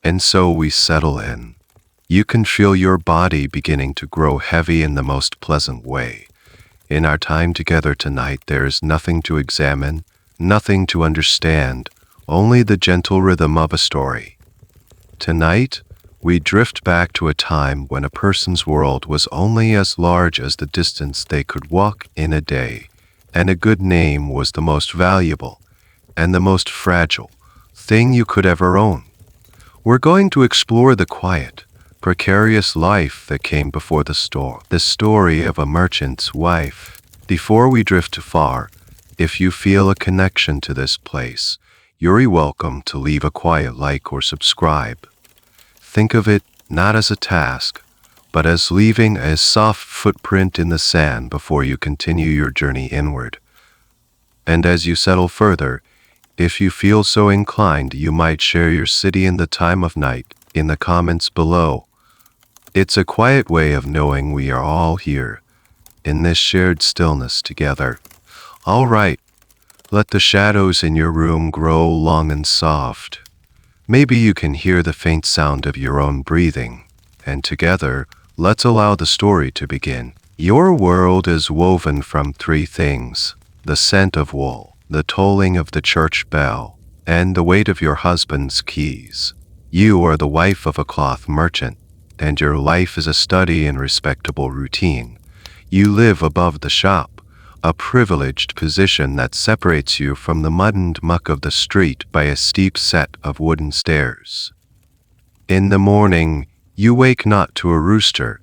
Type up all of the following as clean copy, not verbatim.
And so we settle in. You can feel your body beginning to grow heavy in the most pleasant way. In our time together tonight, there is nothing to examine, nothing to understand, only the gentle rhythm of a story. Tonight, we drift back to a time when a person's world was only as large as the distance they could walk in a day, and a good name was the most valuable and the most fragile thing you could ever own. We're going to explore the quiet, precarious life that came before the story of a merchant's wife. Before we drift too far, if you feel a connection to this place, you're welcome to leave a quiet like or subscribe. Think of it not as a task, but as leaving a soft footprint in the sand before you continue your journey inward. And as you settle further, if you feel so inclined, you might share your city and the time of night in the comments below. It's a quiet way of knowing we are all here, in this shared stillness together. All right, let the shadows in your room grow long and soft. Maybe you can hear the faint sound of your own breathing, and together, let's allow the story to begin. Your world is woven from three things: the scent of wool, the tolling of the church bell, and the weight of your husband's keys. You are the wife of a cloth merchant, and your life is a study in respectable routine. You live above the shop, a privileged position that separates you from the mud and muck of the street by a steep set of wooden stairs. In the morning, you wake not to a rooster,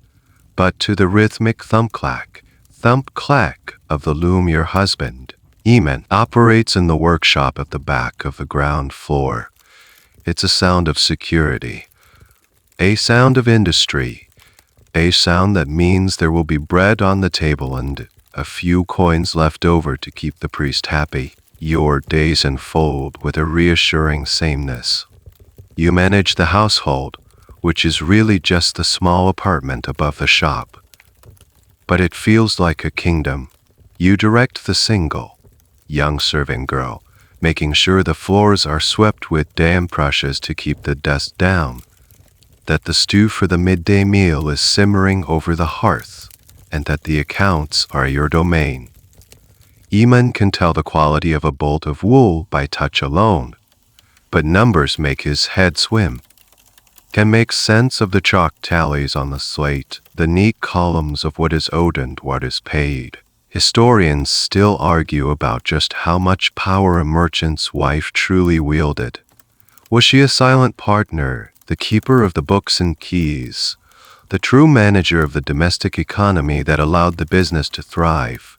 but to the rhythmic thump-clack of the loom your husband, Eamon, operates in the workshop at the back of the ground floor. It's a sound of security, a sound of industry, a sound that means there will be bread on the table and a few coins left over to keep the priest happy. Your days unfold with a reassuring sameness. You manage the household, which is really just the small apartment above the shop. But it feels like a kingdom. You direct the single, young serving girl, making sure the floors are swept with damp brushes to keep the dust down, that the stew for the midday meal is simmering over the hearth, and that the accounts are your domain. Eamon can tell the quality of a bolt of wool by touch alone, but numbers make his head swim. Can make sense of the chalk tallies on the slate, the neat columns of what is owed and what is paid. Historians still argue about just how much power a merchant's wife truly wielded. Was she a silent partner, the keeper of the books and keys, the true manager of the domestic economy that allowed the business to thrive?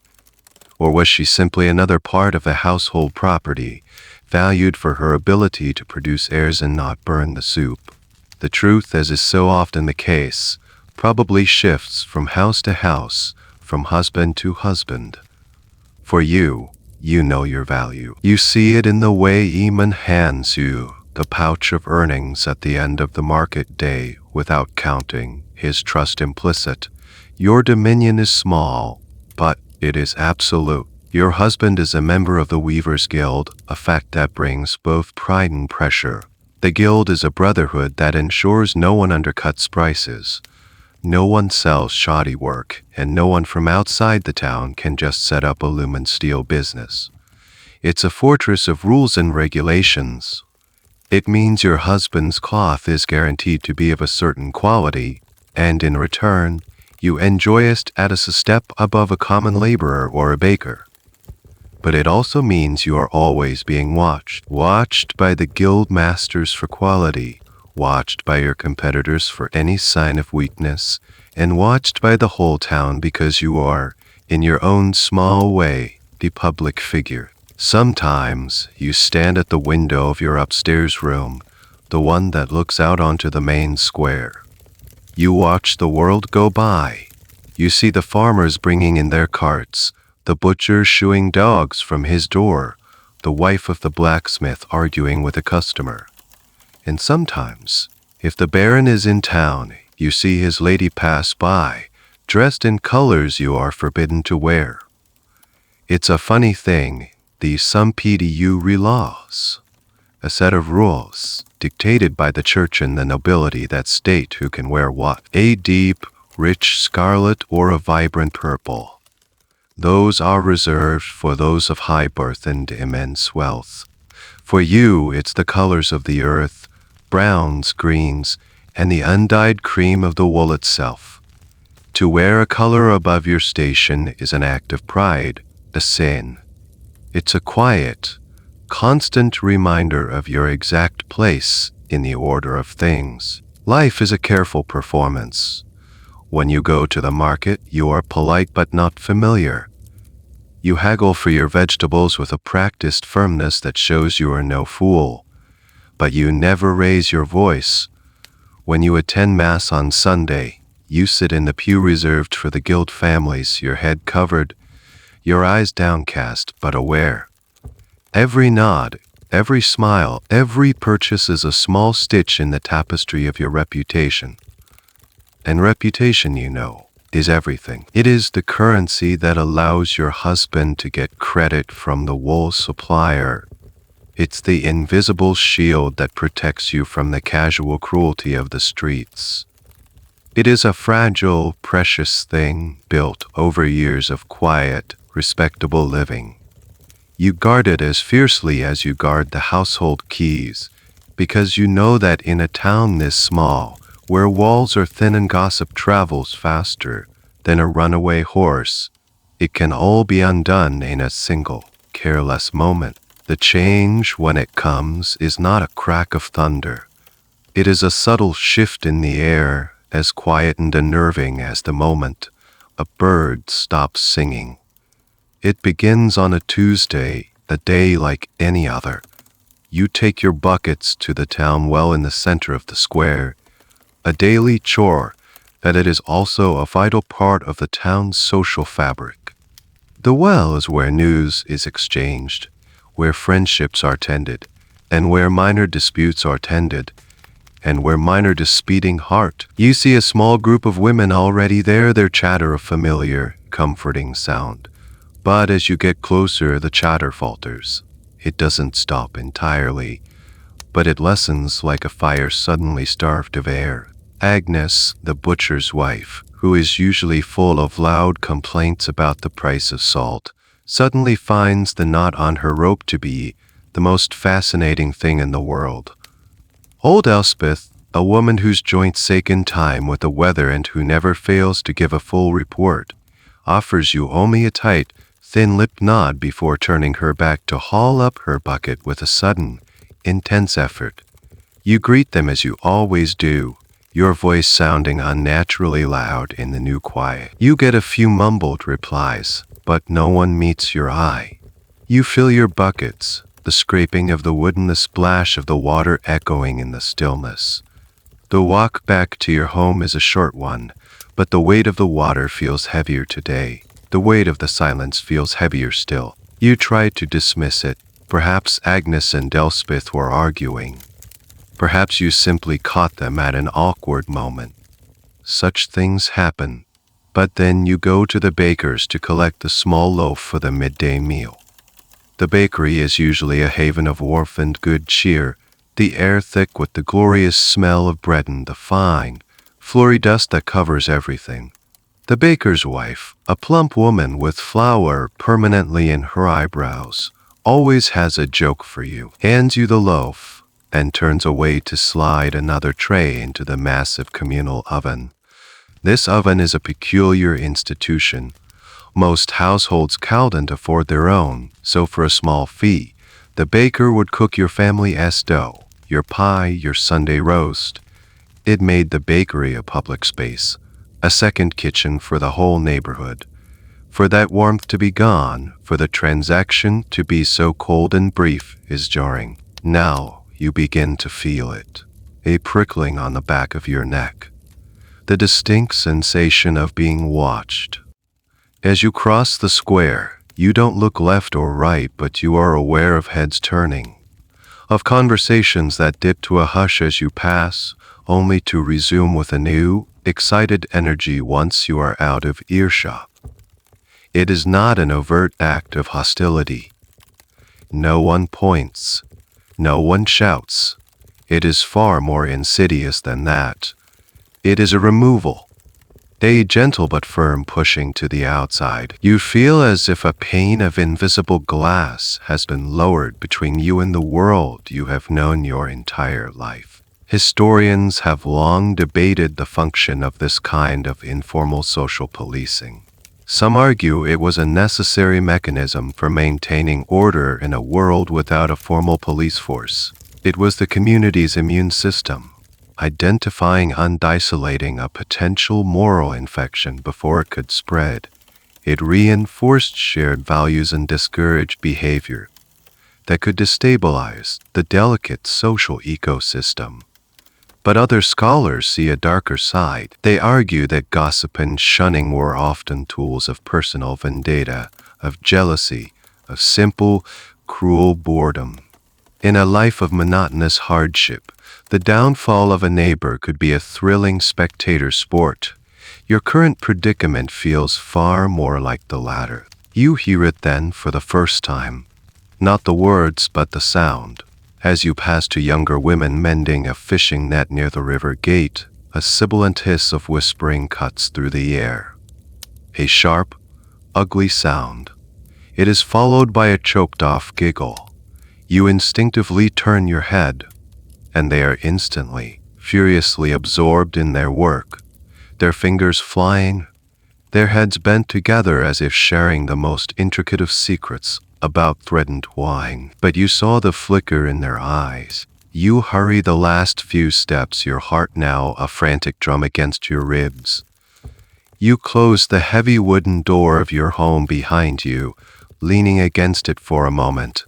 Or was she simply another part of the household property, valued for her ability to produce heirs and not burn the soup? The truth, as is so often the case, probably shifts from house to house, from husband to husband. For you know your value. You see it in the way Eamon hands you the pouch of earnings at the end of the market day without counting, his trust implicit. Your dominion is small, but it is absolute. Your husband is a member of the Weavers' Guild, a fact that brings both pride and pressure. The guild is a brotherhood that ensures no one undercuts prices, no one sells shoddy work, and no one from outside the town can just set up a loom and steel business. It's a fortress of rules and regulations. It means your husband's cloth is guaranteed to be of a certain quality, and in return, you enjoy it at a step above a common laborer or a baker. But it also means you are always being watched by the guild masters for quality, watched by your competitors for any sign of weakness, and watched by the whole town because you are, in your own small way, the public figure. Sometimes you stand at the window of your upstairs room, the one that looks out onto the main square. You watch the world go by. You see the farmers bringing in their carts, the butcher shooing dogs from his door, the wife of the blacksmith arguing with a customer. And sometimes, if the Baron is in town, you see his lady pass by, dressed in colors you are forbidden to wear. It's a funny thing, these Sumptuary laws. a set of rules, dictated by the church and the nobility that state who can wear what, a deep, rich scarlet or a vibrant purple. Those are reserved for those of high birth and immense wealth. For you, it's the colors of the earth, browns, greens, and the undyed cream of the wool itself. To wear a color above your station is an act of pride, a sin. It's a quiet, constant reminder of your exact place in the order of things. Life is a careful performance. When you go to the market, you are polite but not familiar. You haggle for your vegetables with a practiced firmness that shows you are no fool. But you never raise your voice. When you attend Mass on Sunday, you sit in the pew reserved for the guild families, your head covered, your eyes downcast but aware. Every nod, every smile, every purchase is a small stitch in the tapestry of your reputation. And reputation, you know, is everything. It is the currency that allows your husband to get credit from the wool supplier. It's the invisible shield that protects you from the casual cruelty of the streets. It is a fragile, precious thing built over years of quiet, respectable living. You guard it as fiercely as you guard the household keys, because you know that in a town this small, where walls are thin and gossip travels faster than a runaway horse, it can all be undone in a single, careless moment. The change, when it comes, is not a crack of thunder. It is a subtle shift in the air, as quiet and unnerving as the moment a bird stops singing. It begins on a Tuesday, a day like any other. You take your buckets to the town well in the center of the square, a daily chore that it is also a vital part of the town's social fabric. The well is where news is exchanged, where friendships are tended, and where minor disputes are tended, and where minor disputing heart. You see a small group of women already there, their chatter a familiar, comforting sound. But as you get closer, the chatter falters. It doesn't stop entirely, but it lessens like a fire suddenly starved of air. Agnes, the butcher's wife, who is usually full of loud complaints about the price of salt, suddenly finds the knot on her rope to be the most fascinating thing in the world. Old Elspeth, a woman whose joints ache in time with the weather and who never fails to give a full report, offers you only a tight, thin-lipped nod before turning her back to haul up her bucket with a sudden, intense effort. You greet them as you always do, your voice sounding unnaturally loud in the new quiet. You get a few mumbled replies, but no one meets your eye. You fill your buckets, the scraping of the wood and the splash of the water echoing in the stillness. The walk back to your home is a short one, but the weight of the water feels heavier today. The weight of the silence feels heavier still. You try to dismiss it. Perhaps Agnes and Elspeth were arguing. Perhaps you simply caught them at an awkward moment. Such things happen. But then you go to the baker's to collect the small loaf for the midday meal. The bakery is usually a haven of warmth and good cheer, the air thick with the glorious smell of bread and the fine, floury dust that covers everything. The baker's wife, a plump woman with flour permanently in her eyebrows, always has a joke for you, hands you the loaf, and turns away to slide another tray into the massive communal oven. This oven is a peculiar institution. Most households can't afford their own, so for a small fee, the baker would cook your family's dough, your pie, your Sunday roast. It made the bakery a public space, a second kitchen for the whole neighborhood. For that warmth to be gone, for the transaction to be so cold and brief, is jarring. Now you begin to feel it, a prickling on the back of your neck, the distinct sensation of being watched. As you cross the square, you don't look left or right, but you are aware of heads turning, of conversations that dip to a hush as you pass, only to resume with a new, excited energy once you are out of earshot. It is not an overt act of hostility. No one points. No one shouts. It is far more insidious than that. It is a removal. A gentle but firm pushing to the outside. You feel as if a pane of invisible glass has been lowered between you and the world you have known your entire life. Historians have long debated the function of this kind of informal social policing. Some argue it was a necessary mechanism for maintaining order in a world without a formal police force. It was the community's immune system, identifying and isolating a potential moral infection before it could spread. It reinforced shared values and discouraged behavior that could destabilize the delicate social ecosystem. But other scholars see a darker side. They argue that gossip and shunning were often tools of personal vendetta, of jealousy, of simple, cruel boredom. In a life of monotonous hardship, the downfall of a neighbor could be a thrilling spectator sport. Your current predicament feels far more like the latter. You hear it then for the first time. Not the words, but the sound. As you pass two younger women mending a fishing net near the river gate, a sibilant hiss of whispering cuts through the air. A sharp, ugly sound. It is followed by a choked-off giggle. You instinctively turn your head, and they are instantly, furiously absorbed in their work, their fingers flying, their heads bent together as if sharing the most intricate of secrets about threatened wine. But you saw the flicker in their eyes. You hurry the last few steps, your heart now a frantic drum against your ribs. You close the heavy wooden door of your home behind you, leaning against it for a moment.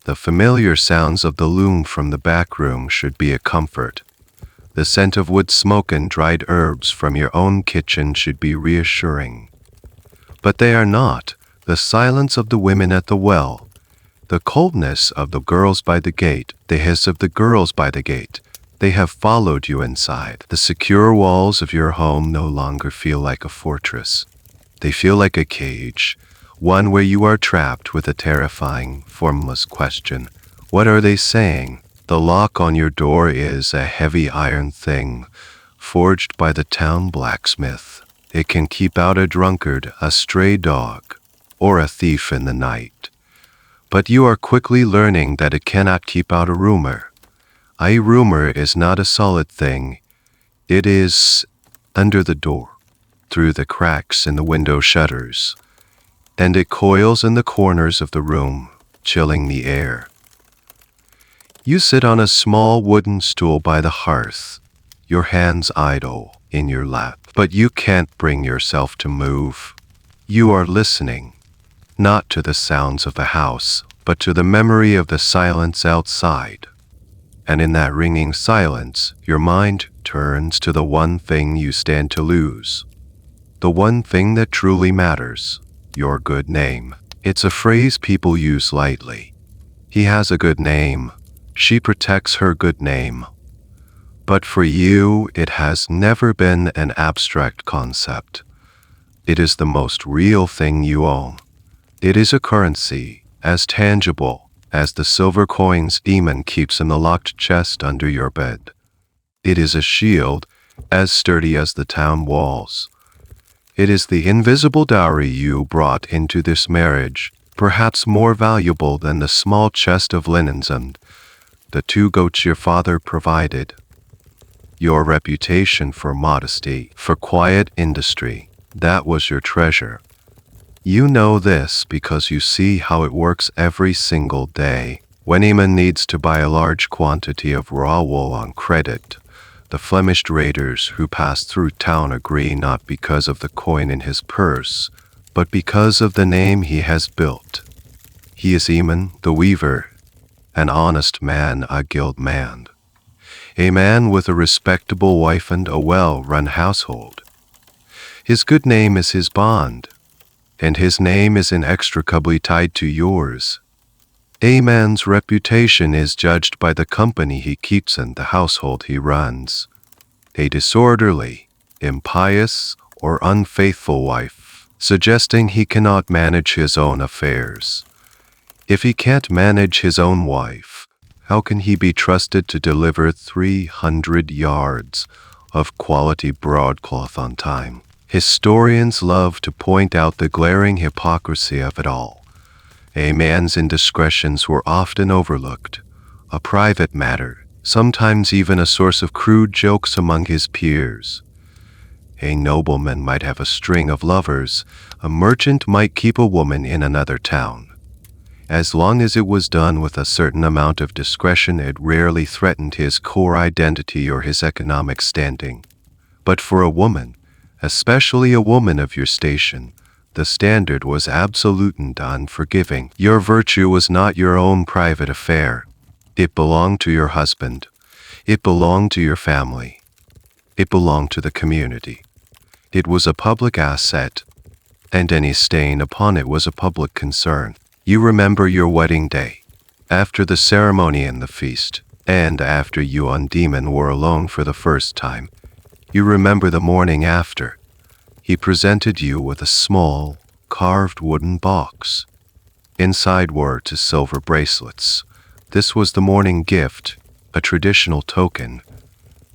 The familiar sounds of the loom from the back room should be a comfort. The scent of wood smoke and dried herbs from your own kitchen should be reassuring. But they are not. The silence of the women at the well, the coldness of the girls by the gate, the hiss of the girls by the gate. They have followed you inside. The secure walls of your home no longer feel like a fortress. They feel like a cage, one where you are trapped with a terrifying, formless question. What are they saying? The lock on your door is a heavy iron thing, forged by the town blacksmith. It can keep out a drunkard, a stray dog, or a thief in the night. But you are quickly learning that it cannot keep out a rumor. A rumor is not a solid thing. It is under the door, through the cracks in the window shutters, and it coils in the corners of the room, chilling the air. You sit on a small wooden stool by the hearth, your hands idle in your lap, but you can't bring yourself to move. You are listening. Not to the sounds of the house, but to the memory of the silence outside. And in that ringing silence, your mind turns to the one thing you stand to lose. The one thing that truly matters, your good name. It's a phrase people use lightly. He has a good name. She protects her good name. But for you, it has never been an abstract concept. It is the most real thing you own. It is a currency, as tangible as the silver coins demon keeps in the locked chest under your bed. It is a shield, as sturdy as the town walls. It is the invisible dowry you brought into this marriage, perhaps more valuable than the small chest of linens and the 2 goats your father provided. Your reputation for modesty, for quiet industry, that was your treasure. You know this because you see how it works every single day. When Eamon needs to buy a large quantity of raw wool on credit, the Flemish raiders who pass through town agree not because of the coin in his purse, but because of the name he has built. He is Eamon the weaver, an honest man, a guild man, a man with a respectable wife and a well-run household. His good name is his bond, and his name is inextricably tied to yours. A man's reputation is judged by the company he keeps and the household he runs. A disorderly, impious, or unfaithful wife, suggesting he cannot manage his own affairs. If he can't manage his own wife, How can he be trusted to deliver 300 yards of quality broadcloth on time? Historians love to point out the glaring hypocrisy of it all. A man's indiscretions were often overlooked, a private matter, sometimes even a source of crude jokes among his peers. A nobleman might have a string of lovers, a merchant might keep a woman in another town. As long as it was done with a certain amount of discretion, it rarely threatened his core identity or his economic standing. But for a woman, especially a woman of your station, the standard was absolute and unforgiving. Your virtue was not your own private affair. It belonged to your husband. It belonged to your family. It belonged to the community. It was a public asset, and any stain upon it was a public concern. You remember your wedding day, after the ceremony and the feast, and after you and Demon were alone for the first time. You remember the morning after. He presented you with a small, carved wooden box. Inside were 2 silver bracelets. This was the morning gift, a traditional token.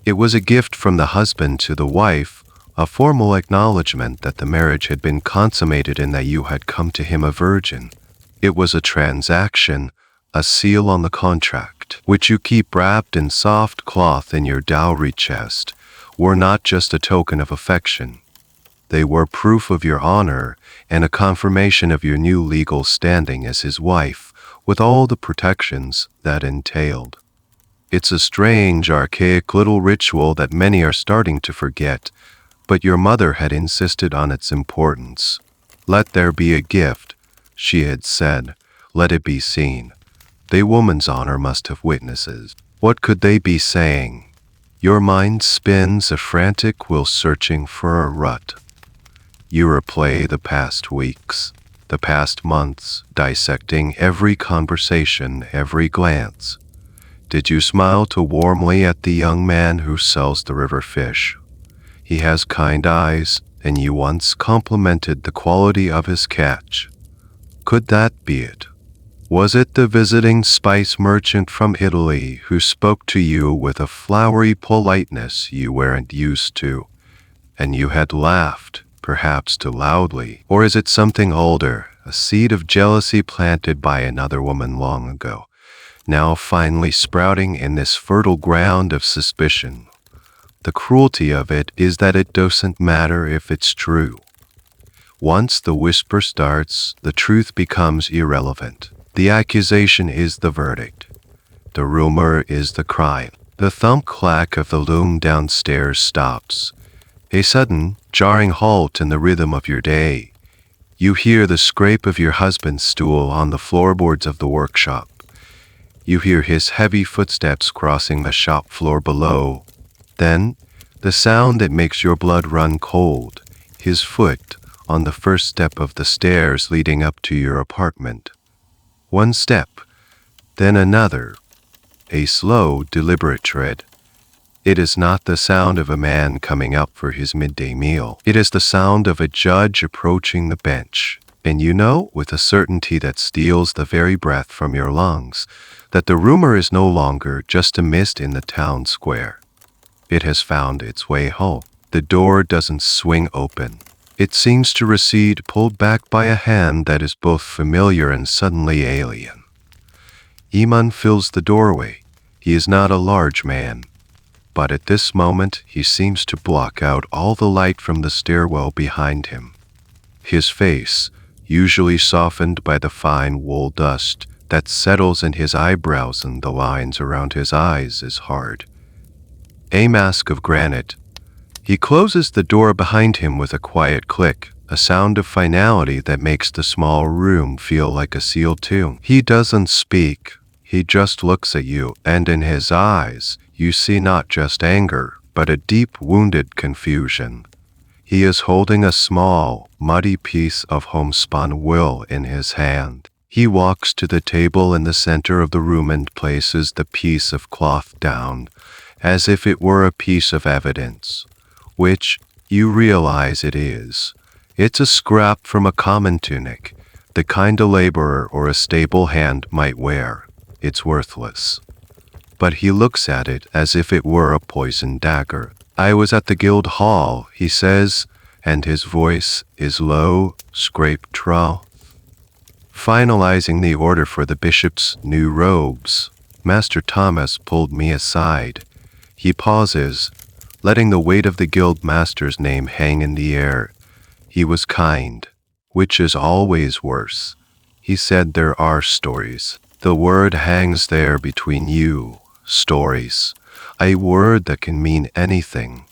It was a gift from the husband to the wife, a formal acknowledgement that the marriage had been consummated and that you had come to him a virgin. It was a transaction, a seal on the contract, which you keep wrapped in soft cloth in your dowry chest, were not just a token of affection. They were proof of your honor and a confirmation of your new legal standing as his wife, with all the protections that entailed. It's a strange, archaic little ritual that many are starting to forget, but your mother had insisted on its importance. Let there be a gift, she had said. Let it be seen. The woman's honor must have witnesses. What could they be saying? Your mind spins a frantic wheel searching for a rut. You replay the past weeks, the past months, dissecting every conversation, every glance. Did you smile too warmly at the young man who sells the river fish? He has kind eyes, and you once complimented the quality of his catch. Could that be it? Was it the visiting spice merchant from Italy who spoke to you with a flowery politeness you weren't used to, and you had laughed, perhaps too loudly? Or is it something older, a seed of jealousy planted by another woman long ago, now finally sprouting in this fertile ground of suspicion? The cruelty of it is that it doesn't matter if it's true. Once the whisper starts, the truth becomes irrelevant. The accusation is the verdict. The rumor is the crime. The thump-clack of the loom downstairs stops. A sudden, jarring halt in the rhythm of your day. You hear the scrape of your husband's stool on the floorboards of the workshop. You hear his heavy footsteps crossing the shop floor below. Then, the sound that makes your blood run cold, his foot on the first step of the stairs leading up to your apartment. One step, then another, a slow, deliberate tread. It is not the sound of a man coming up for his midday meal. It is the sound of a judge approaching the bench. And you know, with a certainty that steals the very breath from your lungs, that the rumor is no longer just a mist in the town square. It has found its way home. The door doesn't swing open. It seems to recede, pulled back by a hand that is both familiar and suddenly alien. Iman fills the doorway. He is not a large man, but at this moment he seems to block out all the light from the stairwell behind him. His face, usually softened by the fine wool dust that settles in his eyebrows and the lines around his eyes, is hard. A mask of granite. He closes the door behind him with a quiet click, a sound of finality that makes the small room feel like a sealed tomb. He doesn't speak, he just looks at you, and in his eyes, you see not just anger, but a deep, wounded confusion. He is holding a small, muddy piece of homespun wool in his hand. He walks to the table in the center of the room and places the piece of cloth down, as if it were a piece of evidence. Which, you realize it is. It's a scrap from a common tunic, the kind a laborer or a stable hand might wear. It's worthless. but he looks at it as if it were a poisoned dagger. "I was at the guild hall," he says, and his voice is low, scraped trough. Finalizing the order for the bishop's new robes, Master Thomas pulled me aside. He pauses, letting the weight of the guild master's name hang in the air. He was kind, which is always worse. He said there are stories. The word hangs there between you. Stories. A word that can mean anything.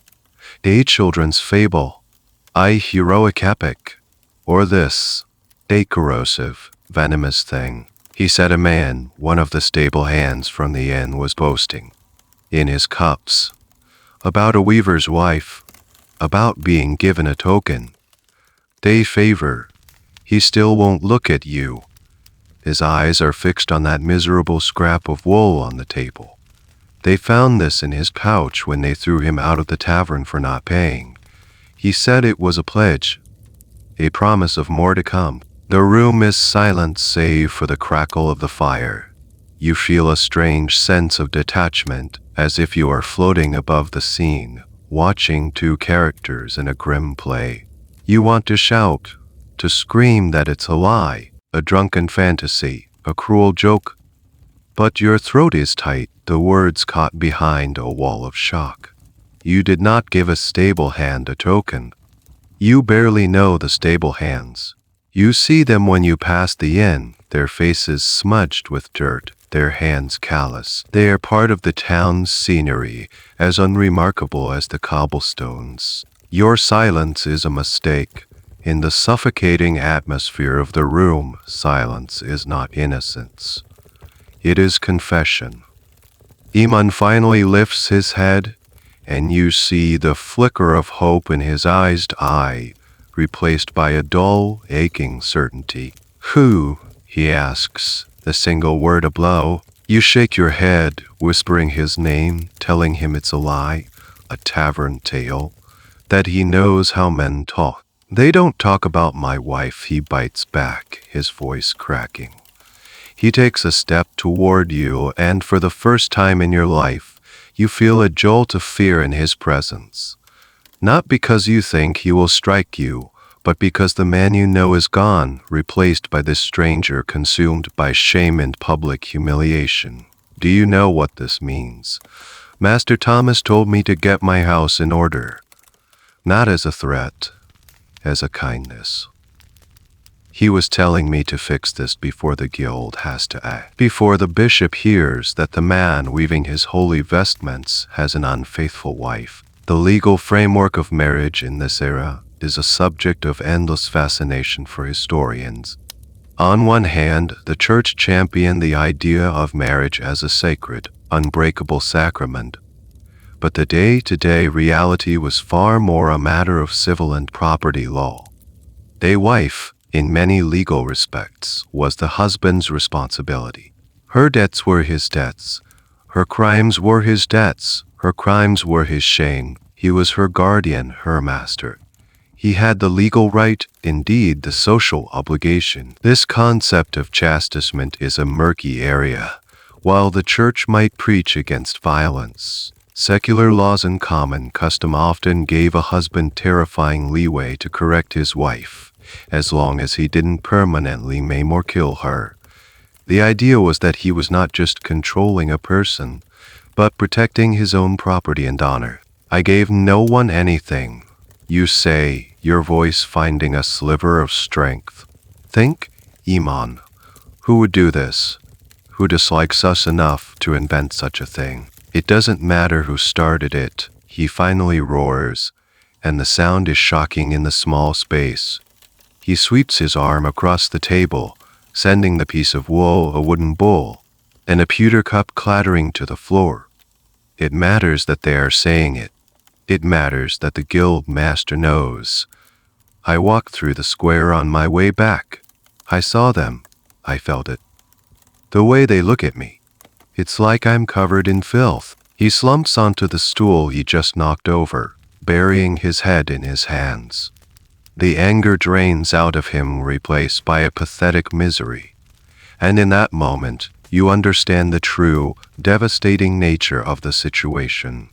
A children's fable. A heroic epic. Or this. A corrosive, venomous thing. He said a man, one of the stable hands from the inn, was boasting, in his cups, about a weaver's wife, about being given a token. They favor. He still won't look at you. His eyes are fixed on that miserable scrap of wool on the table. They found this in his pouch when they threw him out of the tavern for not paying. He said it was a pledge, a promise of more to come. The room is silent save for the crackle of the fire. You feel a strange sense of detachment, as if you are floating above the scene, watching two characters in a grim play. You want to shout, to scream that it's a lie, a drunken fantasy, a cruel joke. But your throat is tight, the words caught behind a wall of shock. You did not give a stable hand a token. You barely know the stable hands. You see them when you pass the inn, their faces smudged with dirt, their hands callous. They are part of the town's scenery, as unremarkable as the cobblestones. Your silence is a mistake. In the suffocating atmosphere of the room, silence is not innocence. It is confession. Iman finally lifts his head, and you see the flicker of hope in his eye, replaced by a dull, aching certainty. "Who?" he asks, the single word a blow. You shake your head, whispering his name, telling him it's a lie, a tavern tale, that he knows how men talk. "They don't talk about my wife," he bites back, his voice cracking. He takes a step toward you, and for the first time in your life, you feel a jolt of fear in his presence. Not because you think he will strike you, but because the man you know is gone, replaced by this stranger consumed by shame and public humiliation. Do you know what this means? Master Thomas told me to get my house in order. Not as a threat, as a kindness. He was telling me to fix this before the guild has to act. Before the bishop hears that the man weaving his holy vestments has an unfaithful wife. The legal framework of marriage in this era is a subject of endless fascination for historians. On one hand, the church championed the idea of marriage as a sacred, unbreakable sacrament. But the day-to-day reality was far more a matter of civil and property law. A wife, in many legal respects, was the husband's responsibility. Her debts were his debts. Her crimes were his debts. Her crimes were his shame. He was her guardian, her master. He had the legal right, indeed the social obligation. This concept of chastisement is a murky area. While the church might preach against violence, secular laws and common custom often gave a husband terrifying leeway to correct his wife, as long as he didn't permanently maim or kill her. The idea was that he was not just controlling a person, but protecting his own property and honor. "I gave no one anything," you say, your voice finding a sliver of strength. Think, Iman. Who would do this? Who dislikes us enough to invent such a thing? "It doesn't matter who started it," he finally roars, and the sound is shocking in the small space. He sweeps his arm across the table, sending the piece of wool, a wooden bowl, and a pewter cup clattering to the floor. It matters that they are saying it. It matters that the guild master knows. I walked through the square on my way back. I saw them. I felt it. The way they look at me. It's like I'm covered in filth. He slumps onto the stool he just knocked over, burying his head in his hands. The anger drains out of him, replaced by a pathetic misery. And in that moment, you understand the true, devastating nature of the situation.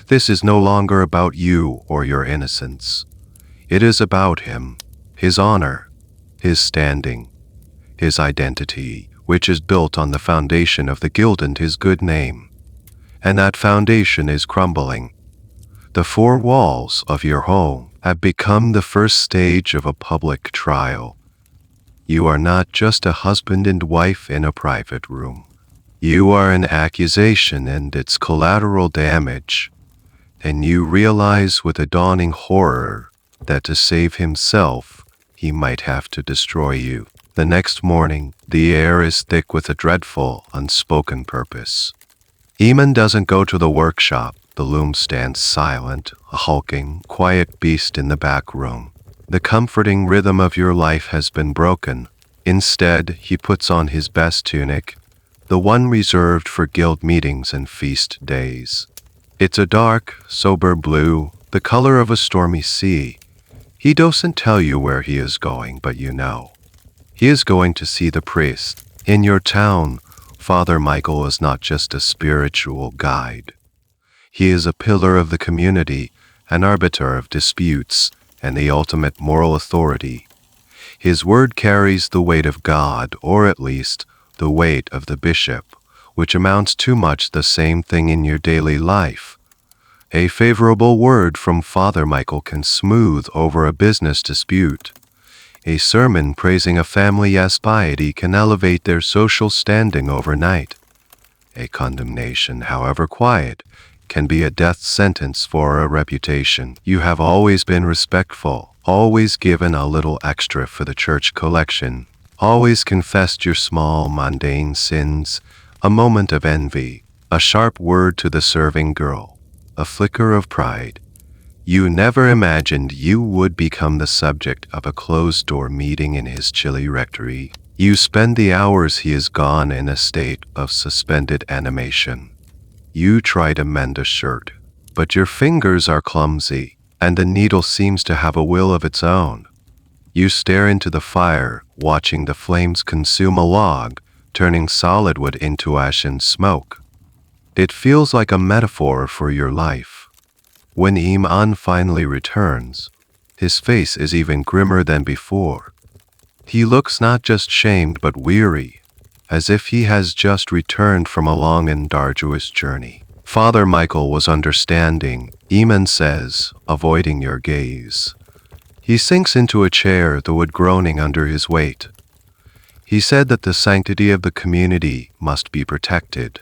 This is no longer about you or your innocence. It is about him, his honor, his standing, his identity, which is built on the foundation of the guild and his good name. And that foundation is crumbling. The four walls of your home have become the first stage of a public trial. You are not just a husband and wife in a private room. You are an accusation and its collateral damage. And you realize with a dawning horror that to save himself, he might have to destroy you. The next morning, the air is thick with a dreadful, unspoken purpose. Eamon doesn't go to the workshop. The loom stands silent, a hulking, quiet beast in the back room. The comforting rhythm of your life has been broken. Instead, he puts on his best tunic, the one reserved for guild meetings and feast days. It's a dark, sober blue, the color of a stormy sea. He doesn't tell you where he is going, but you know. He is going to see the priest. In your town, Father Michael is not just a spiritual guide. He is a pillar of the community, an arbiter of disputes, and the ultimate moral authority. His word carries the weight of God, or at least the weight of the bishop, which amounts to much the same thing in your daily life. A favorable word from Father Michael can smooth over a business dispute. A sermon praising a family's piety can elevate their social standing overnight. A condemnation, however quiet, can be a death sentence for a reputation. You have always been respectful, always given a little extra for the church collection, always confessed your small, mundane sins, a moment of envy, a sharp word to the serving girl, a flicker of pride. You never imagined you would become the subject of a closed-door meeting in his chilly rectory. You spend the hours he is gone in a state of suspended animation. You try to mend a shirt, but your fingers are clumsy, and the needle seems to have a will of its own. You stare into the fire, watching the flames consume a log, turning solid wood into ash and smoke. It feels like a metaphor for your life. When Iman finally returns, his face is even grimmer than before. He looks not just shamed but weary, as if he has just returned from a long and arduous journey. Father Michael was understanding, Eamon says, avoiding your gaze. He sinks into a chair, the wood groaning under his weight. He said that the sanctity of the community must be protected,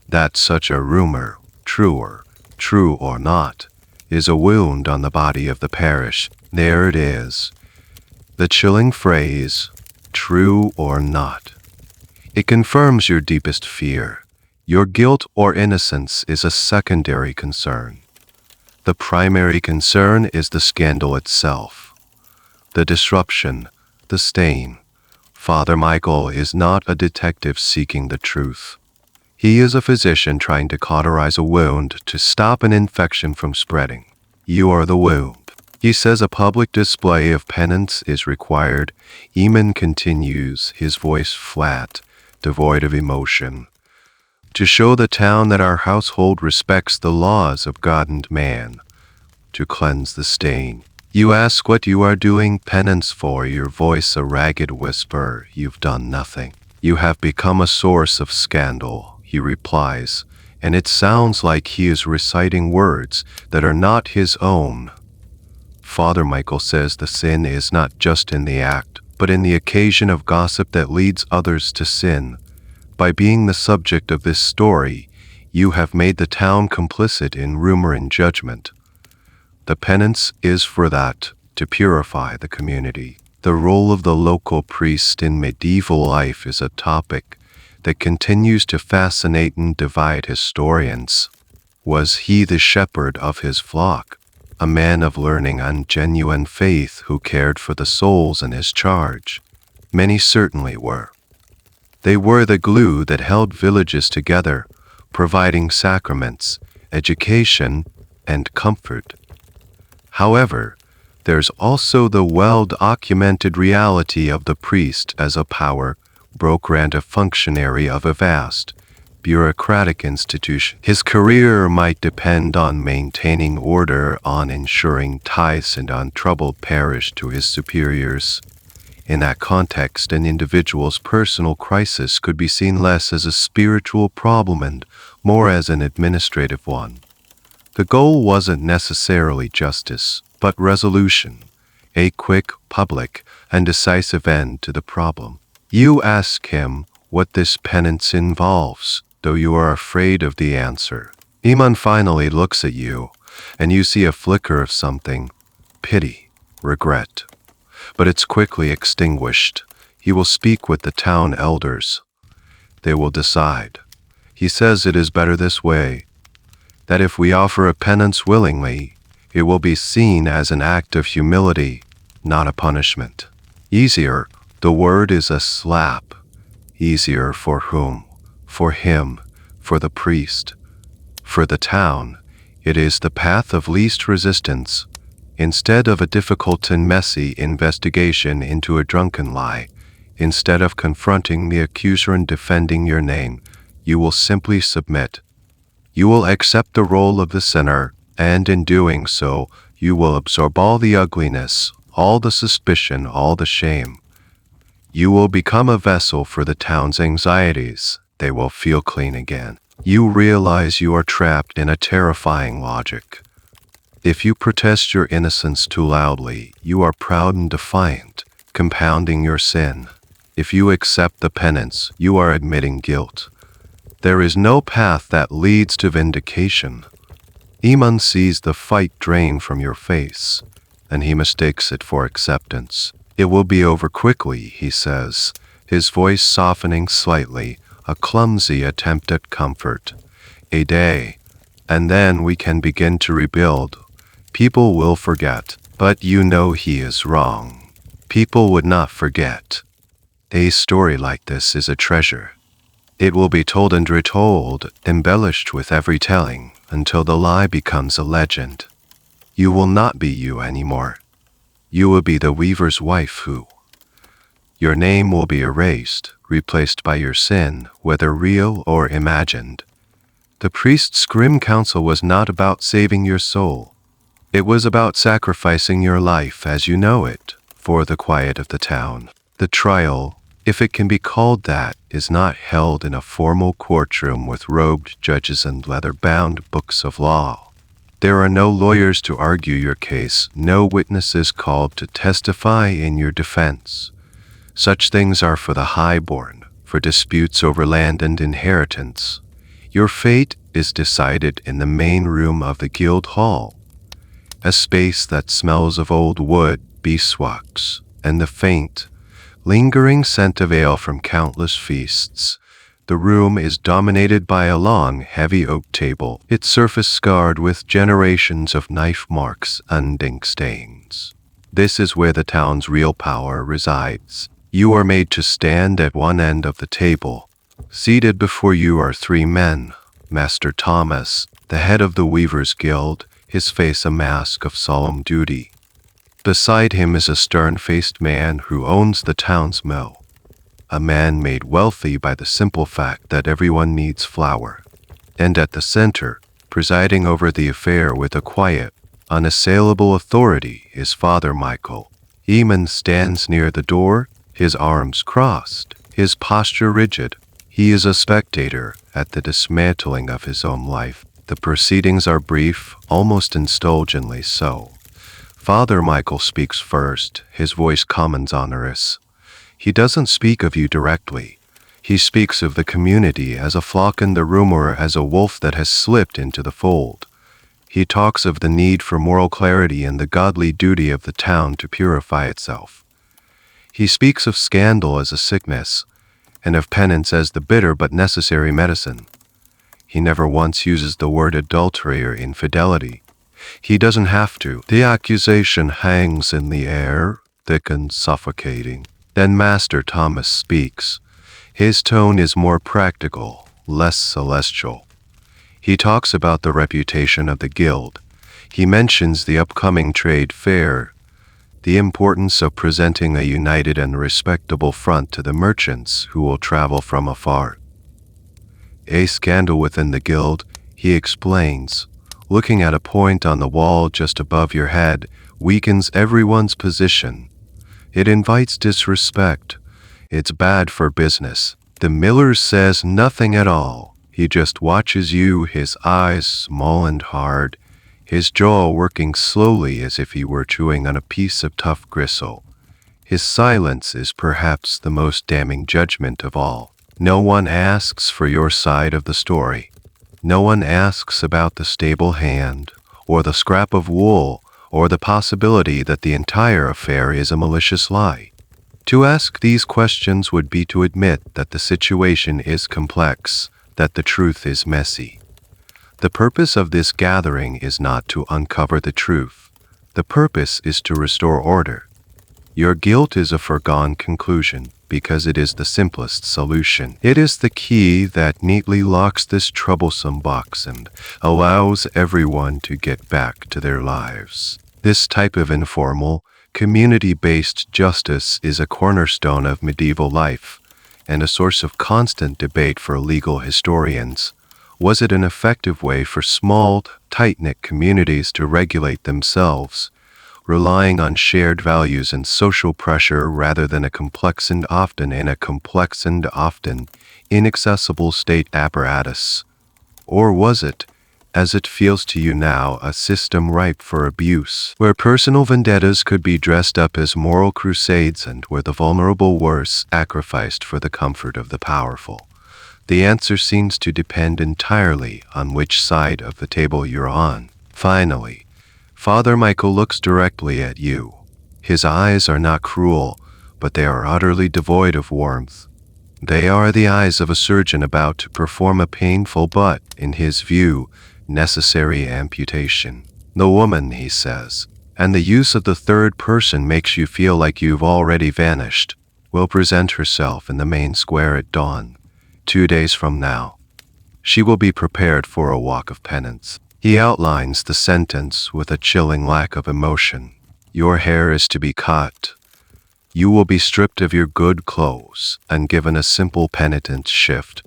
that such a rumor, true or not, is a wound on the body of the parish. There it is. The chilling phrase, true or not. It confirms your deepest fear. Your guilt or innocence is a secondary concern. The primary concern is the scandal itself. The disruption, the stain. Father Michael is not a detective seeking the truth. He is a physician trying to cauterize a wound to stop an infection from spreading. You are the wound. He says a public display of penance is required. Eamon continues, his voice flat, devoid of emotion. To show the town that our household respects the laws of God and man. To cleanse the stain. You ask what you are doing penance for, your voice a ragged whisper. You've done nothing. You have become a source of scandal, he replies, and it sounds like he is reciting words that are not his own. Father Michael says the sin is not just in the act, but in the occasion of gossip that leads others to sin. By being the subject of this story, you have made the town complicit in rumor and judgment. The penance is for that, to purify the community. The role of the local priest in medieval life is a topic that continues to fascinate and divide historians. Was he the shepherd of his flock? A man of learning and genuine faith who cared for the souls in his charge? Many certainly were. They were the glue that held villages together, providing sacraments, education, and comfort. However, there's also the well-documented reality of the priest as a power broke rent a functionary of a vast, bureaucratic institution. His career might depend on maintaining order, on ensuring tithes, and on troubled parish to his superiors. In that context, an individual's personal crisis could be seen less as a spiritual problem and more as an administrative one. The goal wasn't necessarily justice, but resolution, a quick, public, and decisive end to the problem. You ask him what this penance involves, though you are afraid of the answer. Iman finally looks at you, and you see a flicker of something, pity, regret. But it's quickly extinguished. He will speak with the town elders. They will decide. He says it is better this way, that if we offer a penance willingly, it will be seen as an act of humility, not a punishment. Easier, the word is a slap. Easier for whom? For him, for the priest, for the town. It is the path of least resistance. Instead of a difficult and messy investigation into a drunken lie, instead of confronting the accuser and defending your name, you will simply submit. You will accept the role of the sinner, and in doing so, you will absorb all the ugliness, all the suspicion, all the shame. You will become a vessel for the town's anxieties. They will feel clean again. You realize you are trapped in a terrifying logic. If you protest your innocence too loudly, you are proud and defiant, compounding your sin. If you accept the penance, you are admitting guilt. There is no path that leads to vindication. Iman sees the fight drain from your face, and he mistakes it for acceptance. It will be over quickly, he says, his voice softening slightly, a clumsy attempt at comfort. A day, and then we can begin to rebuild. People will forget, but you know he is wrong. People would not forget. A story like this is a treasure. It will be told and retold, embellished with every telling, until the lie becomes a legend. You will not be you anymore. You will be the weaver's wife who. Your name will be erased, replaced by your sin, whether real or imagined. The priest's grim counsel was not about saving your soul. It was about sacrificing your life as you know it, for the quiet of the town. The trial, if it can be called that, is not held in a formal courtroom with robed judges and leather-bound books of law. There are no lawyers to argue your case, no witnesses called to testify in your defense. Such things are for the highborn, for disputes over land and inheritance. Your fate is decided in the main room of the guild hall, a space that smells of old wood, beeswax, and the faint, lingering scent of ale from countless feasts. The room is dominated by a long, heavy oak table, its surface scarred with generations of knife marks and ink stains. This is where the town's real power resides. You are made to stand at one end of the table. Seated before you are three men. Master Thomas, the head of the Weavers' Guild, his face a mask of solemn duty. Beside him is a stern-faced man who owns the town's mill, a man made wealthy by the simple fact that everyone needs flour. And at the center, presiding over the affair with a quiet, unassailable authority, is Father Michael. Eamon stands near the door, his arms crossed, his posture rigid. He is a spectator at the dismantling of his own life. The proceedings are brief, almost indulgently so. Father Michael speaks first, his voice calm and sonorous. He doesn't speak of you directly. He speaks of the community as a flock in the room or as a wolf that has slipped into the fold. He talks of the need for moral clarity and the godly duty of the town to purify itself. He speaks of scandal as a sickness, and of penance as the bitter but necessary medicine. He never once uses the word adultery or infidelity. He doesn't have to. The accusation hangs in the air, thick and suffocating. Then Master Thomas speaks. His tone is more practical, less celestial. He talks about the reputation of the guild. He mentions the upcoming trade fair, the importance of presenting a united and respectable front to the merchants who will travel from afar. A scandal within the guild, he explains, looking at a point on the wall just above your head, weakens everyone's position. It invites disrespect. It's bad for business. The miller says nothing at all. He just watches you, his eyes small and hard, his jaw working slowly as if he were chewing on a piece of tough gristle. His silence is perhaps the most damning judgment of all. No one asks for your side of the story. No one asks about the stable hand, or the scrap of wool, or the possibility that the entire affair is a malicious lie. To ask these questions would be to admit that the situation is complex, that the truth is messy. The purpose of this gathering is not to uncover the truth. The purpose is to restore order. Your guilt is a foregone conclusion because it is the simplest solution. It is the key that neatly locks this troublesome box and allows everyone to get back to their lives. This type of informal, community-based justice is a cornerstone of medieval life and a source of constant debate for legal historians. Was it an effective way for small, tight-knit communities to regulate themselves, relying on shared values and social pressure rather than a complex and often inaccessible state apparatus? Or was it, as it feels to you now, a system ripe for abuse, where personal vendettas could be dressed up as moral crusades and where the vulnerable were sacrificed for the comfort of the powerful? The answer seems to depend entirely on which side of the table you're on. Finally, Father Michael looks directly at you. His eyes are not cruel, but they are utterly devoid of warmth. They are the eyes of a surgeon about to perform a painful but, in his view, necessary amputation. The woman, he says, and the use of the third person makes you feel like you've already vanished, will present herself in the main square at dawn, 2 days from now. She will be prepared for a walk of penance. He outlines the sentence with a chilling lack of emotion. Your hair is to be cut. You will be stripped of your good clothes and given a simple penitent shift.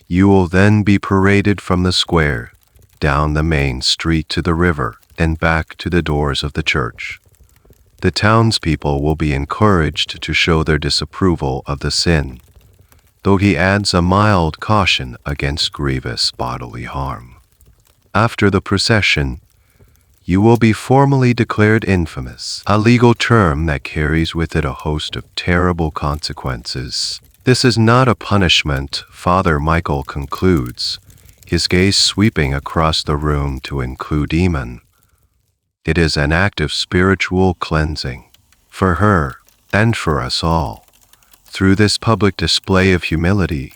You will then be paraded from the square, down the main street to the river, and back to the doors of the church. The townspeople will be encouraged to show their disapproval of the sin, though he adds a mild caution against grievous bodily harm. After the procession, you will be formally declared infamous, a legal term that carries with it a host of terrible consequences. This is not a punishment, Father Michael concludes, his gaze sweeping across the room to include Eamon. It is an act of spiritual cleansing, for her, and for us all. Through this public display of humility,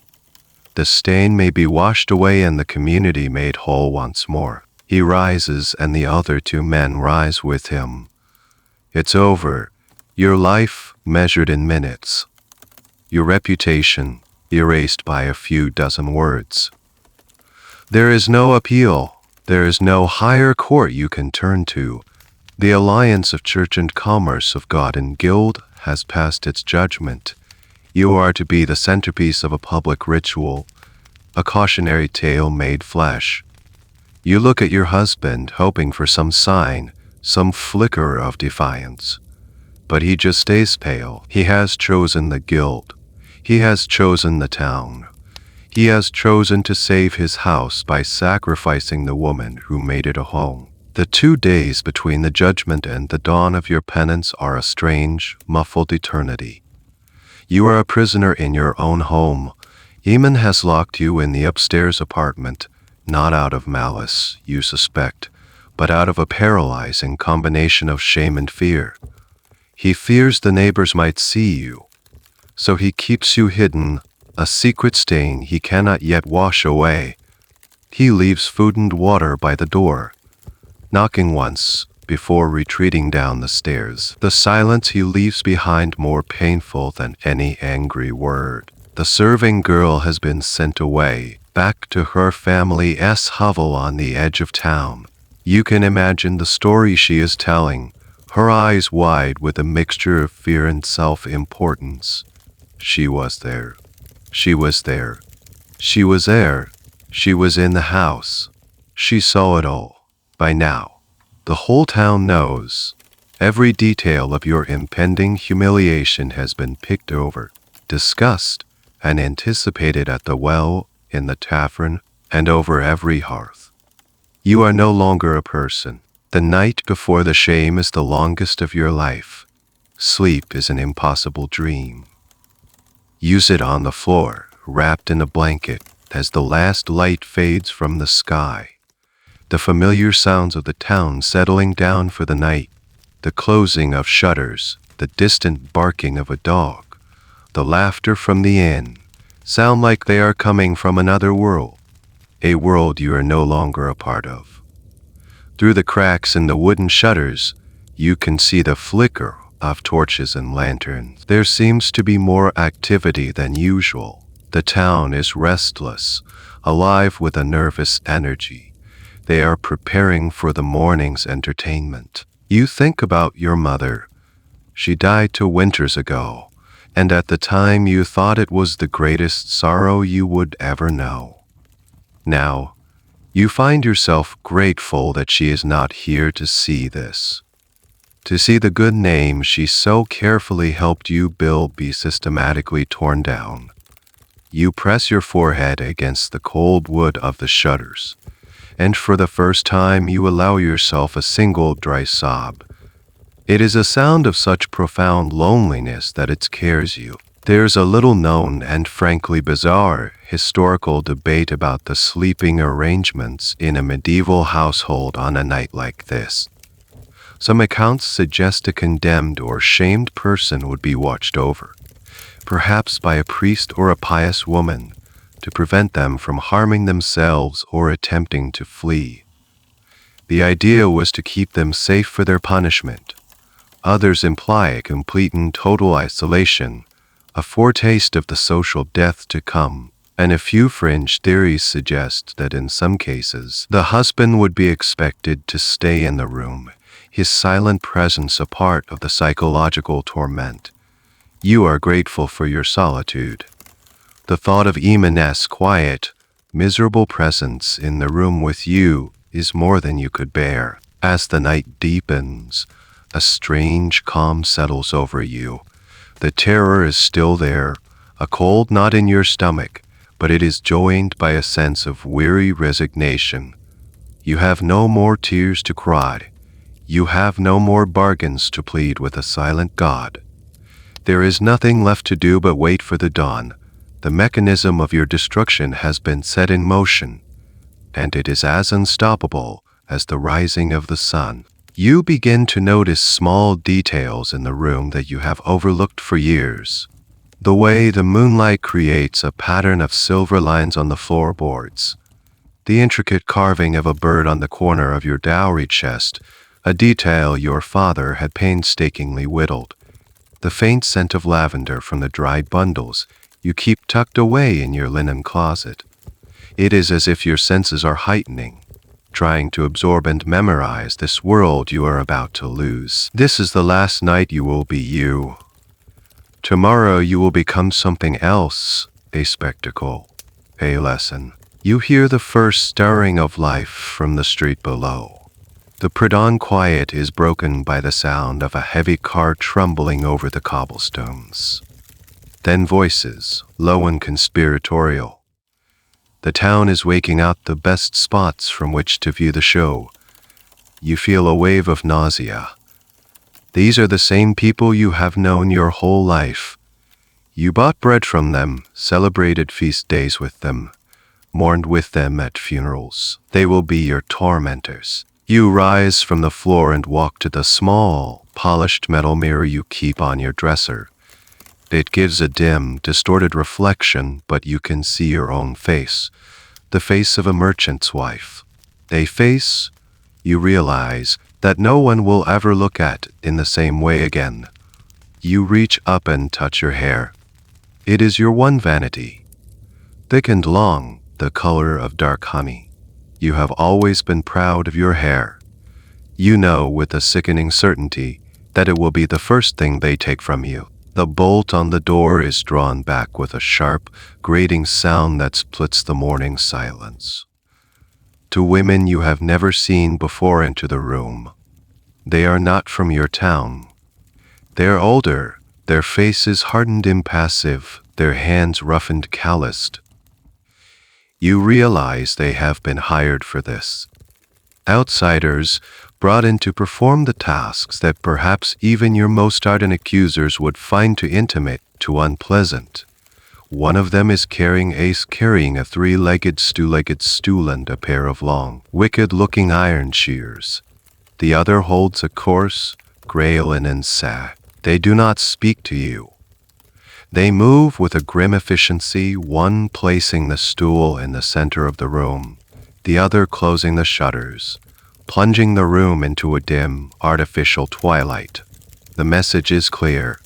the stain may be washed away and the community made whole once more. He rises and the other 2 men rise with him. It's over. Your life measured in minutes. Your reputation erased by a few dozen words. There is no appeal. There is no higher court you can turn to. The alliance of church and commerce, of God and guild, has passed its judgment. You are to be the centerpiece of a public ritual, a cautionary tale made flesh. You look at your husband, hoping for some sign, some flicker of defiance. But he just stays pale. He has chosen the guild. He has chosen the town. He has chosen to save his house by sacrificing the woman who made it a home. The 2 days between the judgment and the dawn of your penance are a strange, muffled eternity. You are a prisoner in your own home. Eamon has locked you in the upstairs apartment, not out of malice, you suspect, but out of a paralyzing combination of shame and fear. He fears the neighbors might see you, so he keeps you hidden, a secret stain he cannot yet wash away. He leaves food and water by the door, knocking once before retreating down the stairs. The silence he leaves behind more painful than any angry word. The serving girl has been sent away, back to her family's hovel on the edge of town. You can imagine the story she is telling, her eyes wide with a mixture of fear and self-importance. She was there. She was there. She was there. She was in the house. She saw it all. By now, the whole town knows. Every detail of your impending humiliation has been picked over, discussed, and anticipated at the well, in the tavern, and over every hearth. You are no longer a person. The night before the shame is the longest of your life. Sleep is an impossible dream. You sit on the floor, wrapped in a blanket, as the last light fades from the sky. The familiar sounds of the town settling down for the night, the closing of shutters, the distant barking of a dog, the laughter from the inn, sound like they are coming from another world, a world you are no longer a part of. Through the cracks in the wooden shutters, you can see the flicker of torches and lanterns. There seems to be more activity than usual. The town is restless, alive with a nervous energy. They are preparing for the morning's entertainment. You think about your mother. She died 2 winters ago, and at the time you thought it was the greatest sorrow you would ever know. Now, you find yourself grateful that she is not here to see this. To see the good name she so carefully helped you build be systematically torn down. You press your forehead against the cold wood of the shutters, and for the first time you allow yourself a single dry sob. It is a sound of such profound loneliness that it scares you. There's a little known and frankly bizarre historical debate about the sleeping arrangements in a medieval household on a night like this. Some accounts suggest a condemned or shamed person would be watched over, perhaps by a priest or a pious woman, to prevent them from harming themselves or attempting to flee. The idea was to keep them safe for their punishment. Others imply a complete and total isolation, a foretaste of the social death to come, and a few fringe theories suggest that in some cases the husband would be expected to stay in the room, his silent presence a part of the psychological torment. You are grateful for your solitude. The thought of Eamon's quiet, miserable presence in the room with you is more than you could bear. As the night deepens, a strange calm settles over you. The terror is still there, a cold knot in your stomach, but it is joined by a sense of weary resignation. You have no more tears to cry. You have no more bargains to plead with a silent God. There is nothing left to do but wait for the dawn. The mechanism of your destruction has been set in motion, and it is as unstoppable as the rising of the sun. You begin to notice small details in the room that you have overlooked for years. The way the moonlight creates a pattern of silver lines on the floorboards, the intricate carving of a bird on the corner of your dowry chest, a detail your father had painstakingly whittled, the faint scent of lavender from the dried bundles you keep tucked away in your linen closet. It is as if your senses are heightening, trying to absorb and memorize this world you are about to lose. This is the last night you will be you. Tomorrow you will become something else, a spectacle, a lesson. You hear the first stirring of life from the street below. The pre-dawn quiet is broken by the sound of a heavy car trundling over the cobblestones. Then voices, low and conspiratorial. The town is waking out the best spots from which to view the show. You feel a wave of nausea. These are the same people you have known your whole life. You bought bread from them, celebrated feast days with them, mourned with them at funerals. They will be your tormentors. You rise from the floor and walk to the small, polished metal mirror you keep on your dresser. It gives a dim, distorted reflection, but you can see your own face, the face of a merchant's wife. A face, you realize, that no one will ever look at in the same way again. You reach up and touch your hair. It is your one vanity. Thick and long, the color of dark honey. You have always been proud of your hair. You know with a sickening certainty that it will be the first thing they take from you. The bolt on the door is drawn back with a sharp, grating sound that splits the morning silence. Two women you have never seen before enter the room. They are not from your town. They are older, their faces hardened impassive, their hands rough and calloused. You realize they have been hired for this. Outsiders, brought in to perform the tasks that perhaps even your most ardent accusers would find too intimate, too unpleasant. One of them is carrying a three-legged stool and a pair of long, wicked-looking iron shears. The other holds a coarse, gray linen sack. They do not speak to you. They move with a grim efficiency, one placing the stool in the center of the room, the other closing the shutters, plunging the room into a dim, artificial twilight. The message is clear.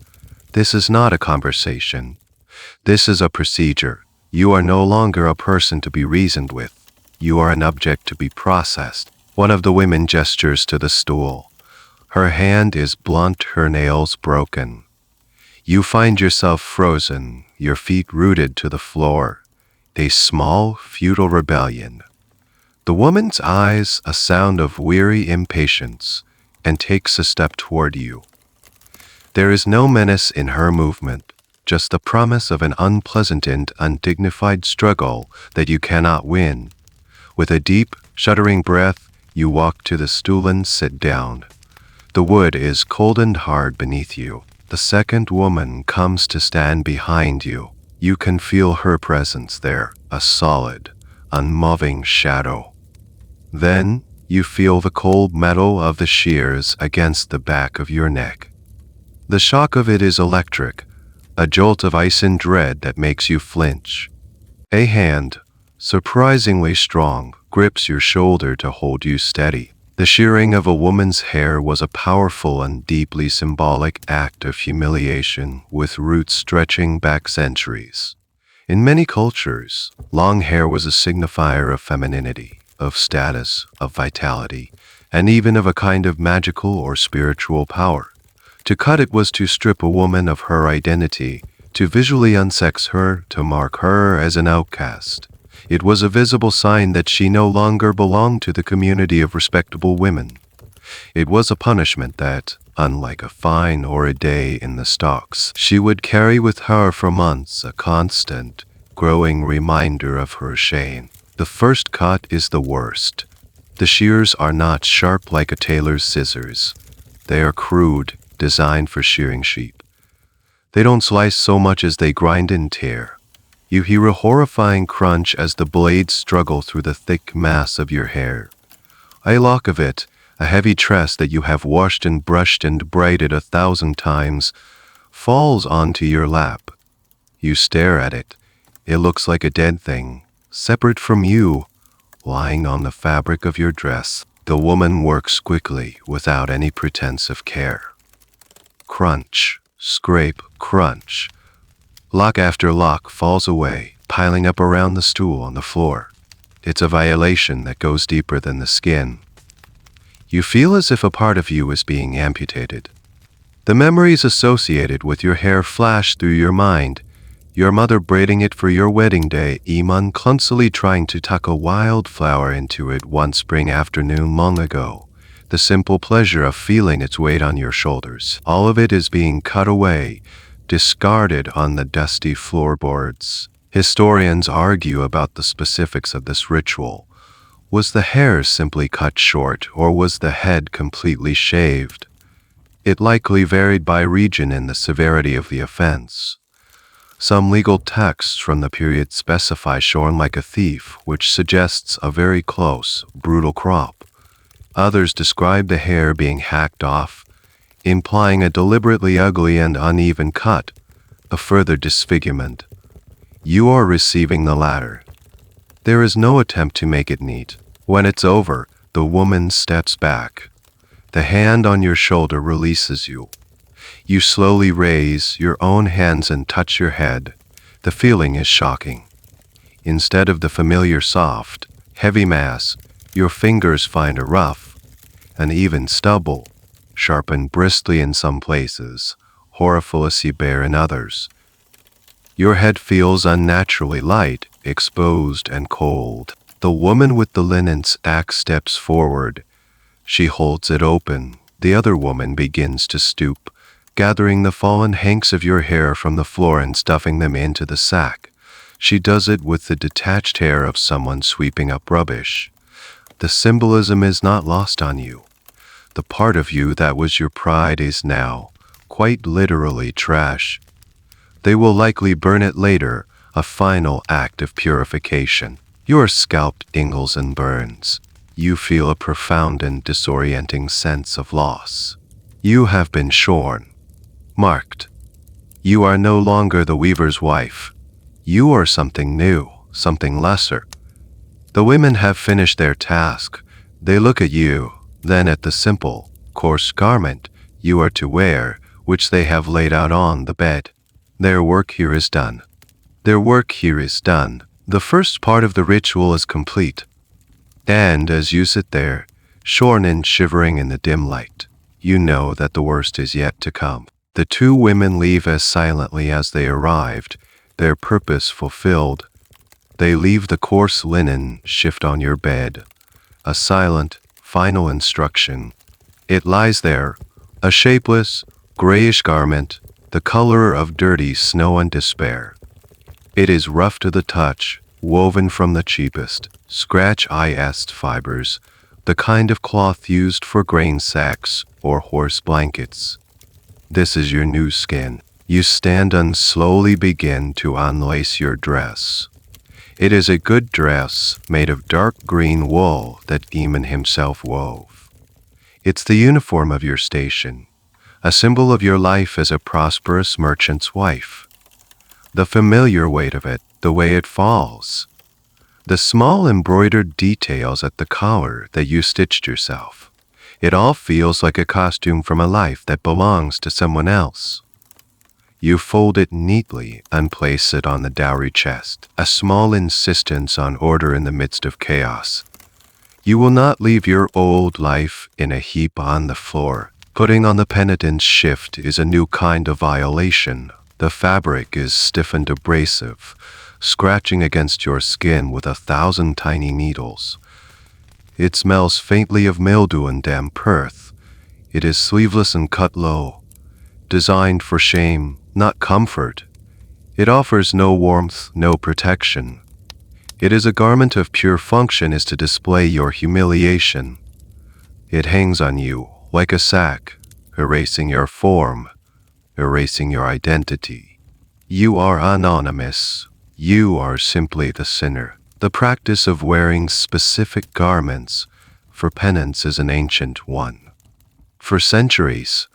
This is not a conversation. This is a procedure. You are no longer a person to be reasoned with. You are an object to be processed. One of the women gestures to the stool. Her hand is blunt, her nails broken. You find yourself frozen, your feet rooted to the floor. A small, futile rebellion. The woman's eyes a sound of weary impatience, and takes a step toward you. There is no menace in her movement, just the promise of an unpleasant and undignified struggle that you cannot win. With a deep, shuddering breath, you walk to the stool and sit down. The wood is cold and hard beneath you. The second woman comes to stand behind you. You can feel her presence there, a solid, unmoving shadow. Then you feel the cold metal of the shears against the back of your neck. The shock of it is electric, a jolt of ice and dread that makes you flinch. A hand, surprisingly strong, grips your shoulder to hold you steady. The shearing of a woman's hair was a powerful and deeply symbolic act of humiliation with roots stretching back centuries. In many cultures, long hair was a signifier of femininity, of status, of vitality, and even of a kind of magical or spiritual power. To cut it was to strip a woman of her identity, to visually unsex her, to mark her as an outcast. It was a visible sign that she no longer belonged to the community of respectable women. It was a punishment that, unlike a fine or a day in the stocks, she would carry with her for months, a constant, growing reminder of her shame. The first cut is the worst. The shears are not sharp like a tailor's scissors. They are crude, designed for shearing sheep. They don't slice so much as they grind and tear. You hear a horrifying crunch as the blades struggle through the thick mass of your hair. A lock of it, a heavy tress that you have washed and brushed and braided 1,000 times, falls onto your lap. You stare at it. It looks like a dead thing, separate from you, lying on the fabric of your dress. The woman works quickly, without any pretense of care. Crunch, scrape, crunch. Lock after lock falls away, piling up around the stool on the floor. It's a violation that goes deeper than the skin. You feel as if a part of you is being amputated. The memories associated with your hair flash through your mind. Your mother braiding it for your wedding day, Iman clumsily trying to tuck a wildflower into it one spring afternoon long ago. The simple pleasure of feeling its weight on your shoulders. All of it is being cut away, discarded on the dusty floorboards. Historians argue about the specifics of this ritual. Was the hair simply cut short, or was the head completely shaved? It likely varied by region and the severity of the offense. Some legal texts from the period specify shorn like a thief, which suggests a very close, brutal crop. Others describe the hair being hacked off, implying a deliberately ugly and uneven cut, a further disfigurement. You are receiving the latter. There is no attempt to make it neat. When it's over, the woman steps back. The hand on your shoulder releases you. You slowly raise your own hands and touch your head. The feeling is shocking. Instead of the familiar soft, heavy mass, your fingers find a rough, uneven stubble, sharp and bristly in some places, horrificously bare in others. Your head feels unnaturally light, exposed and cold. The woman with the linen sack steps forward. She holds it open. The other woman begins to stoop, gathering the fallen hanks of your hair from the floor and stuffing them into the sack. She does it with the detached hair of someone sweeping up rubbish. The symbolism is not lost on you. The part of you that was your pride is now, quite literally, trash. They will likely burn it later, a final act of purification. Your scalp tingles and burns. You feel a profound and disorienting sense of loss. You have been shorn, marked. You are no longer the weaver's wife. You are something new, something lesser. The women have finished their task. They look at you, then at the simple, coarse garment you are to wear, which they have laid out on the bed. Their work here is done. Their work here is done. The first part of the ritual is complete. And as you sit there, shorn and shivering in the dim light, you know that the worst is yet to come. The two women leave as silently as they arrived, their purpose fulfilled. They leave the coarse linen shift on your bed, a silent, final instruction. It lies there, a shapeless, grayish garment, the color of dirty snow and despair. It is rough to the touch, woven from the cheapest, scratch-iced fibers, the kind of cloth used for grain sacks or horse blankets. This is your new skin. You stand and slowly begin to unlace your dress. It is a good dress made of dark green wool that Demon himself wove. It's the uniform of your station, a symbol of your life as a prosperous merchant's wife. The familiar weight of it, the way it falls. The small embroidered details at the collar that you stitched yourself. It all feels like a costume from a life that belongs to someone else. You fold it neatly and place it on the dowry chest, a small insistence on order in the midst of chaos. You will not leave your old life in a heap on the floor. Putting on the penitent's shift is a new kind of violation. The fabric is stiff and abrasive, scratching against your skin with 1,000 tiny needles. It smells faintly of mildew and damp earth. It is sleeveless and cut low, designed for shame, not comfort. It offers no warmth, no protection. It is a garment of pure function is to display your humiliation. It hangs on you like a sack, erasing your form, erasing your identity. You are anonymous. You are simply the sinner. The practice of wearing specific garments for penance is an ancient one. For centuries,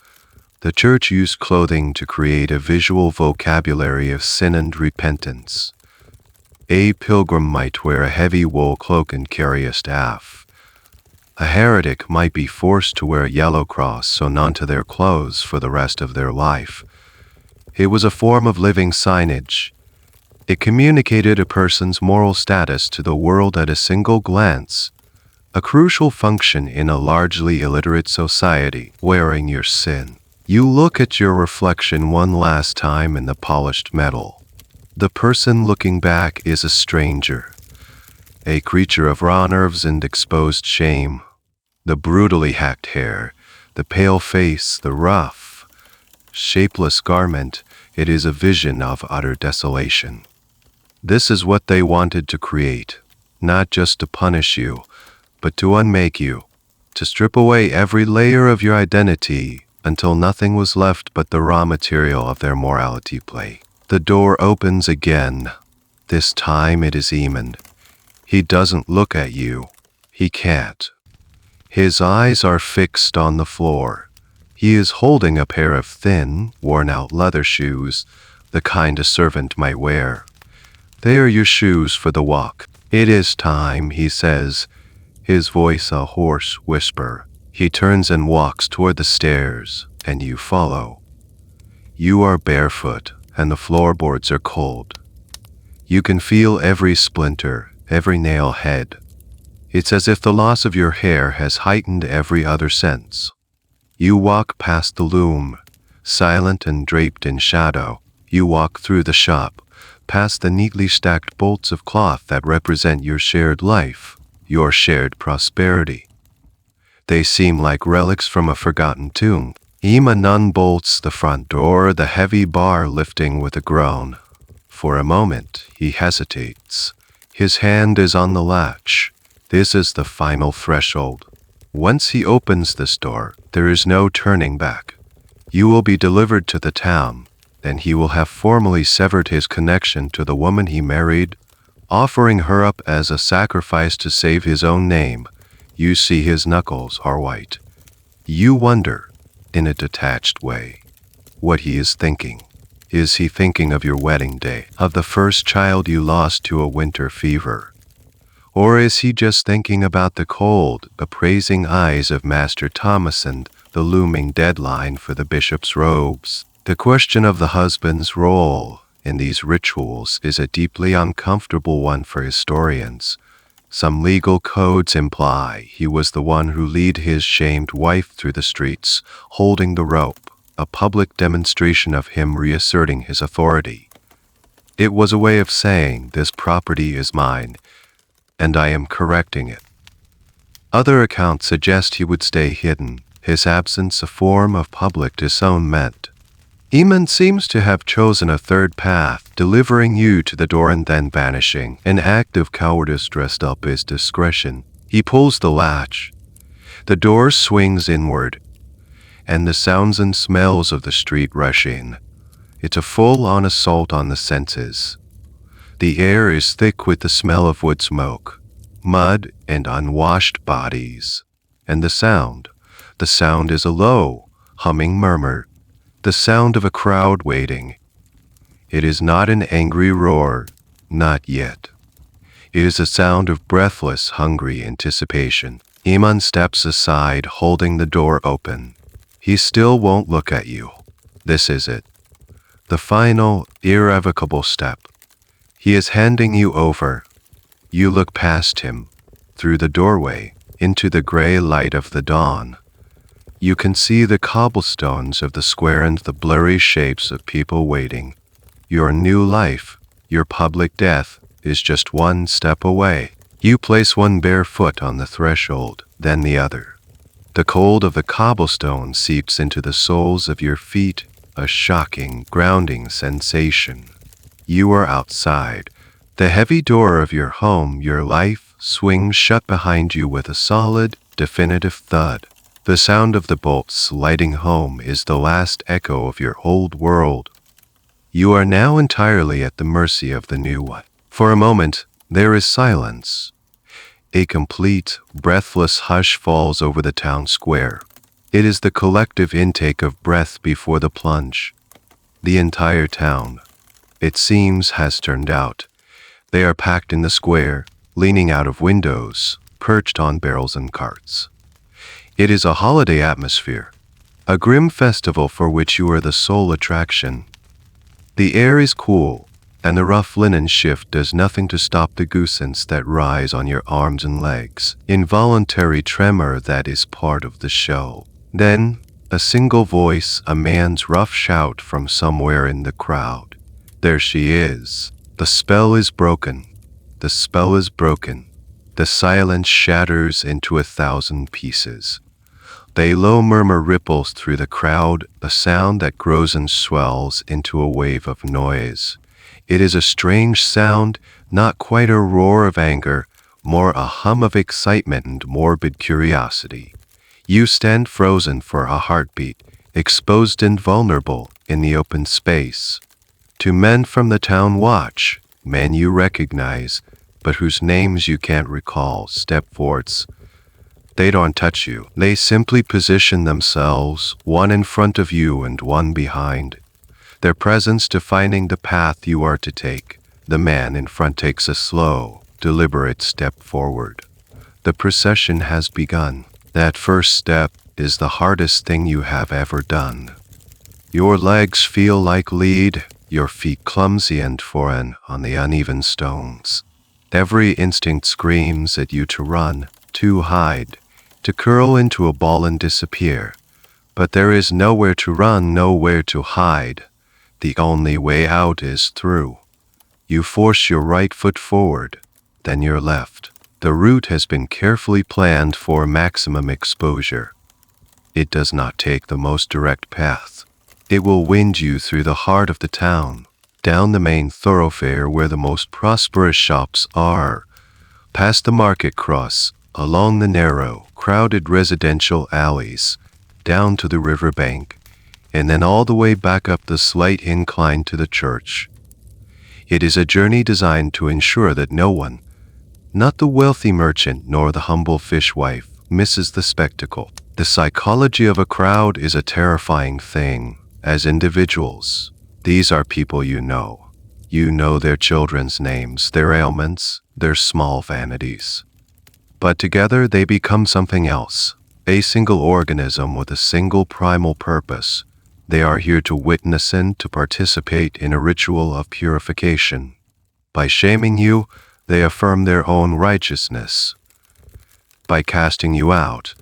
the Church used clothing to create a visual vocabulary of sin and repentance. A pilgrim might wear a heavy wool cloak and carry a staff. A heretic might be forced to wear a yellow cross sewn onto their clothes for the rest of their life. It was a form of living signage. It communicated a person's moral status to the world at a single glance, a crucial function in a largely illiterate society. Wearing your sin, you look at your reflection one last time in the polished metal. The person looking back is a stranger, a creature of raw nerves and exposed shame. The brutally hacked hair, the pale face, the rough, shapeless garment, it is a vision of utter desolation. This is what they wanted to create, not just to punish you, but to unmake you, to strip away every layer of your identity until nothing was left but the raw material of their morality play. The door opens again. This time it is Eamon. He doesn't look at you. He can't. His eyes are fixed on the floor. He is holding a pair of thin, worn-out leather shoes, the kind a servant might wear. They are your shoes for the walk. It is time, he says, his voice a hoarse whisper. He turns and walks toward the stairs, and you follow. You are barefoot, and the floorboards are cold. You can feel every splinter, every nail head. It's as if the loss of your hair has heightened every other sense. You walk past the loom, silent and draped in shadow. You walk through the shop, past the neatly stacked bolts of cloth that represent your shared life, your shared prosperity. They seem like relics from a forgotten tomb. Iman unbolts the front door, the heavy bar lifting with a groan. For a moment, he hesitates. His hand is on the latch. This is the final threshold. Once he opens this door, there is no turning back. You will be delivered to the town, then he will have formally severed his connection to the woman he married, offering her up as a sacrifice to save his own name. You see his knuckles are white. You wonder, in a detached way, what he is thinking. Is he thinking of your wedding day, of the first child you lost to a winter fever? Or is he just thinking about the cold, appraising eyes of Master Thomas and the looming deadline for the bishop's robes? The question of the husband's role in these rituals is a deeply uncomfortable one for historians. Some legal codes imply he was the one who led his shamed wife through the streets, holding the rope, a public demonstration of him reasserting his authority. It was a way of saying, this property is mine, and I am correcting it. Other accounts suggest he would stay hidden, his absence a form of public disownment. Iman seems to have chosen a third path, delivering you to the door and then vanishing, an act of cowardice dressed up as discretion. He pulls the latch. The door swings inward, and the sounds and smells of the street rush in. It's a full-on assault on the senses. The air is thick with the smell of wood smoke, mud, and unwashed bodies. And the sound is a low, humming murmur, the sound of a crowd waiting. It is not an angry roar, not yet. It is a sound of breathless, hungry anticipation. Iman steps aside, holding the door open. He still won't look at you. This is it. The final, irrevocable step. He is handing you over. You look past him, through the doorway, into the gray light of the dawn. You can see the cobblestones of the square and the blurry shapes of people waiting. Your new life, your public death, is just one step away. You place one bare foot on the threshold, then the other. The cold of the cobblestone seeps into the soles of your feet, a shocking, grounding sensation. You are outside. The heavy door of your home, your life, swings shut behind you with a solid, definitive thud. The sound of the bolts sliding home is the last echo of your old world. You are now entirely at the mercy of the new one. For a moment, there is silence. A complete, breathless hush falls over the town square. It is the collective intake of breath before the plunge. The entire town, it seems, has turned out. They are packed in the square, leaning out of windows, perched on barrels and carts. It is a holiday atmosphere, a grim festival for which you are the sole attraction. The air is cool, and the rough linen shift does nothing to stop the goosens that rise on your arms and legs, involuntary tremor that is part of the show. Then, a single voice, a man's rough shout from somewhere in the crowd. There she is. The spell is broken. The spell is broken. The silence shatters into 1,000 pieces. The low murmur ripples through the crowd, a sound that grows and swells into a wave of noise. It is a strange sound, not quite a roar of anger, more a hum of excitement and morbid curiosity. You stand frozen for a heartbeat, exposed and vulnerable in the open space. Two men from the town watch, men you recognize, but whose names you can't recall, step forwards. They don't touch you. They simply position themselves, one in front of you and one behind. Their presence defining the path you are to take. The man in front takes a slow, deliberate step forward. The procession has begun. That first step is the hardest thing you have ever done. Your legs feel like lead, your feet clumsy and foreign on the uneven stones. Every instinct screams at you to run, to hide, to curl into a ball and disappear. But there is nowhere to run, nowhere to hide. The only way out is through. You force your right foot forward, then your left. The route has been carefully planned for maximum exposure. It does not take the most direct path. It will wind you through the heart of the town, down the main thoroughfare where the most prosperous shops are, past the market cross, along the narrow, crowded residential alleys, down to the riverbank, and then all the way back up the slight incline to the church. It is a journey designed to ensure that no one, not the wealthy merchant nor the humble fishwife, misses the spectacle. The psychology of a crowd is a terrifying thing. As individuals, these are people you know. You know their children's names, their ailments, their small vanities. But together they become something else, a single organism with a single primal purpose. They are here to witness and to participate in a ritual of purification. By shaming you, they affirm their own righteousness. By casting you out,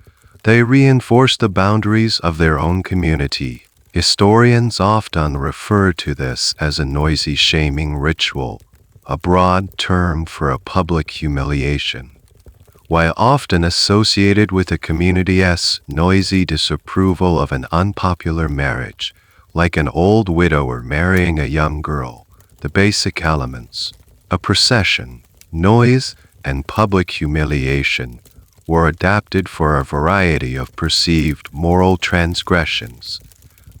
they reinforce the boundaries of their own community. Historians often refer to this as a noisy shaming ritual, a broad term for a public humiliation. While often associated with a community's noisy disapproval of an unpopular marriage, like an old widower marrying a young girl, the basic elements, a procession, noise, and public humiliation, were adapted for a variety of perceived moral transgressions.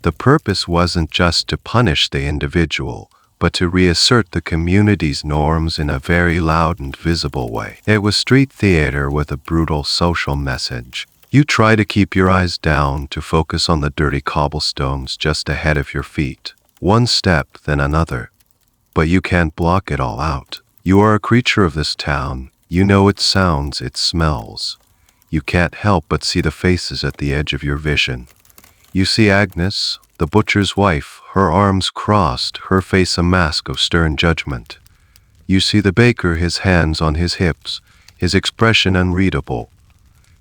The purpose wasn't just to punish the individual, but to reassert the community's norms in a very loud and visible way. It was street theater with a brutal social message. You try to keep your eyes down to focus on the dirty cobblestones just ahead of your feet. One step, then another. But you can't block it all out. You are a creature of this town. You know its sounds, its smells. You can't help but see the faces at the edge of your vision. You see Agnes, the butcher's wife, her arms crossed, her face a mask of stern judgment. You see the baker, his hands on his hips, his expression unreadable.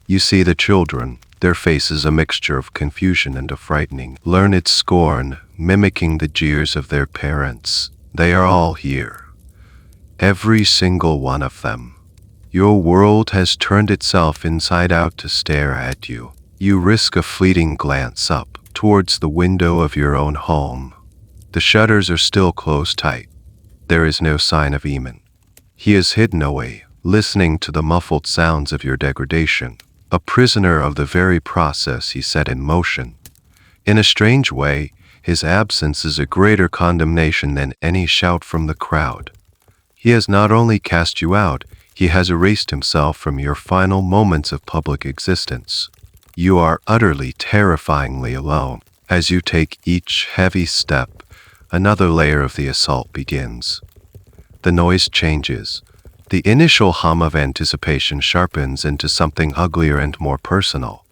You see the children, their faces a mixture of confusion and of frightening, learned scorn, mimicking the jeers of their parents. They are all here. Every single one of them. Your world has turned itself inside out to stare at you. You risk a fleeting glance up towards the window of your own home. The shutters are still closed tight. There is no sign of Eamon. He is hidden away, listening to the muffled sounds of your degradation, a prisoner of the very process he set in motion. In a strange way, his absence is a greater condemnation than any shout from the crowd. He has not only cast you out, he has erased himself from your final moments of public existence. You are utterly, terrifyingly alone. As you take each heavy step, another layer of the assault begins. The noise changes. The initial hum of anticipation sharpens into something uglier and more personal.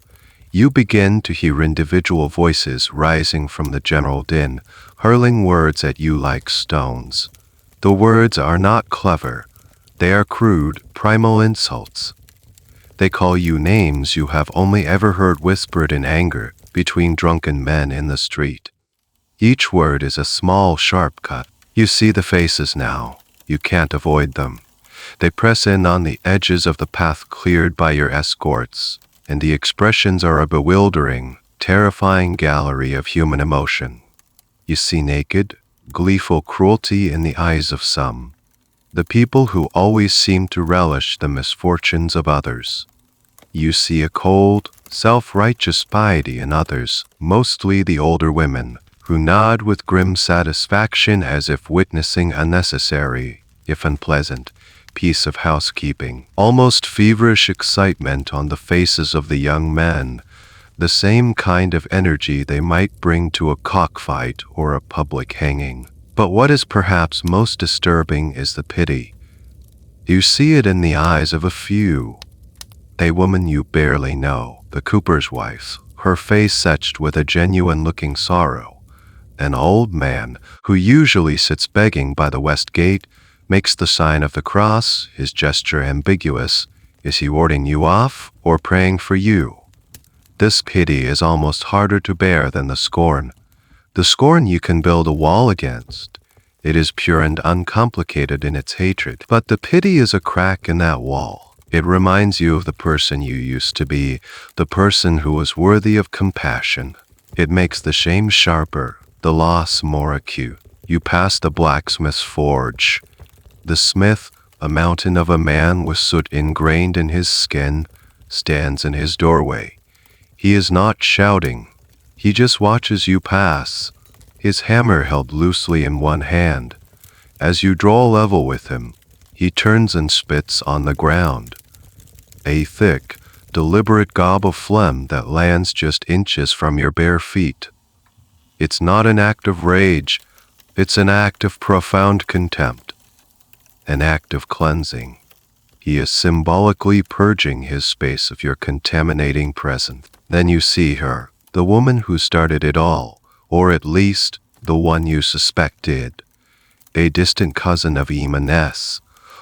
You begin to hear individual voices rising from the general din, hurling words at you like stones. The words are not clever. They are crude, primal insults. They call you names you have only ever heard whispered in anger between drunken men in the street. Each word is a small, sharp cut. You see the faces now. You can't avoid them. They press in on the edges of the path cleared by your escorts, and the expressions are a bewildering, terrifying gallery of human emotion. You see naked, gleeful cruelty in the eyes of some. The people who always seem to relish the misfortunes of others. You see a cold, self-righteous piety in others, mostly the older women, who nod with grim satisfaction as if witnessing a necessary, if unpleasant, piece of housekeeping. Almost feverish excitement on the faces of the young men, the same kind of energy they might bring to a cockfight or a public hanging. But what is perhaps most disturbing is the pity. You see it in the eyes of a few. A woman you barely know, the cooper's wife, her face etched with a genuine-looking sorrow. An old man, who usually sits begging by the west gate, makes the sign of the cross, his gesture ambiguous. Is he warding you off or praying for you? This pity is almost harder to bear than the scorn. The scorn you can build a wall against. It is pure and uncomplicated in its hatred. But the pity is a crack in that wall. It reminds you of the person you used to be, the person who was worthy of compassion. It makes the shame sharper, the loss more acute. You pass the blacksmith's forge. The smith, a mountain of a man with soot ingrained in his skin, stands in his doorway. He is not shouting. He just watches you pass, his hammer held loosely in one hand. As you draw level with him, he turns and spits on the ground. A thick, deliberate gob of phlegm that lands just inches from your bare feet. It's not an act of rage, it's an act of profound contempt, an act of cleansing. He is symbolically purging his space of your contaminating presence. Then you see her, the woman who started it all, or at least the one you suspect did. A distant cousin of Imaness,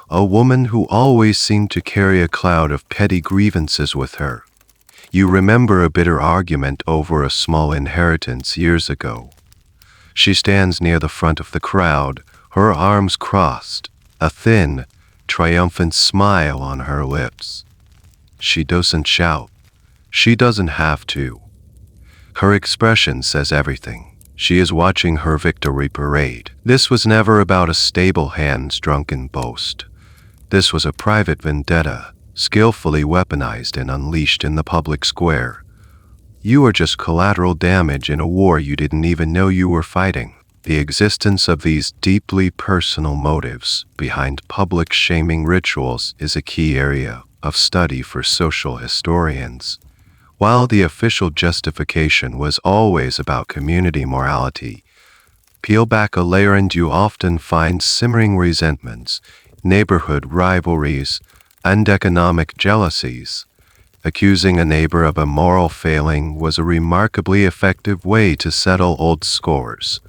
a woman who always seemed to carry a cloud of petty grievances with her. You remember a bitter argument over a small inheritance years ago. She stands near the front of the crowd, her arms crossed, a thin, triumphant smile on her lips. She doesn't shout. She doesn't have to. Her expression says everything. She is watching her victory parade. This was never about a stable hand's drunken boast. This was a private vendetta, skillfully weaponized and unleashed in the public square. You are just collateral damage in a war you didn't even know you were fighting. The existence of these deeply personal motives behind public shaming rituals is a key area of study for social historians. While the official justification was always about community morality, peel back a layer and you often find simmering resentments, neighborhood rivalries, and economic jealousies. Accusing a neighbor of a moral failing was a remarkably effective way to settle old scores.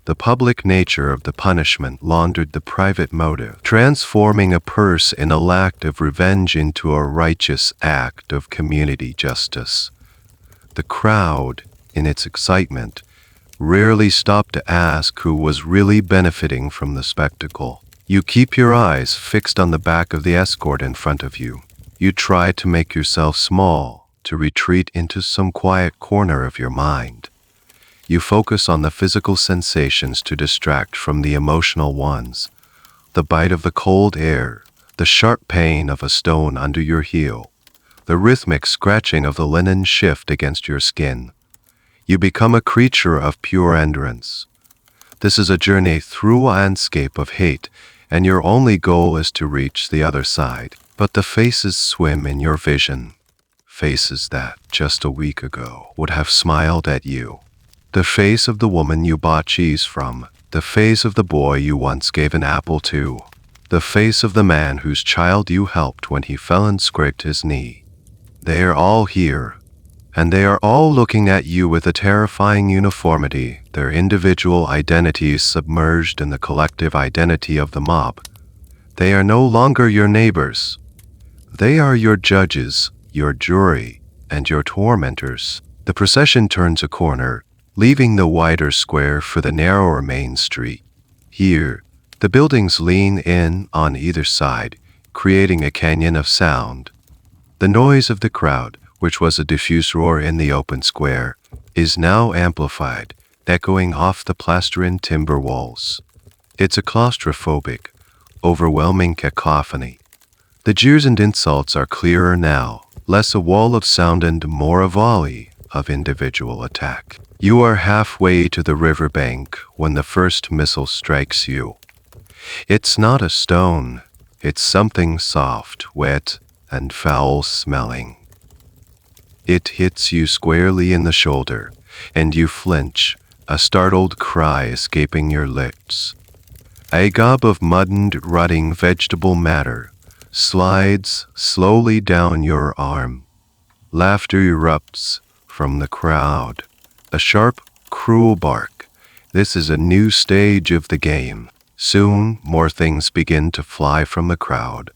The public nature of the punishment laundered the private motive, transforming a purse in a act of revenge into a righteous act of community justice. The crowd, in its excitement, rarely stopped to ask who was really benefiting from the spectacle. You keep your eyes fixed on the back of the escort in front of you. You try to make yourself small, to retreat into some quiet corner of your mind. You focus on the physical sensations to distract from the emotional ones. The bite of the cold air, the sharp pain of a stone under your heel, the rhythmic scratching of the linen shift against your skin. You become a creature of pure endurance. This is a journey through a landscape of hate, and your only goal is to reach the other side. But the faces swim in your vision. Faces that, just a week ago, would have smiled at you. The face of the woman you bought cheese from. The face of the boy you once gave an apple to. The face of the man whose child you helped when he fell and scraped his knee. They are all here, and they are all looking at you with a terrifying uniformity, their individual identities submerged in the collective identity of the mob. They are no longer your neighbors. They are your judges, your jury, and your tormentors. The procession turns a corner, leaving the wider square for the narrower main street. Here, the buildings lean in on either side, creating a canyon of sound. The noise of the crowd, which was a diffuse roar in the open square, is now amplified, echoing off the plaster and timber walls. It's a claustrophobic, overwhelming cacophony. The jeers and insults are clearer now, less a wall of sound and more a volley of individual attack. You are halfway to the riverbank when the first missile strikes you. It's not a stone, it's something soft, wet, and foul-smelling. It hits you squarely in the shoulder, and you flinch, a startled cry escaping your lips. A gob of muddied, rotting vegetable matter slides slowly down your arm. Laughter erupts from the crowd. A sharp, cruel bark. This is a new stage of the game. Soon, more things begin to fly from the crowd.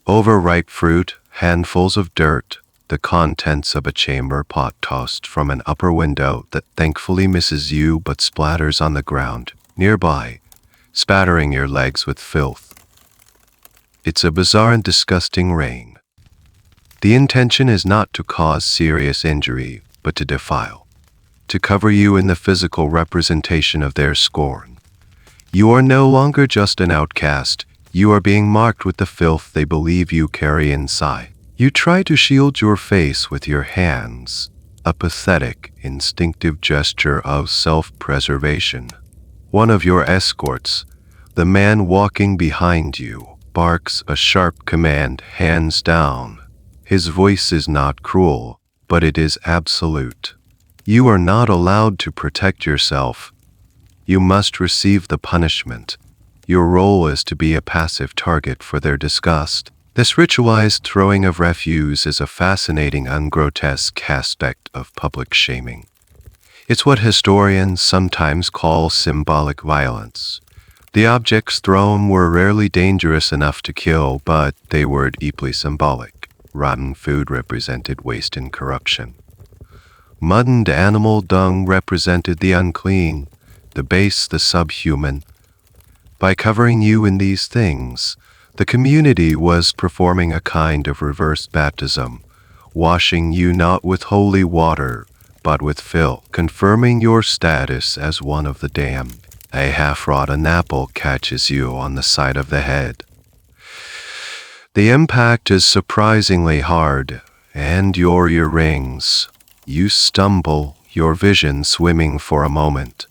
Overripe fruit, handfuls of dirt, the contents of a chamber pot tossed from an upper window that thankfully misses you but splatters on the ground nearby, spattering your legs with filth. It's a bizarre and disgusting rain. The intention is not to cause serious injury, but to defile, to cover you in the physical representation of their scorn. You are no longer just an outcast, you are being marked with the filth they believe you carry inside. You try to shield your face with your hands, a pathetic, instinctive gesture of self-preservation. One of your escorts, the man walking behind you, barks a sharp command, hands down. His voice is not cruel, but it is absolute. You are not allowed to protect yourself. You must receive the punishment. Your role is to be a passive target for their disgust. This ritualized throwing of refuse is a fascinating, ungrotesque aspect of public shaming. It's what historians sometimes call symbolic violence. The objects thrown were rarely dangerous enough to kill, but they were deeply symbolic. Rotten food represented waste and corruption. Mud and animal dung represented the unclean, the base, the subhuman. By covering you in these things, the community was performing a kind of reverse baptism, washing you not with holy water, but with filth, confirming your status as one of the damned. A half-rotten apple catches you on the side of the head. The impact is surprisingly hard, and your earrings. You stumble, your vision swimming for a moment.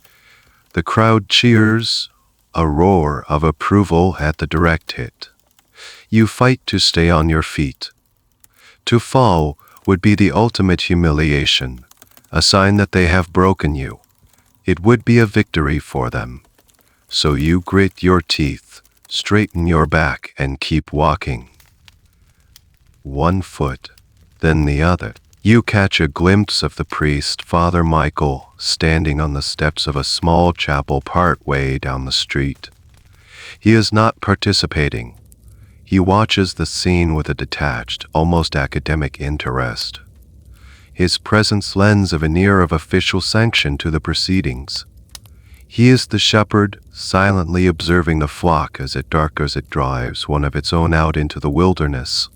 The crowd cheers, a roar of approval at the direct hit. You fight to stay on your feet. To fall would be the ultimate humiliation, a sign that they have broken you. It would be a victory for them. So you grit your teeth, straighten your back, and keep walking. One foot, then the other. You catch a glimpse of the priest, Father Michael, standing on the steps of a small chapel part way down the street. He is not participating. He watches the scene with a detached, almost academic interest. His presence lends a veneer of official sanction to the proceedings. He is the shepherd, silently observing the flock as it drives one of its own out into the wilderness.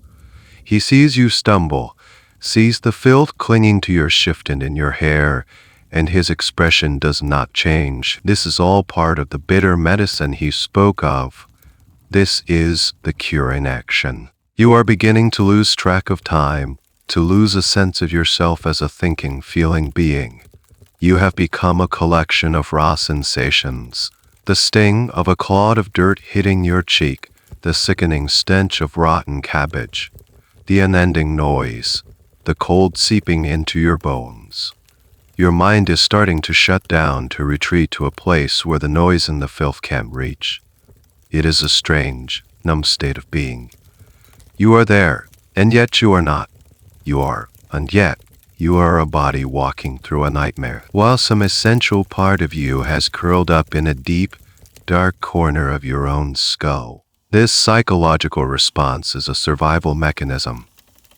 He sees you stumble, sees the filth clinging to your shift and in your hair, and his expression does not change. This is all part of the bitter medicine he spoke of. This is the cure in action. You are beginning to lose track of time, to lose a sense of yourself as a thinking, feeling being. You have become a collection of raw sensations. The sting of a clod of dirt hitting your cheek, the sickening stench of rotten cabbage, the unending noise, the cold seeping into your bones. Your mind is starting to shut down, to retreat to a place where the noise and the filth can't reach. It is a strange, numb state of being. You are there, and yet you are not. You are, and yet you are a body walking through a nightmare, while some essential part of you has curled up in a deep, dark corner of your own skull. This psychological response is a survival mechanism.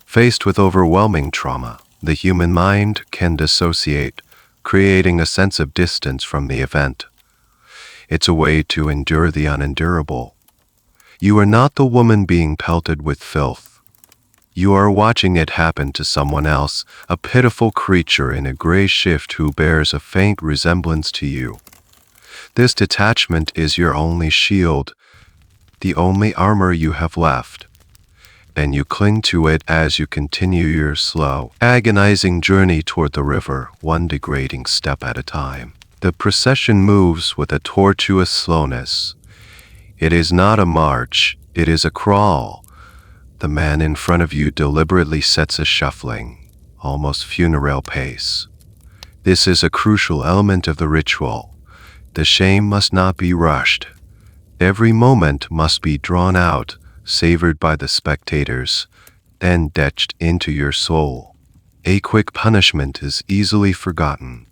Faced with overwhelming trauma, the human mind can dissociate, creating a sense of distance from the event. It's a way to endure the unendurable. You are not the woman being pelted with filth. You are watching it happen to someone else, a pitiful creature in a gray shift who bears a faint resemblance to you. This detachment is your only shield, the only armor you have left, and you cling to it as you continue your slow, agonizing journey toward the river, one degrading step at a time. The procession moves with a tortuous slowness. It is not a march, it is a crawl. The man in front of you deliberately sets a shuffling, almost funereal pace. This is a crucial element of the ritual. The shame must not be rushed. Every moment must be drawn out, savored by the spectators, then etched into your soul. A quick punishment is easily forgotten.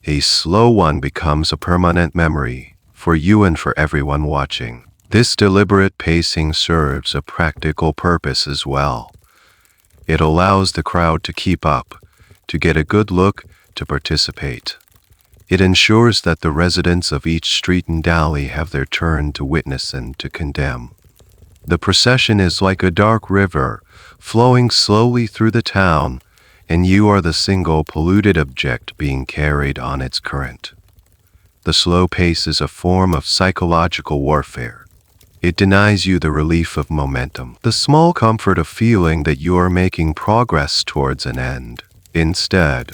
A slow one becomes a permanent memory, for you and for everyone watching. This deliberate pacing serves a practical purpose as well. It allows the crowd to keep up, to get a good look, to participate. It ensures that the residents of each street and alley have their turn to witness and to condemn. The procession is like a dark river, flowing slowly through the town, and you are the single polluted object being carried on its current. The slow pace is a form of psychological warfare. It denies you the relief of momentum, the small comfort of feeling that you are making progress towards an end. Instead,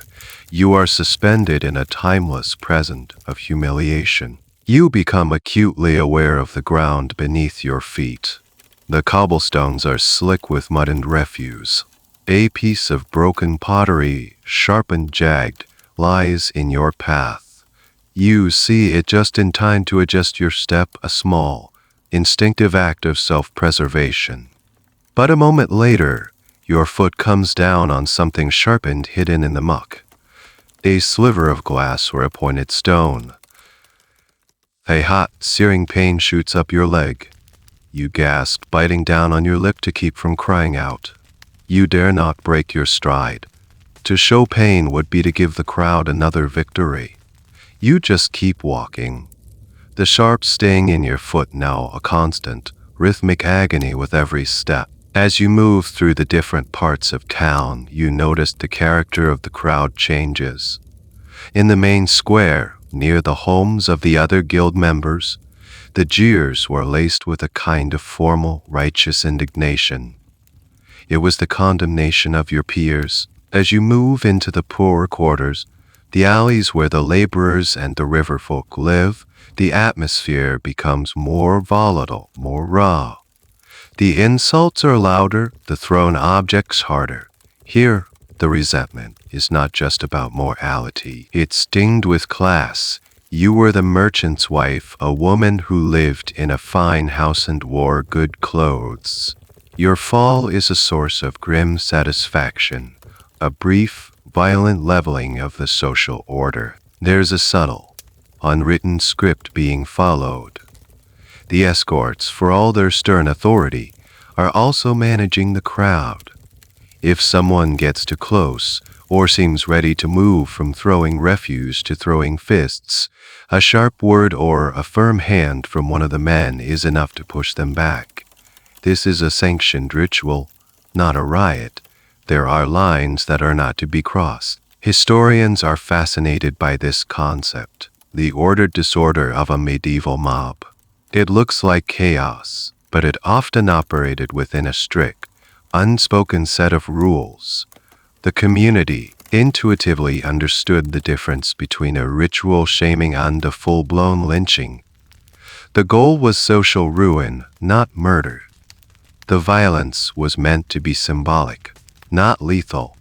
you are suspended in a timeless present of humiliation. You become acutely aware of the ground beneath your feet. The cobblestones are slick with mud and refuse. A piece of broken pottery, sharp and jagged, lies in your path. You see it just in time to adjust your step, a small, instinctive act of self-preservation. But a moment later, your foot comes down on something sharpened hidden in the muck. A sliver of glass or a pointed stone. A hot, searing pain shoots up your leg. You gasp, biting down on your lip to keep from crying out. You dare not break your stride. To show pain would be to give the crowd another victory. You just keep walking. The sharp sting in your foot now a constant, rhythmic agony with every step. As you move through the different parts of town, you notice the character of the crowd changes. In the main square, near the homes of the other guild members, the jeers were laced with a kind of formal, righteous indignation. It was the condemnation of your peers. As you move into the poorer quarters, the alleys where the laborers and the river folk live, the atmosphere becomes more volatile, more raw. The insults are louder, the thrown objects harder. Here, the resentment is not just about morality. It's tinged with class. You were the merchant's wife, a woman who lived in a fine house and wore good clothes. Your fall is a source of grim satisfaction, a brief, violent leveling of the social order. There's a subtle, unwritten script being followed. The escorts, for all their stern authority, are also managing the crowd. If someone gets too close, or seems ready to move from throwing refuse to throwing fists, a sharp word or a firm hand from one of the men is enough to push them back. This is a sanctioned ritual, not a riot. There are lines that are not to be crossed. Historians are fascinated by this concept, the ordered disorder of a medieval mob. It looks like chaos, but it often operated within a strict, unspoken set of rules. The community intuitively understood the difference between a ritual shaming and a full-blown lynching. The goal was social ruin, not murder. The violence was meant to be symbolic, not lethal.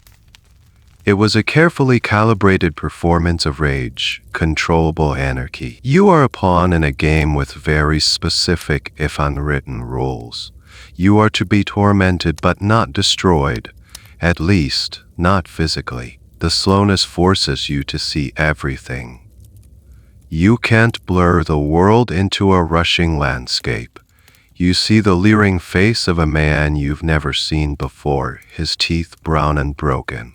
It was a carefully calibrated performance of rage, controllable anarchy. You are a pawn in a game with very specific, if unwritten, rules. You are to be tormented but not destroyed, at least not physically. The slowness forces you to see everything. You can't blur the world into a rushing landscape. You see the leering face of a man you've never seen before, his teeth brown and broken.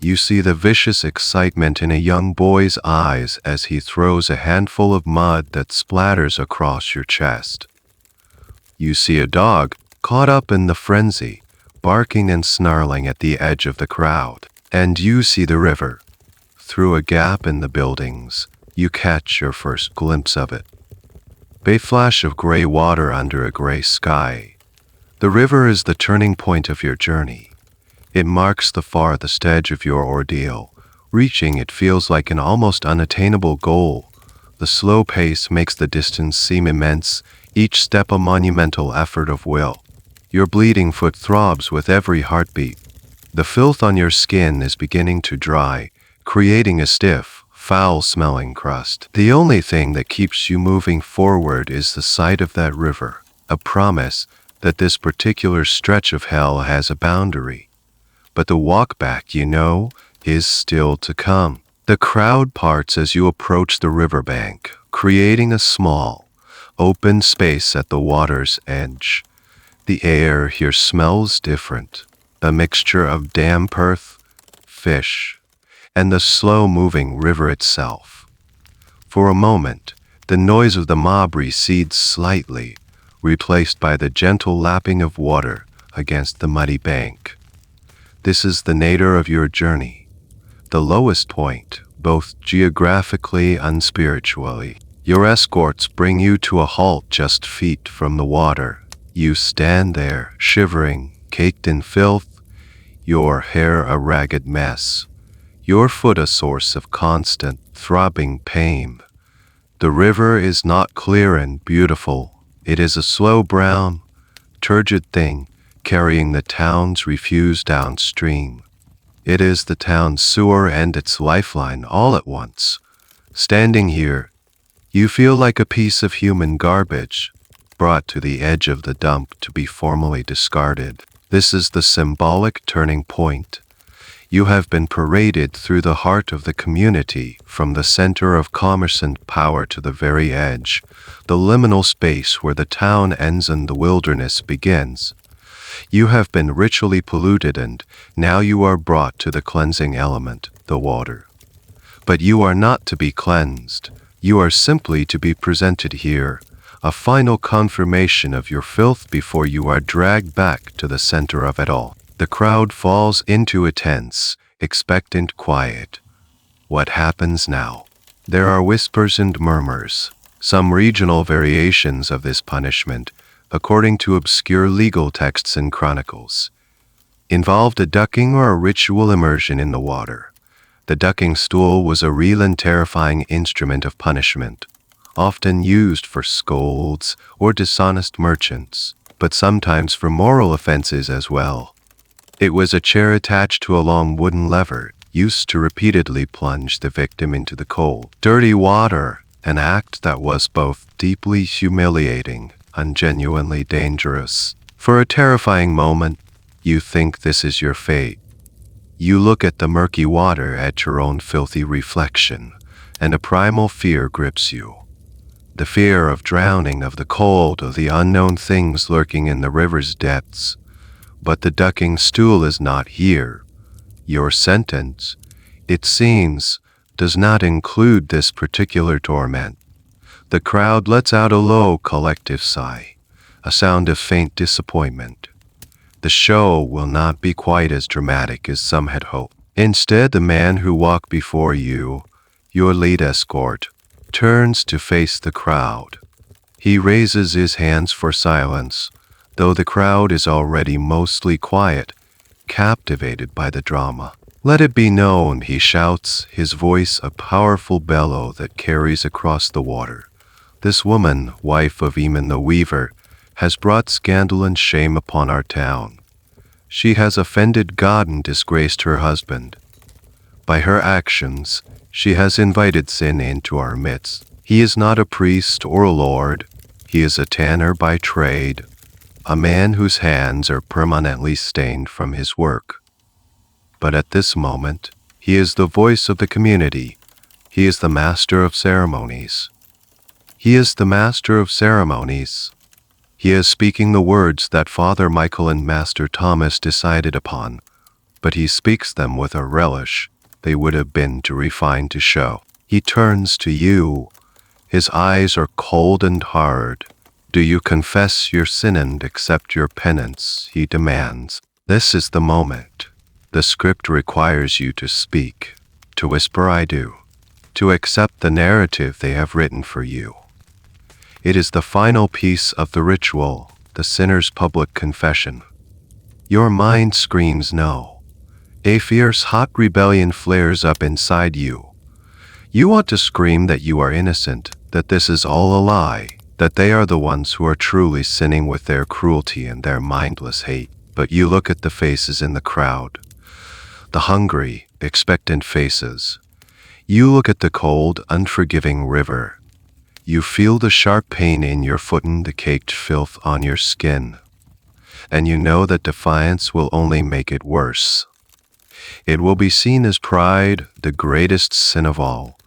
You see the vicious excitement in a young boy's eyes as he throws a handful of mud that splatters across your chest. You see a dog caught up in the frenzy, barking and snarling at the edge of the crowd. And you see the river. Through a gap in the buildings, you catch your first glimpse of it. A flash of gray water under a gray sky. The river is the turning point of your journey. It marks the farthest edge of your ordeal. Reaching it feels like an almost unattainable goal. The slow pace makes the distance seem immense, each step a monumental effort of will. Your bleeding foot throbs with every heartbeat. The filth on your skin is beginning to dry, creating a stiff, foul-smelling crust. The only thing that keeps you moving forward is the sight of that river, a promise that this particular stretch of hell has a boundary. But the walk back, is still to come. The crowd parts as you approach the riverbank, creating a small, open space at the water's edge. The air here smells different. a mixture of damp earth, fish, and the slow-moving river itself. For a moment, the noise of the mob recedes slightly, replaced by the gentle lapping of water against the muddy bank. This is the nadir of your journey, the lowest point, both geographically and spiritually. Your escorts bring you to a halt just feet from the water. You stand there, shivering, caked in filth, your hair a ragged mess, your foot a source of constant, throbbing pain. The river is not clear and beautiful. It is a slow brown, turgid thing, carrying the town's refuse downstream. It is the town's sewer and its lifeline all at once. Standing here, you feel like a piece of human garbage, brought to the edge of the dump to be formally discarded. This is the symbolic turning point. You have been paraded through the heart of the community, from the center of commerce and power to the very edge, the liminal space where the town ends and the wilderness begins. You have been ritually polluted, and now you are brought to the cleansing element, the water. But you are not to be cleansed. You are simply to be presented here, a final confirmation of your filth before you are dragged back to the center of it all. The crowd falls into a tense, expectant quiet. What happens now? There are whispers and murmurs, some regional variations of this punishment, according to obscure legal texts and chronicles. Involved a ducking or a ritual immersion in the water. The ducking stool was a real and terrifying instrument of punishment, often used for scolds or dishonest merchants, but sometimes for moral offenses as well. It was a chair attached to a long wooden lever, used to repeatedly plunge the victim into the cold, dirty water, an act that was both deeply humiliating and genuinely dangerous. For a terrifying moment, you think this is your fate. You look at the murky water, at your own filthy reflection, and a primal fear grips you. The fear of drowning, of the cold, of the unknown things lurking in the river's depths. But the ducking stool is not here. Your sentence, it seems, does not include this particular torment. The crowd lets out a low collective sigh, a sound of faint disappointment. The show will not be quite as dramatic as some had hoped. Instead, the man who walked before you, your lead escort, turns to face the crowd. He raises his hands for silence, though the crowd is already mostly quiet, captivated by the drama. Let it be known, he shouts, his voice a powerful bellow that carries across the water. This woman, wife of Eamon the Weaver, has brought scandal and shame upon our town. She has offended God and disgraced her husband. By her actions, she has invited sin into our midst. He is not a priest or a lord. He is a tanner by trade, a man whose hands are permanently stained from his work. But at this moment, he is the voice of the community. He is the master of ceremonies. He is the master of ceremonies. He is speaking the words that Father Michael and Master Thomas decided upon, but he speaks them with a relish they would have been too refined to show. He turns to you. His eyes are cold and hard. Do you confess your sin and accept your penance? He demands. This is the moment. The script requires you to speak, to whisper I do, to accept the narrative they have written for you. It is the final piece of the ritual, the sinner's public confession. Your mind screams no. A fierce, hot rebellion flares up inside you. You want to scream that you are innocent, that this is all a lie, that they are the ones who are truly sinning with their cruelty and their mindless hate. But you look at the faces in the crowd, the hungry, expectant faces. You look at the cold, unforgiving river. You feel the sharp pain in your foot and the caked filth on your skin. And you know that defiance will only make it worse. It will be seen as pride, the greatest sin of all.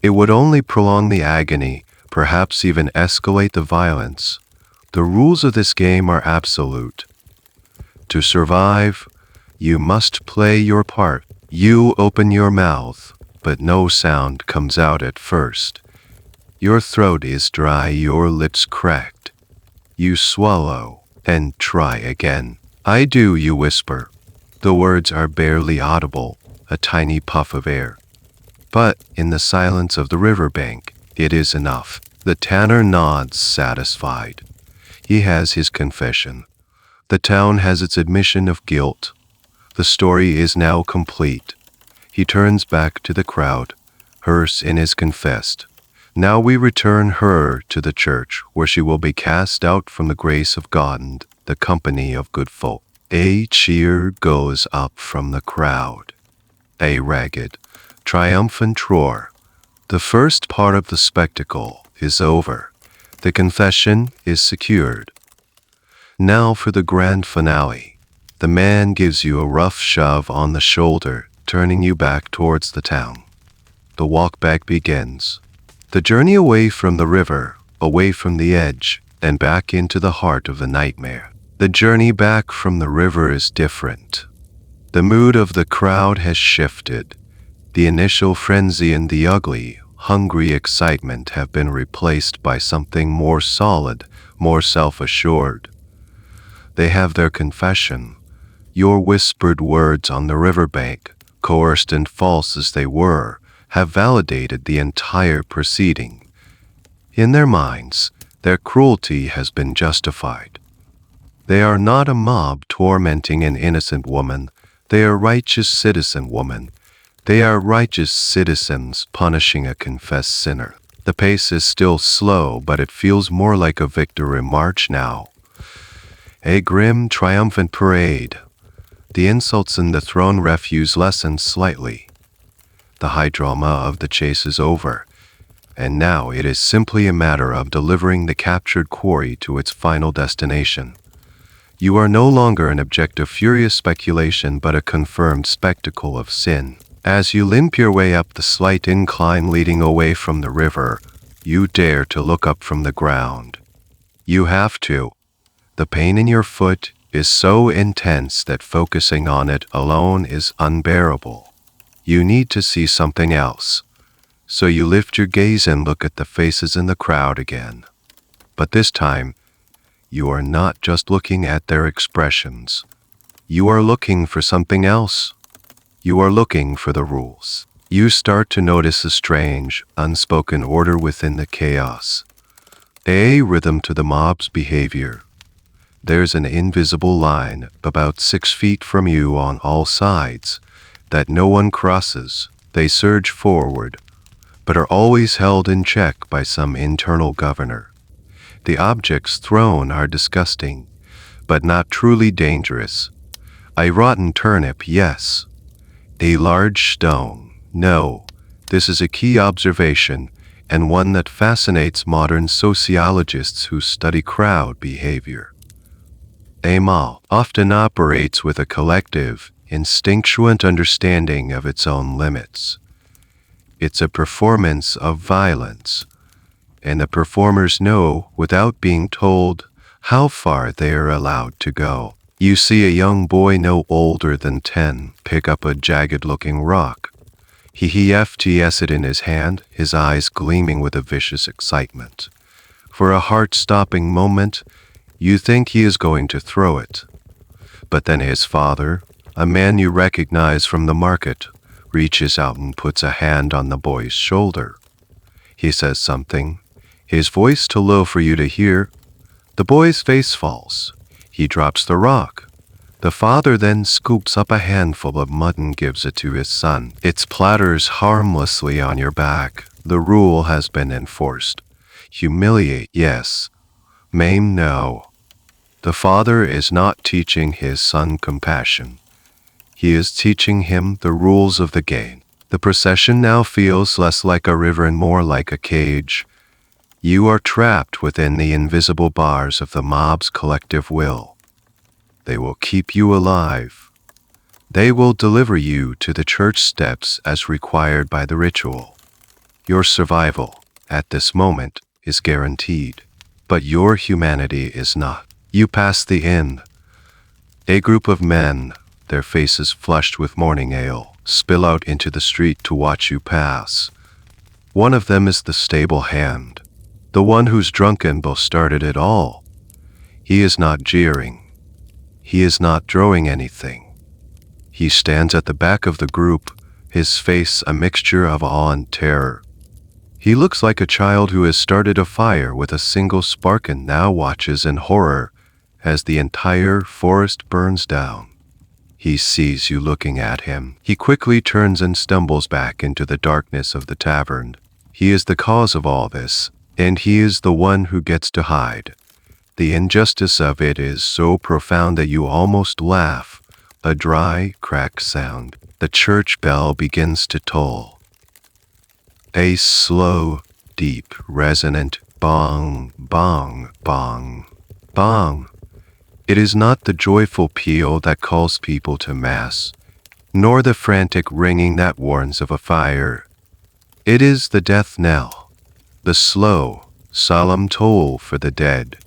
It would only prolong the agony, perhaps even escalate the violence. The rules of this game are absolute. To survive, You must play your part. You open your mouth, but no sound comes out at first. Your throat is dry, your lips cracked. You swallow and try again. I do, you whisper. The words are barely audible, a tiny puff of air. But in the silence of the riverbank, it is enough. The tanner nods, satisfied. He has his confession. The town has its admission of guilt. The story is now complete. He turns back to the crowd. Her sin is confessed. Now we return her to the church, where she will be cast out from the grace of God and the company of good folk. A cheer goes up from the crowd. A ragged, triumphant roar. The first part of the spectacle is over. The confession is secured. Now for the grand finale. The man gives you a rough shove on the shoulder, turning you back towards the town. The walk back begins. The journey away from the river, away from the edge, and back into the heart of the nightmare. The journey back from the river is different. The mood of the crowd has shifted. The initial frenzy and the ugly, hungry excitement have been replaced by something more solid, more self-assured. They have their confession. Your whispered words on the riverbank, coerced and false as they were, have validated the entire proceeding. In their minds, their cruelty has been justified. They are not a mob tormenting an innocent woman. They are righteous citizen women. They are righteous citizens punishing a confessed sinner. The pace is still slow, but it feels more like a victory march now. A grim, triumphant parade. The insults and the thrown refuse lessen slightly. The high drama of the chase is over, and now it is simply a matter of delivering the captured quarry to its final destination. You are no longer an object of furious speculation, but a confirmed spectacle of sin. As you limp your way up the slight incline leading away from the river, you dare to look up from the ground. You have to. The pain in your foot is so intense that focusing on it alone is unbearable. You need to see something else. So you lift your gaze and look at the faces in the crowd again. But this time, you are not just looking at their expressions. You are looking for something else. You are looking for the rules. You start to notice a strange, unspoken order within the chaos. A rhythm to the mob's behavior. There's an invisible line about 6 feet from you on all sides that no one crosses. They surge forward, but are always held in check by some internal governor. The objects thrown are disgusting, but not truly dangerous. A rotten turnip, yes. A large stone, no. This is a key observation, and one that fascinates modern sociologists who study crowd behavior. A mob often operates with a collective, instinctual understanding of its own limits. It's a performance of violence, and the performers know, without being told, how far they are allowed to go. You see a young boy no older than 10 pick up a jagged-looking rock. He FTS it in his hand, his eyes gleaming with a vicious excitement. For a heart-stopping moment, you think he is going to throw it. But then his father, a man you recognize from the market, reaches out and puts a hand on the boy's shoulder. He says something, his voice too low for you to hear. The boy's face falls. He drops the rock. The father then scoops up a handful of mud and gives it to his son. It splatters harmlessly on your back. The rule has been enforced. Humiliate, yes. Maim, no. The father is not teaching his son compassion. He is teaching him the rules of the game. The procession now feels less like a river and more like a cage. You are trapped within the invisible bars of the mob's collective will. They will keep you alive. They will deliver you to the church steps as required by the ritual. Your survival, at this moment, is guaranteed. But your humanity is not. You pass the inn. A group of men, their faces flushed with morning ale, spill out into the street to watch you pass. One of them is the stable hand, the one whose drunken boast started it all. He is not jeering. He is not throwing anything. He stands at the back of the group, his face a mixture of awe and terror. He looks like a child who has started a fire with a single spark and now watches in horror as the entire forest burns down. He sees you looking at him. He quickly turns and stumbles back into the darkness of the tavern. He is the cause of all this, and he is the one who gets to hide. The injustice of it is so profound that you almost laugh. A dry, cracked sound. The church bell begins to toll. A slow, deep, resonant bong, bong, bong, bong. It is not the joyful peal that calls people to mass, nor the frantic ringing that warns of a fire. It is the death knell, the slow, solemn toll for the dead.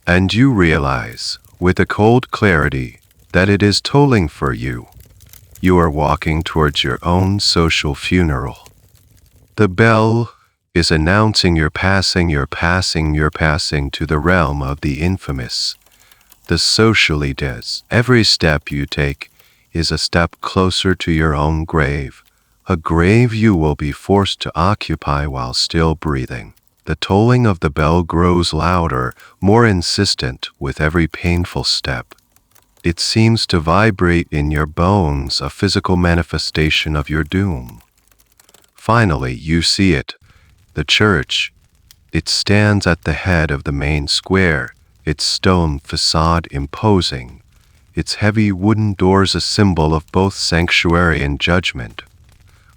And you realize, with a cold clarity, that it is tolling for you. You are walking towards your own social funeral. The bell is announcing you're passing to the realm of the infamous, the socially dead. Every step you take is a step closer to your own grave, a grave you will be forced to occupy while still breathing. The tolling of the bell grows louder, more insistent with every painful step. It seems to vibrate in your bones, a physical manifestation of your doom. Finally, you see it, the church. It stands at the head of the main square, its stone facade imposing, its heavy wooden doors a symbol of both sanctuary and judgment.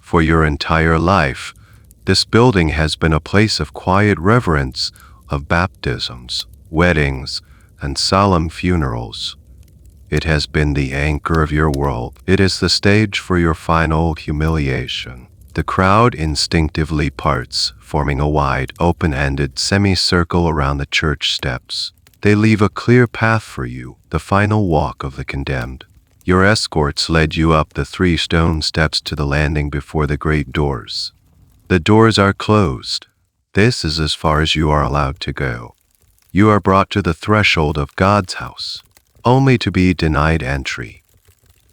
For your entire life, this building has been a place of quiet reverence, of baptisms, weddings, and solemn funerals. It has been the anchor of your world. It is the stage for your final humiliation. The crowd instinctively parts, forming a wide, open-ended semicircle around the church steps. They leave a clear path for you, the final walk of the condemned. Your escorts led you up the 3 stone steps to the landing before the great doors. The doors are closed. This is as far as you are allowed to go. You are brought to the threshold of God's house, only to be denied entry.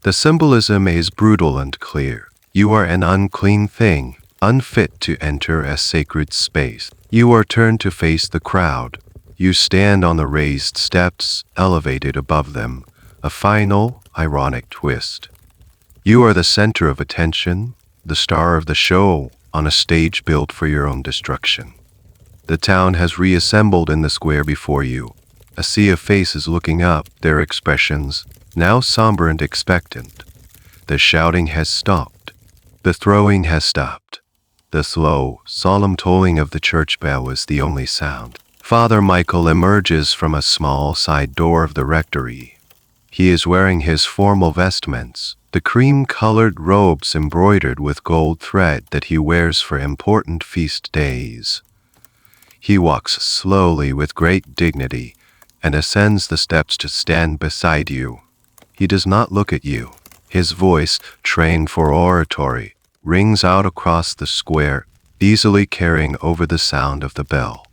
The symbolism is brutal and clear. You are an unclean thing, unfit to enter a sacred space. You are turned to face the crowd. You stand on the raised steps, elevated above them, a final, ironic twist. You are the center of attention, the star of the show, on a stage built for your own destruction. The town has reassembled in the square before you. A sea of faces looking up, their expressions now somber and expectant. The shouting has stopped. The throwing has stopped. The slow, solemn tolling of the church bell is the only sound. Father Michael emerges from a small side door of the rectory. He is wearing his formal vestments, the cream-colored robes embroidered with gold thread that he wears for important feast days. He walks slowly with great dignity and ascends the steps to stand beside you. He does not look at you. His voice, trained for oratory, rings out across the square, easily carrying over the sound of the bell.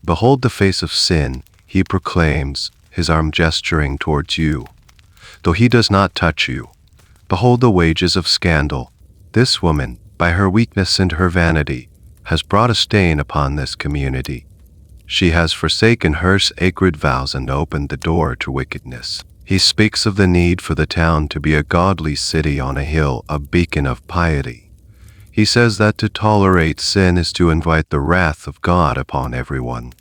Behold the face of sin, he proclaims, his arm gesturing towards you. Though he does not touch you. Behold the wages of scandal. This woman, by her weakness and her vanity, has brought a stain upon this community. She has forsaken her sacred vows and opened the door to wickedness. He speaks of the need for the town to be a godly city on a hill, a beacon of piety. He says that to tolerate sin is to invite the wrath of God upon everyone.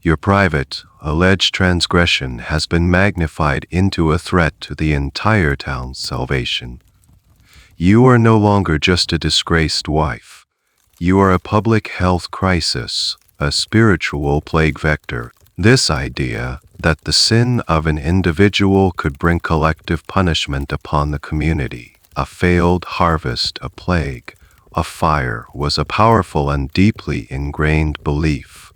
Your private, alleged transgression has been magnified into a threat to the entire town's salvation. You are no longer just a disgraced wife. You are a public health crisis, a spiritual plague vector. This idea that the sin of an individual could bring collective punishment upon the community, a failed harvest, a plague, a fire, was a powerful and deeply ingrained belief.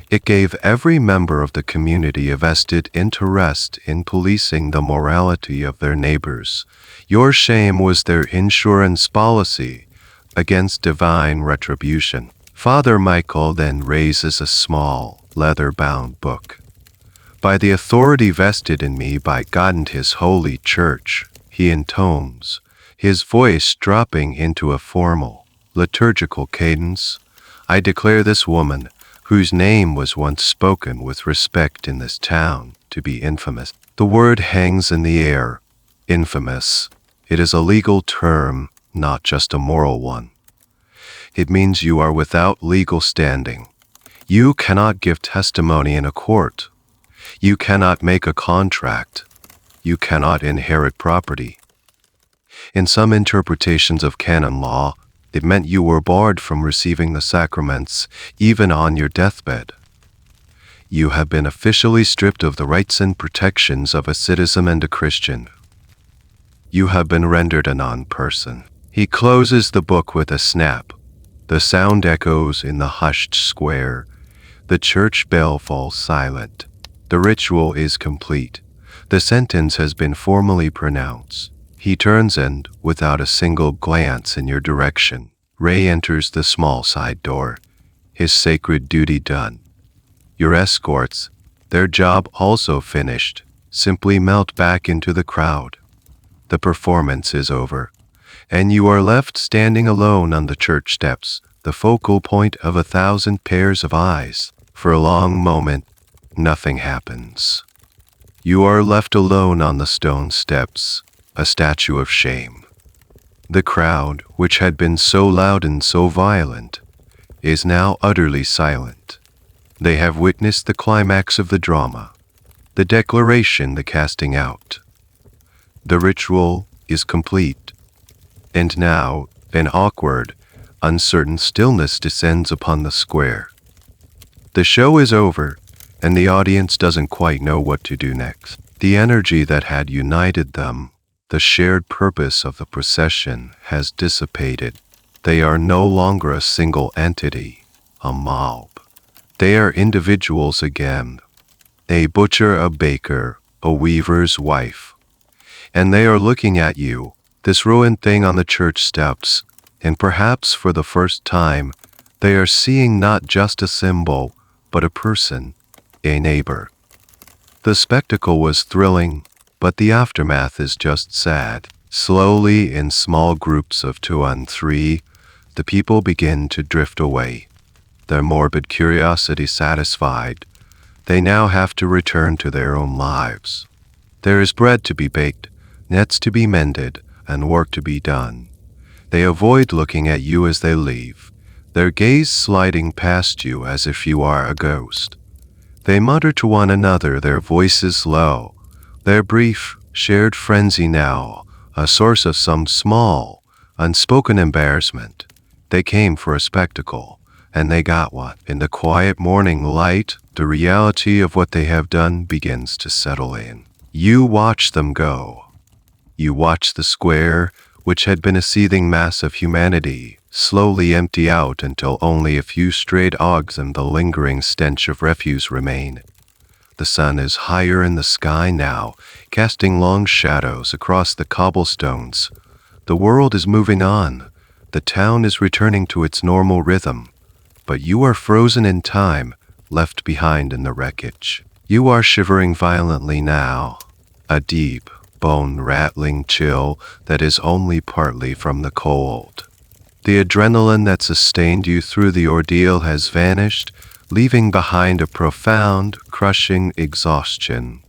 It gave every member of the community a vested interest in policing the morality of their neighbors. Your shame was their insurance policy against divine retribution. Father Michael then raises a small, leather-bound book. By the authority vested in me by God and His holy church, he intones, his voice dropping into a formal, liturgical cadence, I declare this woman, whose name was once spoken with respect in this town, to be infamous. The word hangs in the air. Infamous. It is a legal term, not just a moral one. It means you are without legal standing. You cannot give testimony in a court. You cannot make a contract. You cannot inherit property. In some interpretations of canon law, it meant you were barred from receiving the sacraments, even on your deathbed. You have been officially stripped of the rights and protections of a citizen and a Christian. You have been rendered a non-person. He closes the book with a snap. The sound echoes in the hushed square. The church bell falls silent. The ritual is complete. The sentence has been formally pronounced. He turns and, without a single glance in your direction, Ray enters the small side door, his sacred duty done. Your escorts, their job also finished, simply melt back into the crowd. The performance is over, and you are left standing alone on the church steps, the focal point of 1,000 pairs of eyes. For a long moment, nothing happens. You are left alone on the stone steps, a statue of shame. The crowd, which had been so loud and so violent, is now utterly silent. They have witnessed the climax of the drama, the declaration, the casting out. The ritual is complete, and now an awkward, uncertain stillness descends upon the square. The show is over, and the audience doesn't quite know what to do next. The energy that had united them, the shared purpose of the procession, has dissipated. They are no longer a single entity, a mob. They are individuals again, a butcher, a baker, a weaver's wife. And they are looking at you, this ruined thing on the church steps, and perhaps for the first time, they are seeing not just a symbol, but a person, a neighbor. The spectacle was thrilling, but the aftermath is just sad. Slowly, in small groups of 2 and 3, the people begin to drift away. Their morbid curiosity satisfied, they now have to return to their own lives. There is bread to be baked, nets to be mended, and work to be done. They avoid looking at you as they leave, their gaze sliding past you as if you are a ghost. They mutter to one another, their voices low, their brief, shared frenzy now, a source of some small, unspoken embarrassment. They came for a spectacle, and they got one. In the quiet morning light, the reality of what they have done begins to settle in. You watch them go. You watch the square, which had been a seething mass of humanity, slowly empty out until only a few strayed dogs and the lingering stench of refuse remain. The sun is higher in the sky now, casting long shadows across the cobblestones. The world is moving on. The town is returning to its normal rhythm. But you are frozen in time, left behind in the wreckage. You are shivering violently now, a deep, bone-rattling chill that is only partly from the cold. The adrenaline that sustained you through the ordeal has vanished, leaving behind a profound, crushing exhaustion.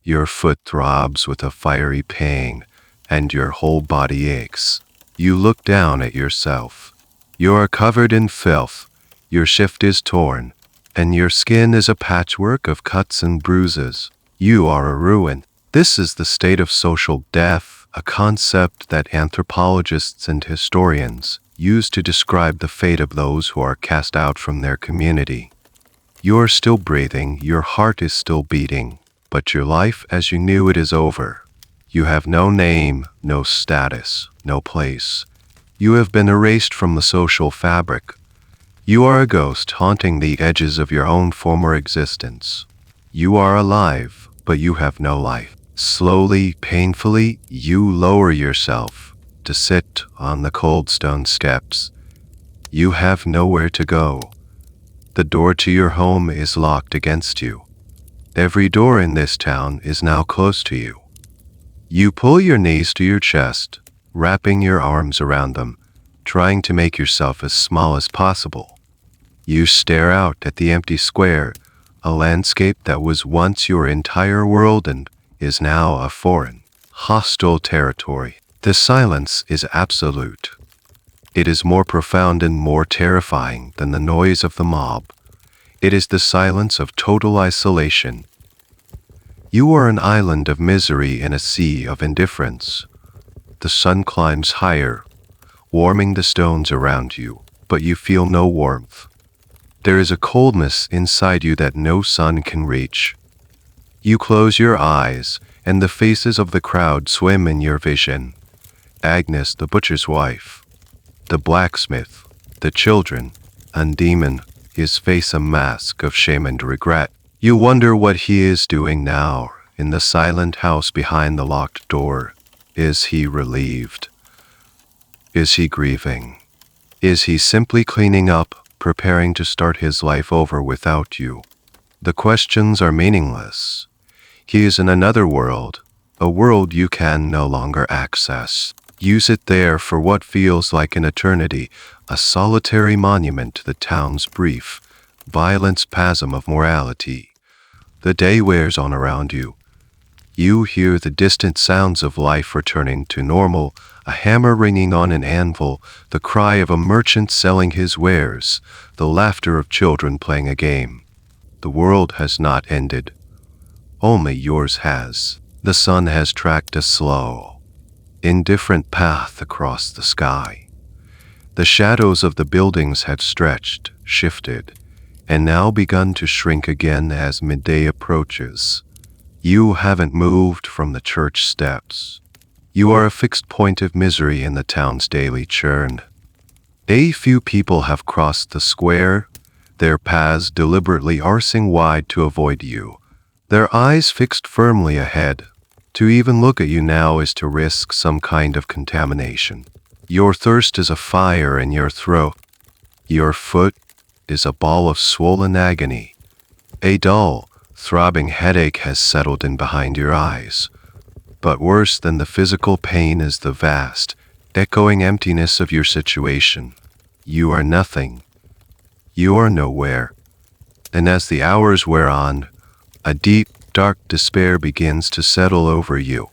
Your foot throbs with a fiery pain, and your whole body aches. You look down at yourself. You are covered in filth, your shift is torn, and your skin is a patchwork of cuts and bruises. You are a ruin. This is the state of social death, a concept that anthropologists and historians use to describe the fate of those who are cast out from their community. You are still breathing, your heart is still beating, but your life as you knew it is over. You have no name, no status, no place. You have been erased from the social fabric. You are a ghost haunting the edges of your own former existence. You are alive, but you have no life. Slowly, painfully, you lower yourself to sit on the cold stone steps. You have nowhere to go. The door to your home is locked against you. Every door in this town is now close to you. You pull your knees to your chest, wrapping your arms around them, trying to make yourself as small as possible. You stare out at the empty square, a landscape that was once your entire world and is now a foreign, hostile territory. The silence is absolute. It is more profound and more terrifying than the noise of the mob. It is the silence of total isolation. You are an island of misery in a sea of indifference. The sun climbs higher, warming the stones around you, but you feel no warmth. There is a coldness inside you that no sun can reach. You close your eyes, and the faces of the crowd swim in your vision. Agnes, the butcher's wife, the blacksmith, the children, and Demon, his face a mask of shame and regret. You wonder what he is doing now, in the silent house behind the locked door. Is he relieved? Is he grieving? Is he simply cleaning up, preparing to start his life over without you? The questions are meaningless. He is in another world, a world you can no longer access. You sit there for what feels like an eternity, a solitary monument to the town's brief, violent spasm of morality. The day wears on around you. You hear the distant sounds of life returning to normal, a hammer ringing on an anvil, the cry of a merchant selling his wares, the laughter of children playing a game. The world has not ended. Only yours has. The sun has tracked a slow, indifferent path across the sky. The shadows of the buildings have stretched, shifted, and now begun to shrink again as midday approaches. You haven't moved from the church steps. You are a fixed point of misery in the town's daily churn. A few people have crossed the square, their paths deliberately arcing wide to avoid you, their eyes fixed firmly ahead. To even look at you now is to risk some kind of contamination. Your thirst is a fire in your throat. Your foot is a ball of swollen agony. A dull, throbbing headache has settled in behind your eyes. But worse than the physical pain is the vast, echoing emptiness of your situation. You are nothing. You are nowhere. And as the hours wear on, a deep, dark despair begins to settle over you,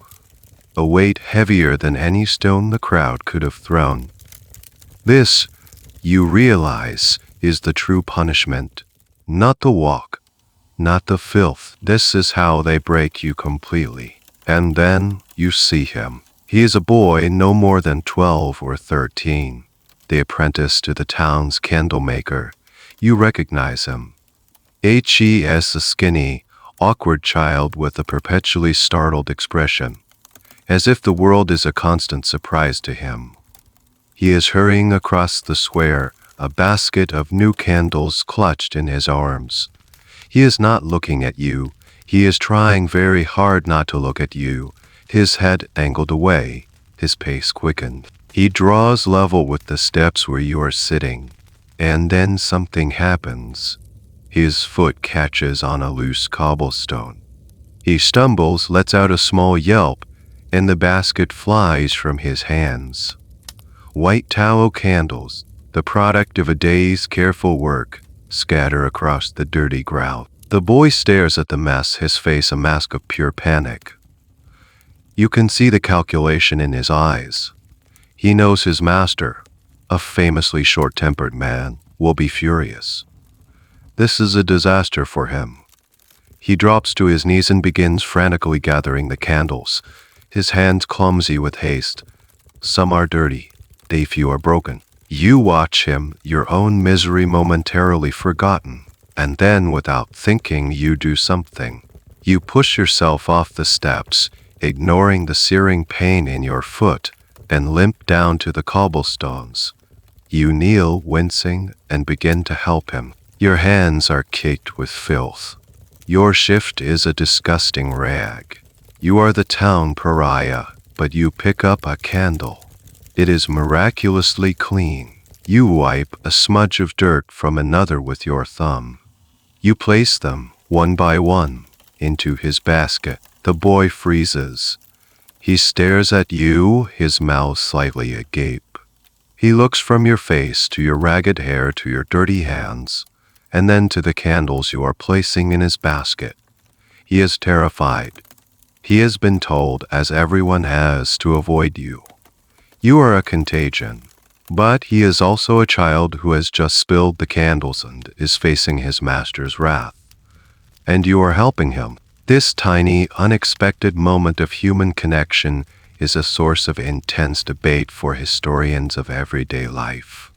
a weight heavier than any stone the crowd could have thrown. This, you realize, is the true punishment, not the walk, not the filth. This is how they break you completely. And then you see him. He is a boy no more than 12 or 13, the apprentice to the town's candlemaker. You recognize him. He is a skinny, awkward child with a perpetually startled expression, as if the world is a constant surprise to him. He is hurrying across the square, a basket of new candles clutched in his arms. He is not looking at you. He is trying very hard not to look at you, his head angled away, his pace quickened. He draws level with the steps where you are sitting, and then something happens. His foot catches on a loose cobblestone. He stumbles, lets out a small yelp, and the basket flies from his hands. White tallow candles, the product of a day's careful work, scatter across the dirty ground. The boy stares at the mess, his face a mask of pure panic. You can see the calculation in his eyes. He knows his master, a famously short-tempered man, will be furious. This is a disaster for him. He drops to his knees and begins frantically gathering the candles, his hands clumsy with haste. Some are dirty, a few are broken. You watch him, your own misery momentarily forgotten, and then without thinking you do something. You push yourself off the steps, ignoring the searing pain in your foot, and limp down to the cobblestones. You kneel, wincing, and begin to help him. Your hands are caked with filth. Your shift is a disgusting rag. You are the town pariah, but you pick up a candle. It is miraculously clean. You wipe a smudge of dirt from another with your thumb. You place them, one by one, into his basket. The boy freezes. He stares at you, his mouth slightly agape. He looks from your face to your ragged hair to your dirty hands, and then to the candles you are placing in his basket. He is terrified. He has been told, as everyone has, to avoid you. You are a contagion. But he is also a child who has just spilled the candles and is facing his master's wrath. And you are helping him. This tiny, unexpected moment of human connection is a source of intense debate for historians of everyday life.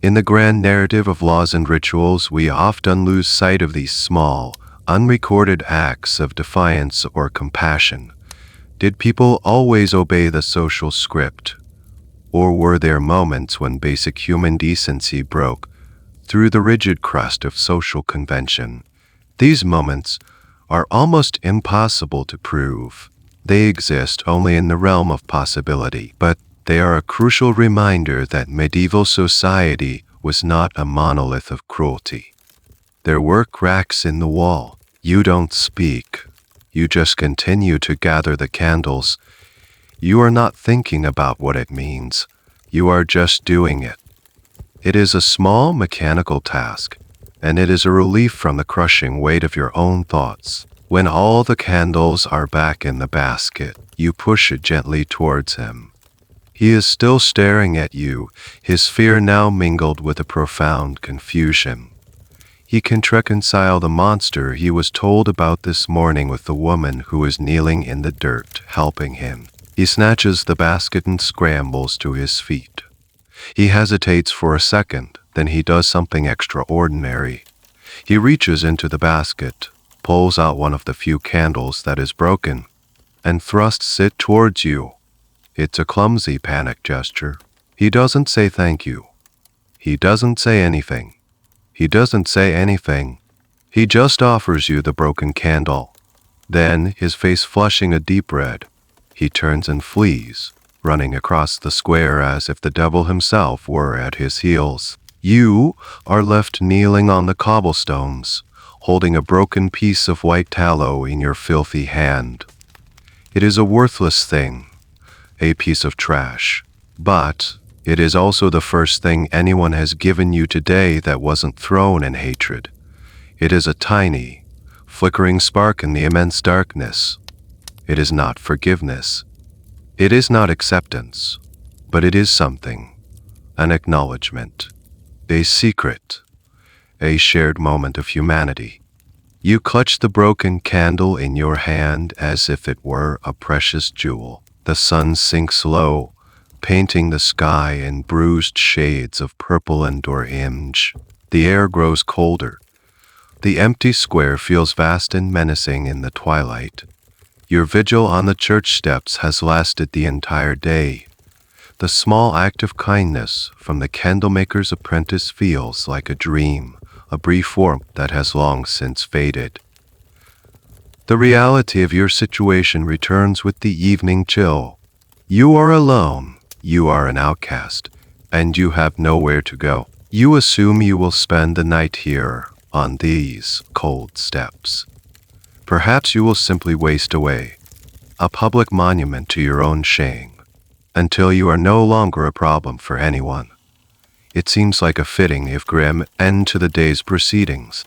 In the grand narrative of laws and rituals, we often lose sight of these small, unrecorded acts of defiance or compassion. Did people always obey the social script? Or were there moments when basic human decency broke through the rigid crust of social convention? These moments are almost impossible to prove. They exist only in the realm of possibility, but they are a crucial reminder that medieval society was not a monolith of cruelty. There were cracks in the wall. You don't speak. You just continue to gather the candles. You are not thinking about what it means. You are just doing it. It is a small mechanical task, and it is a relief from the crushing weight of your own thoughts. When all the candles are back in the basket, you push it gently towards him. He is still staring at you, his fear now mingled with a profound confusion. He can reconcile the monster he was told about this morning with the woman who is kneeling in the dirt, helping him. He snatches the basket and scrambles to his feet. He hesitates for a second, then he does something extraordinary. He reaches into the basket, pulls out one of the few candles that is broken, and thrusts it towards you. It's a clumsy panic gesture. He doesn't say thank you. He doesn't say anything. He doesn't say anything. He just offers you the broken candle. Then, his face flushing a deep red, he turns and flees, running across the square as if the devil himself were at his heels. You are left kneeling on the cobblestones, holding a broken piece of white tallow in your filthy hand. It is a worthless thing, a piece of trash, but it is also the first thing anyone has given you today that wasn't thrown in hatred. It is a tiny, flickering spark in the immense darkness. It is not forgiveness. It is not acceptance, but it is something, an acknowledgement, a secret, a shared moment of humanity. You clutch the broken candle in your hand as if it were a precious jewel. The sun sinks low, painting the sky in bruised shades of purple and orange. The air grows colder. The empty square feels vast and menacing in the twilight. Your vigil on the church steps has lasted the entire day. The small act of kindness from the candlemaker's apprentice feels like a dream, a brief warmth that has long since faded. The reality of your situation returns with the evening chill. You are alone, you are an outcast, and you have nowhere to go. You assume you will spend the night here, on these cold steps. Perhaps you will simply waste away, a public monument to your own shame, until you are no longer a problem for anyone. It seems like a fitting, if grim, end to the day's proceedings.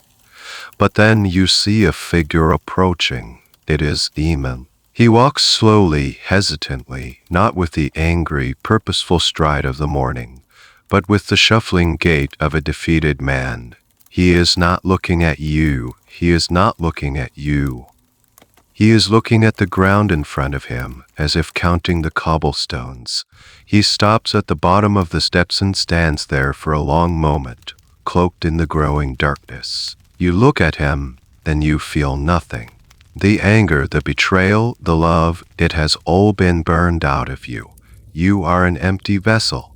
But then you see a figure approaching. It is Eamon. He walks slowly, hesitantly, not with the angry, purposeful stride of the morning, but with the shuffling gait of a defeated man. He is not looking at you. He is not looking at you. He is looking at the ground in front of him, as if counting the cobblestones. He stops at the bottom of the steps and stands there for a long moment, cloaked in the growing darkness. You look at him, then you feel nothing. The anger, the betrayal, the love, it has all been burned out of you. You are an empty vessel.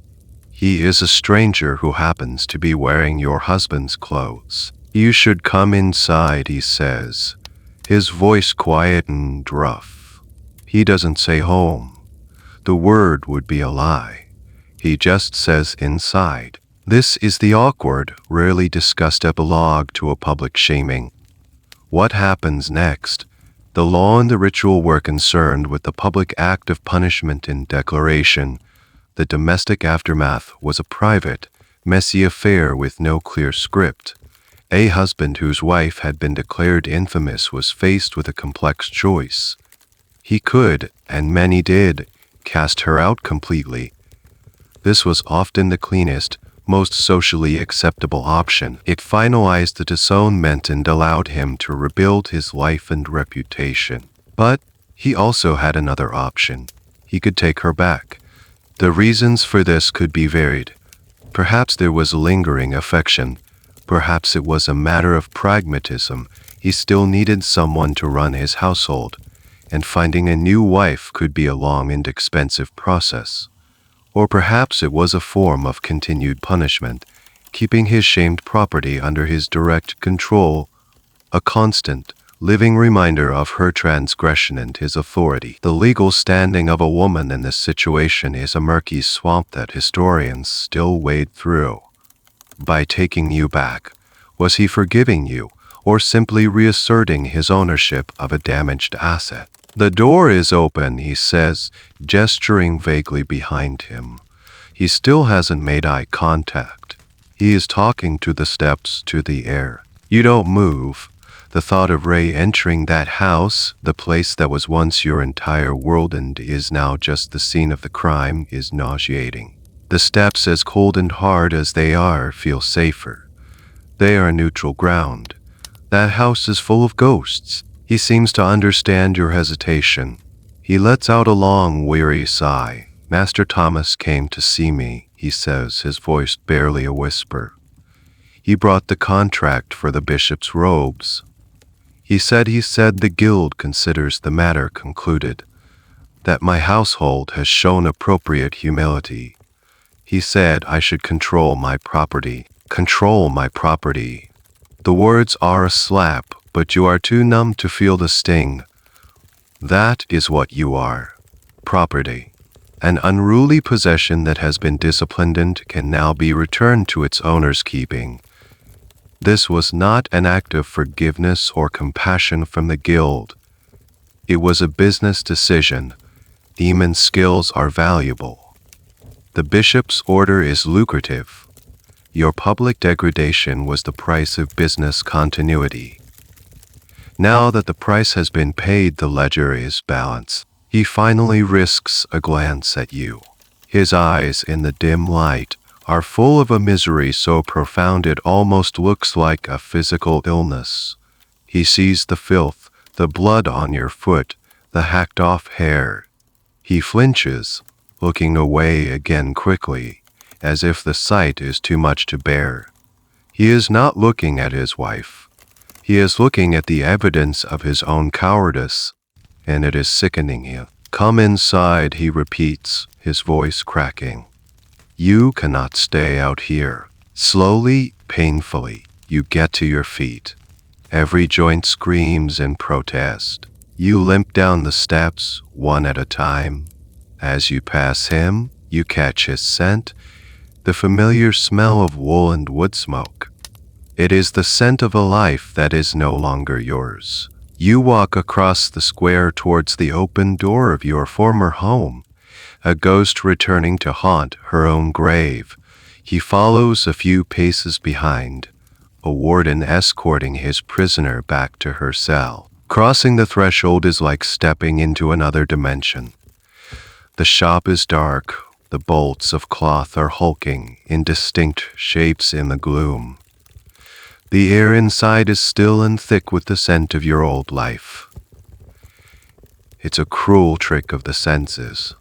He is a stranger who happens to be wearing your husband's clothes. You should come inside, he says, his voice quiet and rough. He doesn't say home. The word would be a lie. He just says inside. This is the awkward, rarely discussed epilogue to a public shaming. What happens next? The law and the ritual were concerned with the public act of punishment and declaration. The domestic aftermath was a private, messy affair with no clear script. A husband whose wife had been declared infamous was faced with a complex choice. He could, and many did, cast her out completely. This was often the cleanest, most socially acceptable option. It finalized the disownment and allowed him to rebuild his life and reputation. But he also had another option. He could take her back. The reasons for this could be varied. Perhaps there was lingering affection. Perhaps it was a matter of pragmatism. He still needed someone to run his household, and finding a new wife could be a long and expensive process. Or perhaps it was a form of continued punishment, keeping his shamed property under his direct control, a constant, living reminder of her transgression and his authority. The legal standing of a woman in this situation is a murky swamp that historians still wade through. By taking you back, was he forgiving you, or simply reasserting his ownership of a damaged asset? The door is open, he says, gesturing vaguely behind him. He still hasn't made eye contact. He is talking to the steps, to the air. You don't move. The thought of Ray entering that house, the place that was once your entire world and is now just the scene of the crime, is nauseating. The steps, as cold and hard as they are, feel safer. They are neutral ground. That house is full of ghosts. He seems to understand your hesitation. He lets out a long, weary sigh. Master Thomas came to see me, he says, his voice barely a whisper. He brought the contract for the bishop's robes. He said the guild considers the matter concluded, that my household has shown appropriate humility. He said I should control my property. Control my property. The words are a slap, but you are too numb to feel the sting. That is what you are. Property. An unruly possession that has been disciplined and can now be returned to its owner's keeping. This was not an act of forgiveness or compassion from the guild. It was a business decision. Demon skills are valuable. The bishop's order is lucrative. Your public degradation was the price of business continuity. Now that the price has been paid, the ledger is balanced. He finally risks a glance at you. His eyes, in the dim light, are full of a misery so profound it almost looks like a physical illness. He sees the filth, the blood on your foot, the hacked-off hair. He flinches, looking away again quickly, as if the sight is too much to bear. He is not looking at his wife. He is looking at the evidence of his own cowardice, and it is sickening him. Come inside, he repeats, his voice cracking. You cannot stay out here. Slowly, painfully, you get to your feet. Every joint screams in protest. You limp down the steps, one at a time. As you pass him, you catch his scent, the familiar smell of wool and wood smoke. It is the scent of a life that is no longer yours. You walk across the square towards the open door of your former home, a ghost returning to haunt her own grave. He follows a few paces behind, a warden escorting his prisoner back to her cell. Crossing the threshold is like stepping into another dimension. The shop is dark. The bolts of cloth are hulking, indistinct shapes in the gloom. The air inside is still and thick with the scent of your old life. It's a cruel trick of the senses.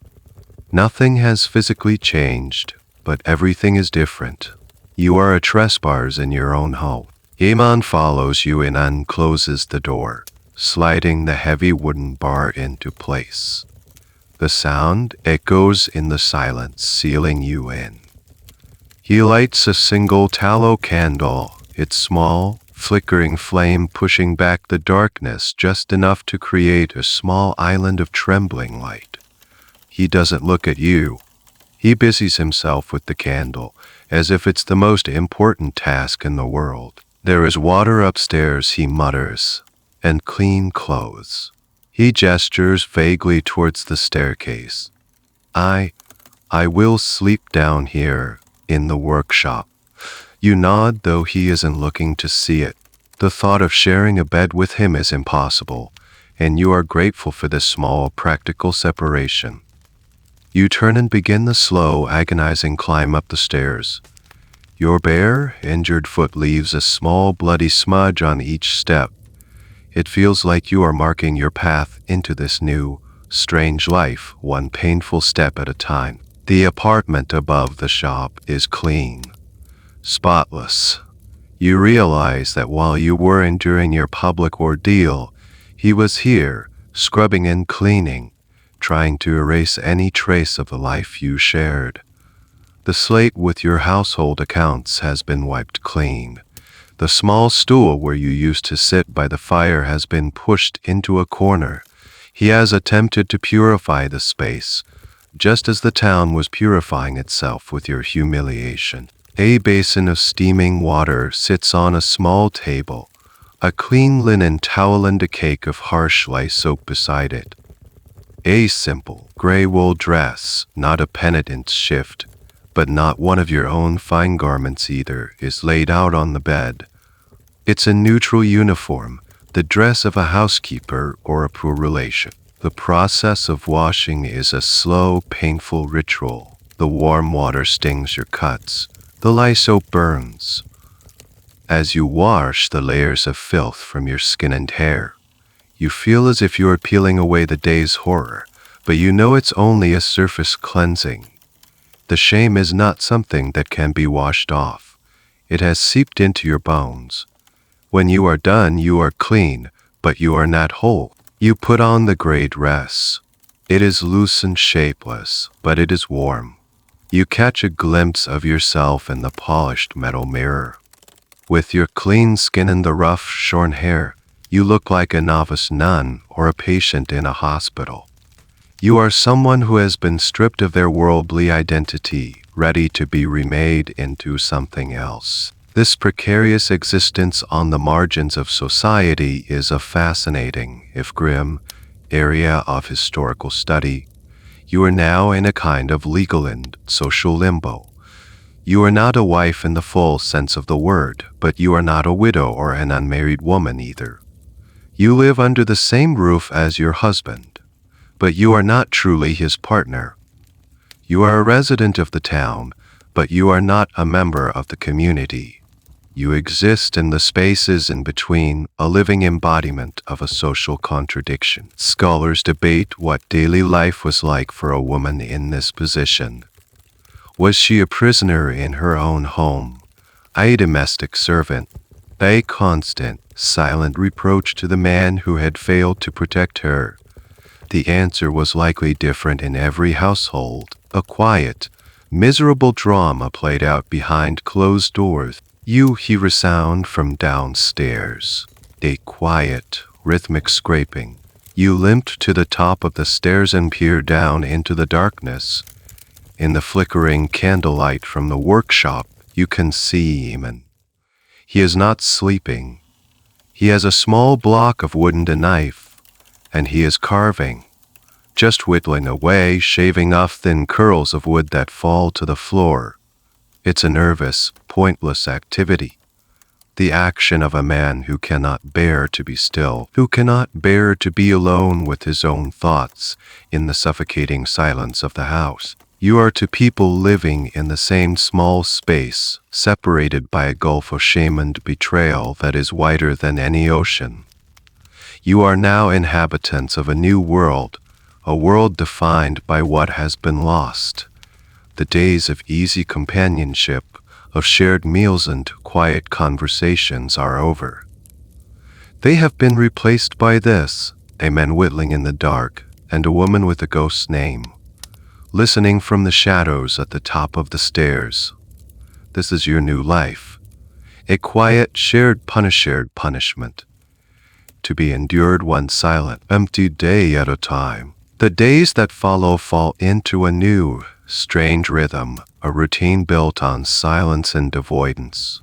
Nothing has physically changed, but everything is different. You are a trespass in your own home. Yaman follows you in and closes the door, sliding the heavy wooden bar into place. The sound echoes in the silence, sealing you in. He lights a single tallow candle, its small, flickering flame pushing back the darkness just enough to create a small island of trembling light. He doesn't look at you. He busies himself with the candle, as if it's the most important task in the world. There is water upstairs, he mutters, and clean clothes. He gestures vaguely towards the staircase. I will sleep down here, in the workshop. You nod, though he isn't looking to see it. The thought of sharing a bed with him is impossible, and you are grateful for this small, practical separation. You turn and begin the slow, agonizing climb up the stairs. Your bare, injured foot leaves a small, bloody smudge on each step. It feels like you are marking your path into this new, strange life, one painful step at a time. The apartment above the shop is clean, spotless. You realize that while you were enduring your public ordeal, he was here, scrubbing and cleaning, trying to erase any trace of the life you shared. The slate with your household accounts has been wiped clean. The small stool where you used to sit by the fire has been pushed into a corner. He has attempted to purify the space, just as the town was purifying itself with your humiliation. A basin of steaming water sits on a small table, a clean linen towel and a cake of harsh lye soap beside it. A simple, gray wool dress, not a penitent's shift, but not one of your own fine garments either, is laid out on the bed. It's a neutral uniform, the dress of a housekeeper or a poor relation. The process of washing is a slow, painful ritual. The warm water stings your cuts. The lye soap burns. As you wash the layers of filth from your skin and hair, you feel as if you are peeling away the day's horror, but you know it's only a surface cleansing. The shame is not something that can be washed off. It has seeped into your bones. When you are done, you are clean, but you are not whole. You put on the gray dress. It is loose and shapeless, but it is warm. You catch a glimpse of yourself in the polished metal mirror. With your clean skin and the rough, shorn hair, you look like a novice nun or a patient in a hospital. You are someone who has been stripped of their worldly identity, ready to be remade into something else. This precarious existence on the margins of society is a fascinating, if grim, area of historical study. You are now in a kind of legal and social limbo. You are not a wife in the full sense of the word, but you are not a widow or an unmarried woman either. You live under the same roof as your husband, but you are not truly his partner. You are a resident of the town, but you are not a member of the community. You exist in the spaces in between, a living embodiment of a social contradiction. Scholars debate what daily life was like for a woman in this position. Was she a prisoner in her own home, a domestic servant, a constant, silent reproach to the man who had failed to protect her? The answer was likely different in every household, a quiet, miserable drama played out behind closed doors. You hear a sound from downstairs, a quiet, rhythmic scraping. You limped to the top of the stairs and peer down into the darkness. In the flickering candlelight from the workshop, you can see Eamon. He is not sleeping. He has a small block of wood and a knife, and he is carving, just whittling away, shaving off thin curls of wood that fall to the floor. It's a nervous, pointless activity. The action of a man who cannot bear to be still, who cannot bear to be alone with his own thoughts in the suffocating silence of the house. You are to people living in the same small space, separated by a gulf of shame and betrayal that is wider than any ocean. You are now inhabitants of a new world, a world defined by what has been lost. The days of easy companionship, of shared meals and quiet conversations are over. They have been replaced by this, a man whittling in the dark, and a woman with a ghost's name, listening from the shadows at the top of the stairs. This is your new life. A quiet, shared punishment. To be endured one silent, empty day at a time. The days that follow fall into a new, strange rhythm, a routine built on silence and avoidance.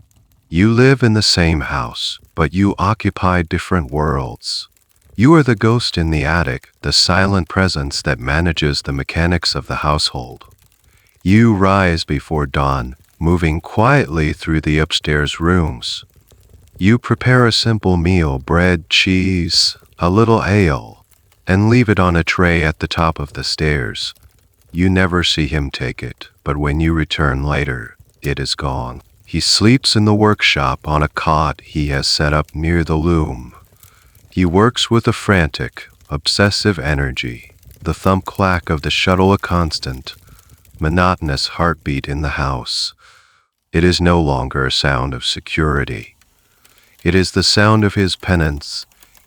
You live in the same house, but you occupy different worlds. You are the ghost in the attic, the silent presence that manages the mechanics of the household. You rise before dawn, moving quietly through the upstairs rooms. You prepare a simple meal, bread, cheese, a little ale, and leave it on a tray at the top of the stairs. You never see him take it, but when you return later, it is gone. He sleeps in the workshop on a cot he has set up near the loom. He works with a frantic, obsessive energy, the thump-clack of the shuttle a constant, monotonous heartbeat in the house. It is no longer a sound of security. It is the sound of his penance,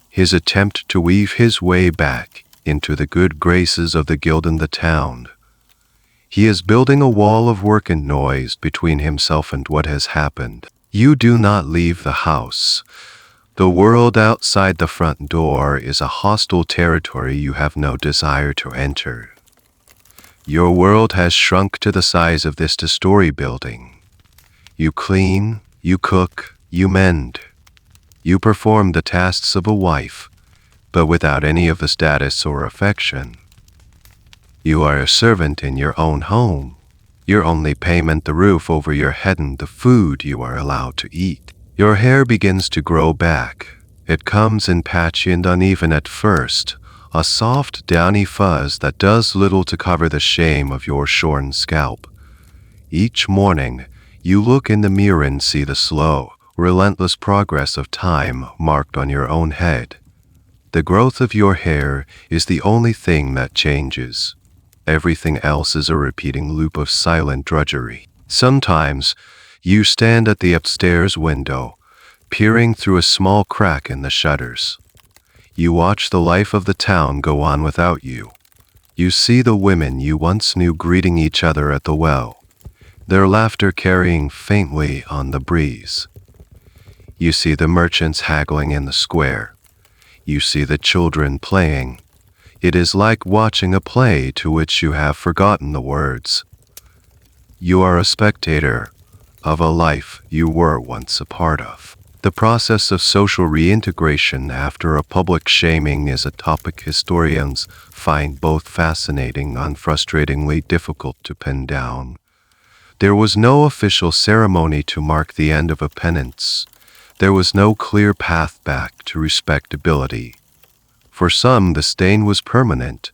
his attempt to weave his way back into the good graces of the guild and the town. He is building a wall of work and noise between himself and what has happened. You do not leave the house. The world outside the front door is a hostile territory you have no desire to enter. Your world has shrunk to the size of this two-story building. You clean, you cook, you mend. You perform the tasks of a wife, but without any of the status or affection. You are a servant in your own home. Your only payment the roof over your head and the food you are allowed to eat. Your hair begins to grow back. It comes in patchy and uneven at first, a soft, downy fuzz that does little to cover the shame of your shorn scalp. Each morning, you look in the mirror and see the slow, relentless progress of time marked on your own head. The growth of your hair is the only thing that changes. Everything else is a repeating loop of silent drudgery. Sometimes, you stand at the upstairs window, peering through a small crack in the shutters. You watch the life of the town go on without you. You see the women you once knew greeting each other at the well, their laughter carrying faintly on the breeze. You see the merchants haggling in the square. You see the children playing. It is like watching a play to which you have forgotten the words. You are a spectator of a life you were once a part of. The process of social reintegration after a public shaming is a topic historians find both fascinating and frustratingly difficult to pin down. There was no official ceremony to mark the end of a penance. There was no clear path back to respectability. For some, the stain was permanent.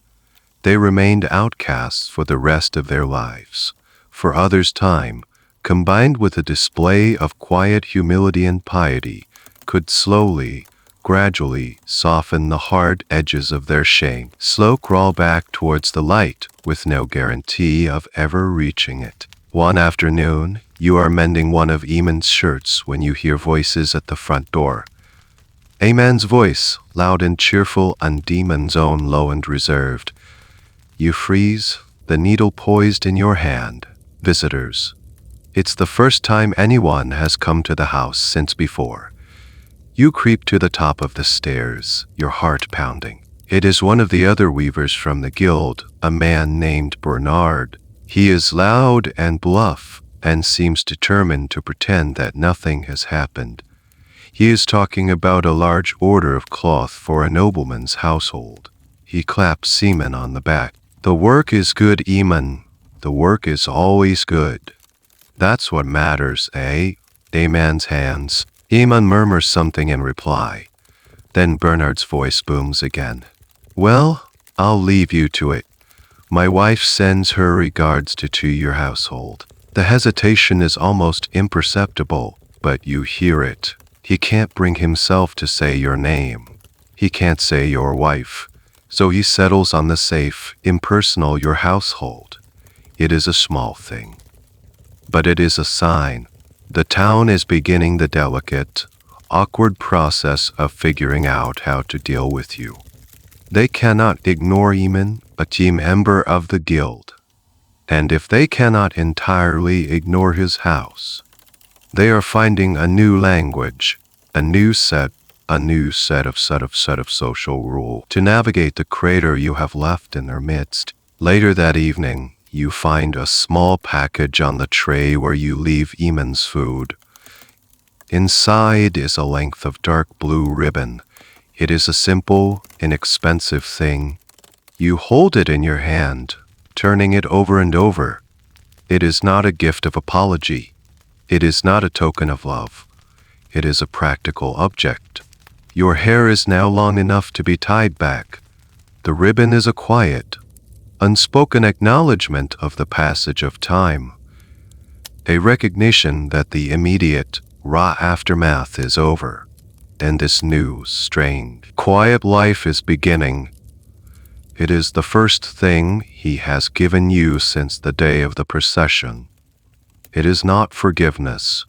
They remained outcasts for the rest of their lives. For others, time, combined with a display of quiet humility and piety, could slowly, gradually soften the hard edges of their shame. Slow crawl back towards the light, with no guarantee of ever reaching it. One afternoon, you are mending one of Eamon's shirts when you hear voices at the front door. A man's voice, loud and cheerful, and Demon's own low and reserved. You freeze, the needle poised in your hand. Visitors. It's the first time anyone has come to the house since before. You creep to the top of the stairs, your heart pounding. It is one of the other weavers from the guild, a man named Bernard. He is loud and bluff, and seems determined to pretend that nothing has happened. He is talking about a large order of cloth for a nobleman's household. He claps Seaman on the back. The work is good, Eamon. The work is always good. That's what matters, eh? A man's hands. Eamon murmurs something in reply. Then Bernard's voice booms again. Well, I'll leave you to it. My wife sends her regards to your household. The hesitation is almost imperceptible, but you hear it. He can't bring himself to say your name. He can't say your wife. So he settles on the safe, impersonal your household. It is a small thing. But it is a sign. The town is beginning the delicate, awkward process of figuring out how to deal with you. They cannot ignore Eamon, a team member of the guild. And if they cannot entirely ignore his house, they are finding a new language, a new set of social rule to navigate the crater you have left in their midst. Later that evening, you find a small package on the tray where you leave Eamon's food. Inside is a length of dark blue ribbon. It is a simple, inexpensive thing. You hold it in your hand, turning it over and over. It is not a gift of apology. It is not a token of love. It is a practical object. Your hair is now long enough to be tied back. The ribbon is a quiet, unspoken acknowledgement of the passage of time. A recognition that the immediate, raw aftermath is over, and this new, strange, quiet life is beginning. It is the first thing he has given you since the day of the procession. It is not forgiveness,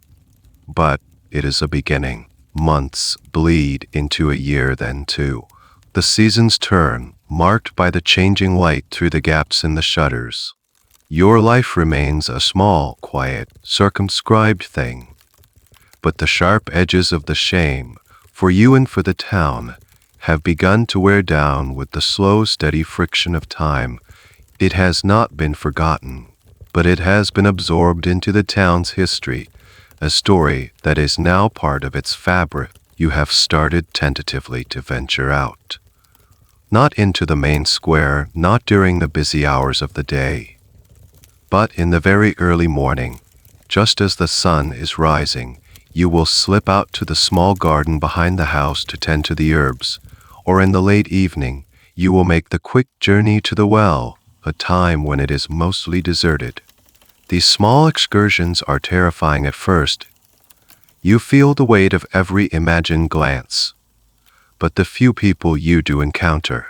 but it is a beginning. Months bleed into a year, then two. The seasons turn, marked by the changing light through the gaps in the shutters. Your life remains a small, quiet, circumscribed thing. But the sharp edges of the shame, for you and for the town, have begun to wear down with the slow, steady friction of time. It has not been forgotten, but it has been absorbed into the town's history, a story that is now part of its fabric. You have started tentatively to venture out. Not into the main square, not during the busy hours of the day, but in the very early morning, just as the sun is rising, you will slip out to the small garden behind the house to tend to the herbs, or in the late evening, you will make the quick journey to the well, a time when it is mostly deserted. These small excursions are terrifying at first. You feel the weight of every imagined glance. But the few people you do encounter,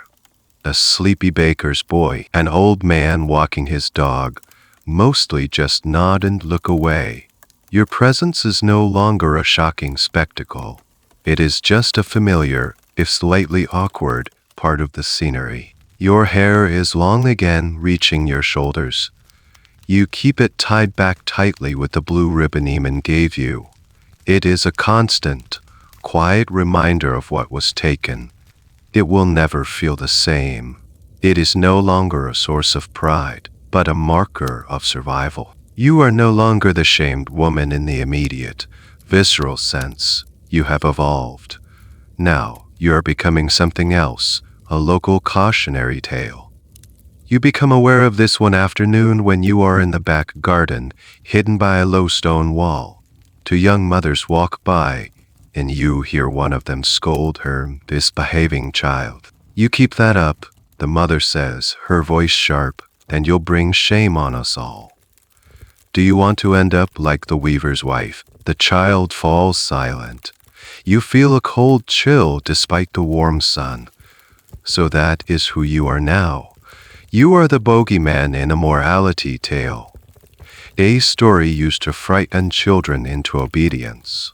a sleepy baker's boy, an old man walking his dog, mostly just nod and look away. Your presence is no longer a shocking spectacle. It is just a familiar, if slightly awkward, part of the scenery. Your hair is long again, reaching your shoulders. You keep it tied back tightly with the blue ribbon Eamon gave you. It is a constant, quiet reminder of what was taken. It will never feel the same. It is no longer a source of pride, but a marker of survival. You are no longer the shamed woman in the immediate, visceral sense. You have evolved. Now, you are becoming something else, a local cautionary tale. You become aware of this one afternoon when you are in the back garden, hidden by a low stone wall. Two young mothers walk by, and you hear one of them scold her misbehaving child. You keep that up, the mother says, her voice sharp, and you'll bring shame on us all. Do you want to end up like the weaver's wife? The child falls silent. You feel a cold chill despite the warm sun. So that is who you are now. You are the bogeyman in a morality tale. A story used to frighten children into obedience.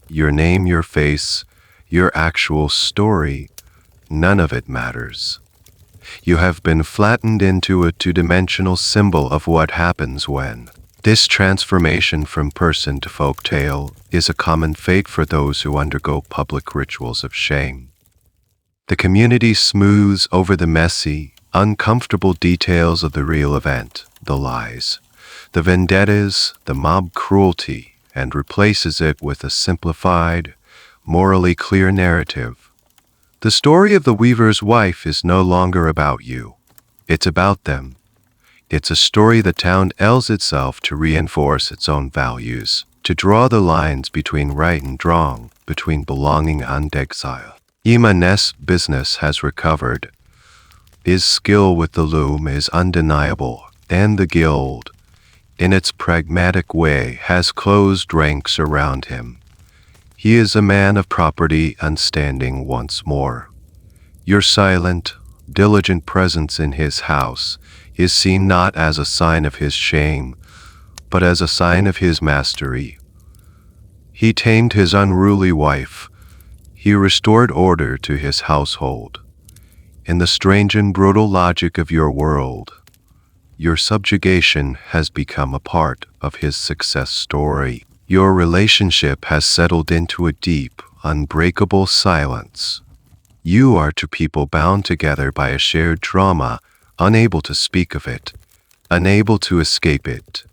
Your name, your face, your actual story, none of it matters. You have been flattened into a two-dimensional symbol of what happens when. This transformation from person to folk tale is a common fate for those who undergo public rituals of shame. The community smooths over the messy, uncomfortable details of the real event, the lies, the vendettas, the mob cruelty, and replaces it with a simplified, morally clear narrative. The story of the weaver's wife is no longer about you. It's about them. It's a story the town tells itself to reinforce its own values, to draw the lines between right and wrong, between belonging and exile. Eamon's business has recovered. His skill with the loom is undeniable, and the guild, in its pragmatic way, has closed ranks around him. He is a man of property and standing once more. Your silent, diligent presence in his house is seen not as a sign of his shame, but as a sign of his mastery. He tamed his unruly wife. He restored order to his household. In the strange and brutal logic of your world, Your subjugation has become a part of his success story. Your relationship has settled into a deep, unbreakable silence. You are two people bound together by a shared trauma, unable to speak of it, unable to escape it.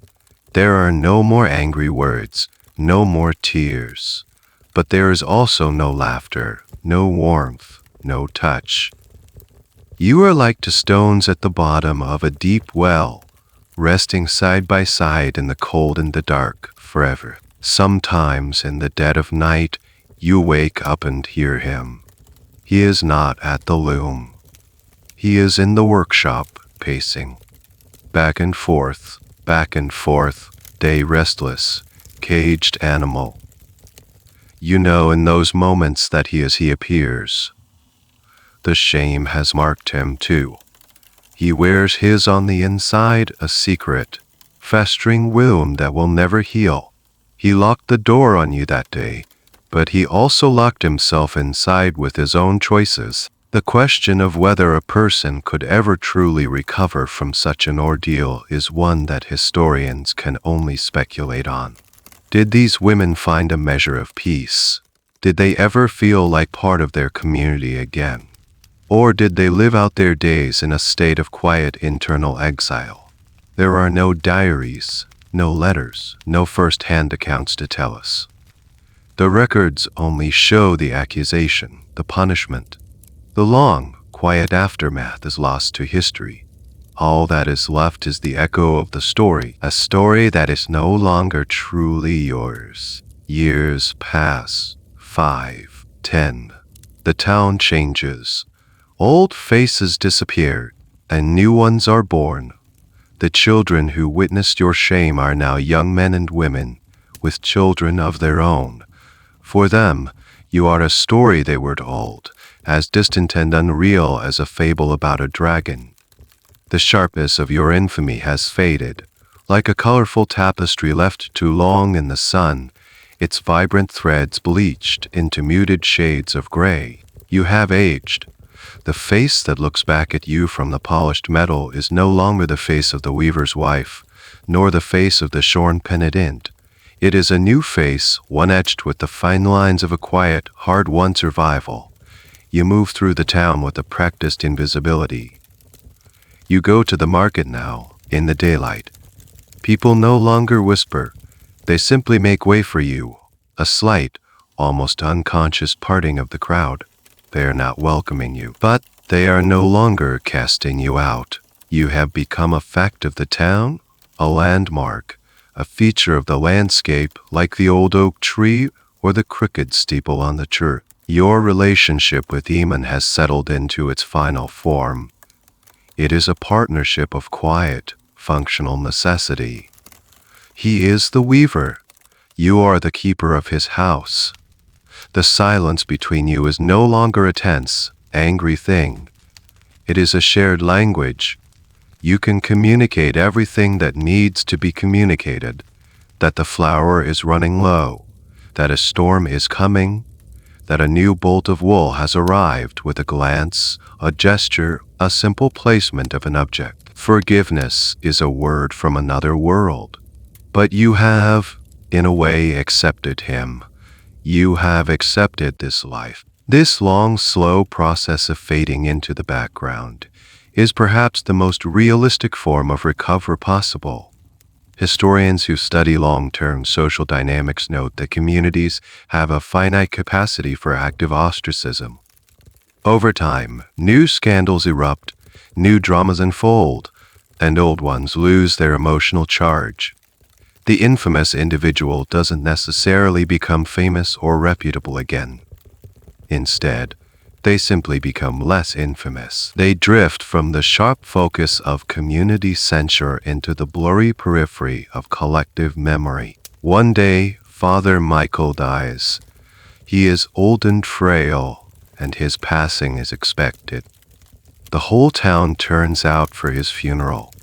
There are no more angry words, no more tears. But there is also no laughter, no warmth, no touch. You are like two stones at the bottom of a deep well, resting side by side in the cold and the dark forever. Sometimes in the dead of night, you wake up and hear him. He is not at the loom. He is in the workshop, pacing. Back and forth, day restless, caged animal. You know in those moments that he appears. The shame has marked him too. He wears his on the inside, a secret, festering wound that will never heal. He locked the door on you that day, but he also locked himself inside with his own choices. The question of whether a person could ever truly recover from such an ordeal is one that historians can only speculate on. Did these women find a measure of peace? Did they ever feel like part of their community again? Or did they live out their days in a state of quiet internal exile? There are no diaries, no letters, no first-hand accounts to tell us. The records only show the accusation, the punishment. The long, quiet aftermath is lost to history. All that is left is the echo of the story, a story that is no longer truly yours. Years pass, 5, 10. The town changes. Old faces disappear, and new ones are born. The children who witnessed your shame are now young men and women, with children of their own. For them, you are a story they were told, as distant and unreal as a fable about a dragon. The sharpness of your infamy has faded, like a colorful tapestry left too long in the sun, its vibrant threads bleached into muted shades of gray. You have aged. The face that looks back at you from the polished metal is no longer the face of the weaver's wife, nor the face of the shorn penitent. It is a new face, one etched with the fine lines of a quiet, hard-won survival. You move through the town with a practiced invisibility. You go to the market now, in the daylight. People no longer whisper. They simply make way for you, a slight, almost unconscious parting of the crowd. They are not welcoming you, but they are no longer casting you out. You have become a fact of the town, a landmark, a feature of the landscape like the old oak tree or the crooked steeple on the church. Your relationship with Eamon has settled into its final form. It is a partnership of quiet, functional necessity. He is the weaver. You are the keeper of his house. The silence between you is no longer a tense, angry thing. It is a shared language. You can communicate everything that needs to be communicated, that the flour is running low, that a storm is coming, that a new bolt of wool has arrived with a glance, a gesture, a simple placement of an object. Forgiveness is a word from another world. But you have, in a way, accepted him. You have accepted this life. This long, slow process of fading into the background is perhaps the most realistic form of recovery possible. Historians who study long-term social dynamics note that communities have a finite capacity for active ostracism. Over time, new scandals erupt, new dramas unfold, and old ones lose their emotional charge. The infamous individual doesn't necessarily become famous or reputable again. Instead, they simply become less infamous. They drift from the sharp focus of community censure into the blurry periphery of collective memory. One day, Father Michael dies. He is old and frail, and his passing is expected. The whole town turns out for his funeral.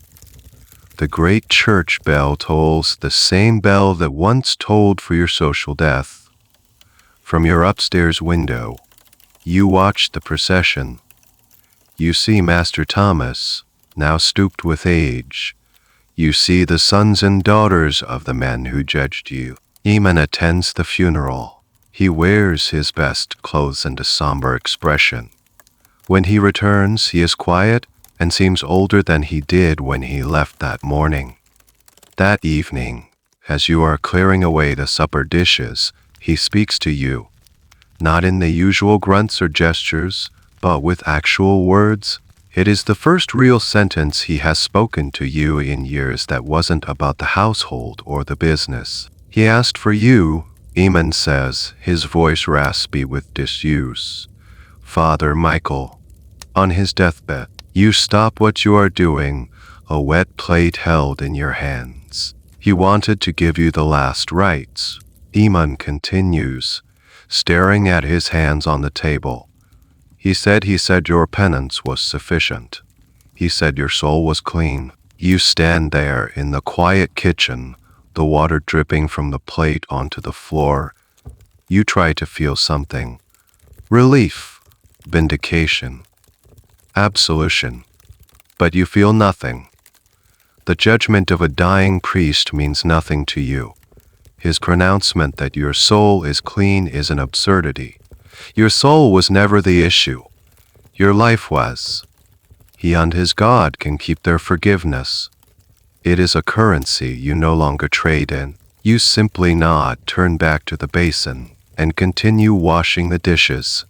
The great church bell tolls, the same bell that once tolled for your social death. From your upstairs window, you watch the procession. You see Master Thomas, now stooped with age. You see the sons and daughters of the men who judged you. Eamon attends the funeral. He wears his best clothes and a somber expression. When he returns, he is quiet and seems older than he did when he left that morning. That evening, as you are clearing away the supper dishes, he speaks to you, not in the usual grunts or gestures, but with actual words. It is the first real sentence he has spoken to you in years that wasn't about the household or the business. He asked for you, Eamon says, his voice raspy with disuse. Father Michael, on his deathbed, you stop what you are doing, a wet plate held in your hands. He wanted to give you the last rites. Eamon continues, staring at his hands on the table. He said your penance was sufficient. He said your soul was clean. You stand there in the quiet kitchen, the water dripping from the plate onto the floor. You try to feel something. Relief, vindication, absolution. But you feel nothing. The judgment of a dying priest means nothing to you. His pronouncement that your soul is clean is an absurdity. Your soul was never the issue. Your life was. He and his God can keep their forgiveness. It is a currency you no longer trade in. You simply nod, turn back to the basin, and continue washing the dishes.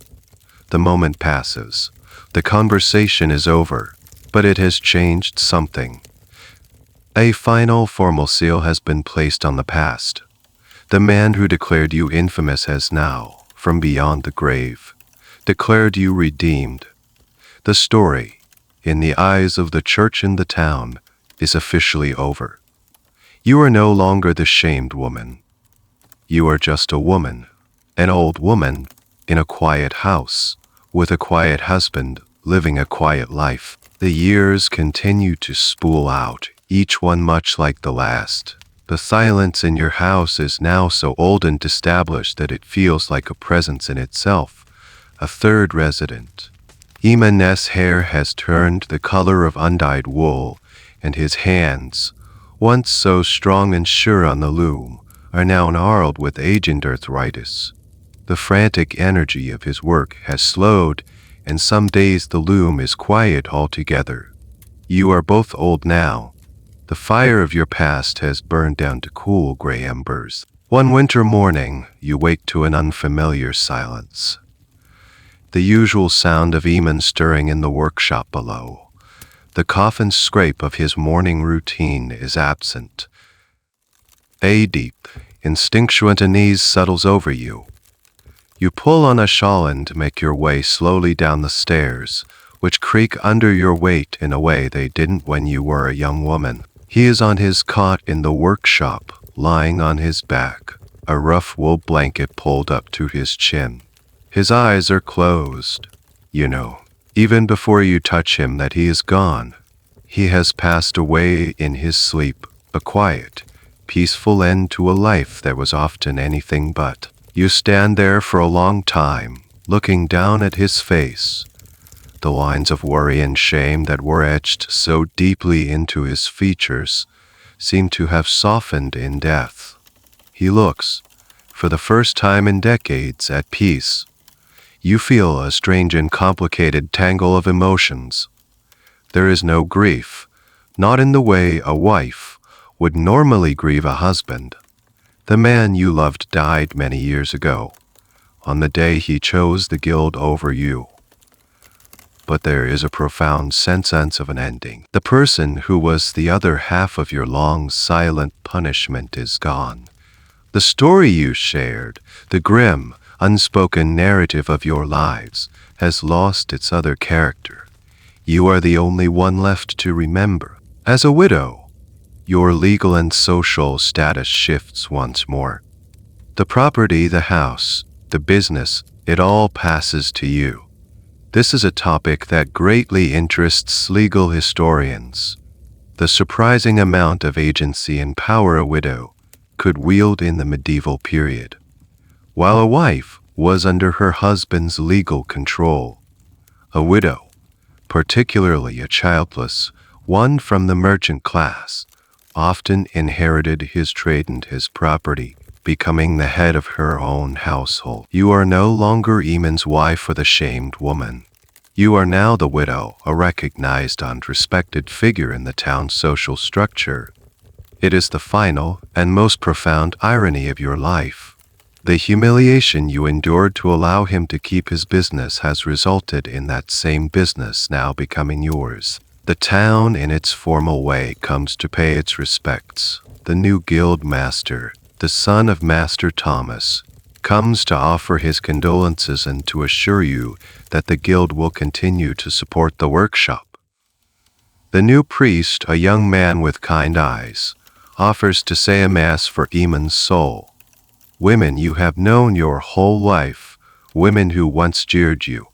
The moment passes. The conversation is over, but it has changed something. A final formal seal has been placed on the past. The man who declared you infamous has now, from beyond the grave, declared you redeemed. The story, in the eyes of the church and the town, is officially over. You are no longer the shamed woman. You are just a woman, an old woman, in a quiet house, with a quiet husband, living a quiet life. The years continue to spool out, each one much like the last. The silence in your house is now so old and established that it feels like a presence in itself. A third resident. Eamon's hair has turned the color of undyed wool, and his hands, once so strong and sure on the loom, are now gnarled with age and arthritis. The frantic energy of his work has slowed, and some days the loom is quiet altogether. You are both old now. The fire of your past has burned down to cool gray embers. One winter morning, you wake to an unfamiliar silence. The usual sound of Eamon stirring in the workshop below. The coffin scrape of his morning routine is absent. A deep, instinctual unease settles over you. You pull on a shawl and make your way slowly down the stairs, which creak under your weight in a way they didn't when you were a young woman. He is on his cot in the workshop, lying on his back, a rough wool blanket pulled up to his chin. His eyes are closed. You know, even before you touch him, that he is gone. He has passed away in his sleep, a quiet, peaceful end to a life that was often anything but. You stand there for a long time, looking down at his face. The lines of worry and shame that were etched so deeply into his features seem to have softened in death. He looks, for the first time in decades, at peace. You feel a strange and complicated tangle of emotions. There is no grief, not in the way a wife would normally grieve a husband. The man you loved died many years ago, on the day he chose the guild over you. But there is a profound sense of an ending. The person who was the other half of your long, silent punishment is gone. The story you shared, the grim, unspoken narrative of your lives, has lost its other character. You are the only one left to remember. As a widow, your legal and social status shifts once more. The property, the house, the business, it all passes to you. This is a topic that greatly interests legal historians. The surprising amount of agency and power a widow could wield in the medieval period, while a wife was under her husband's legal control. A widow, particularly a childless, one from the merchant class, often inherited his trade and his property, becoming the head of her own household. You are no longer Eamon's wife or the shamed woman. You are now the widow, a recognized and respected figure in the town's social structure. It is the final and most profound irony of your life. The humiliation you endured to allow him to keep his business has resulted in that same business now becoming yours. The town, in its formal way, comes to pay its respects. The new guild master, the son of Master Thomas, comes to offer his condolences and to assure you that the guild will continue to support the workshop. The new priest, a young man with kind eyes, offers to say a mass for Eamon's soul. Women you have known your whole life, women who once jeered you,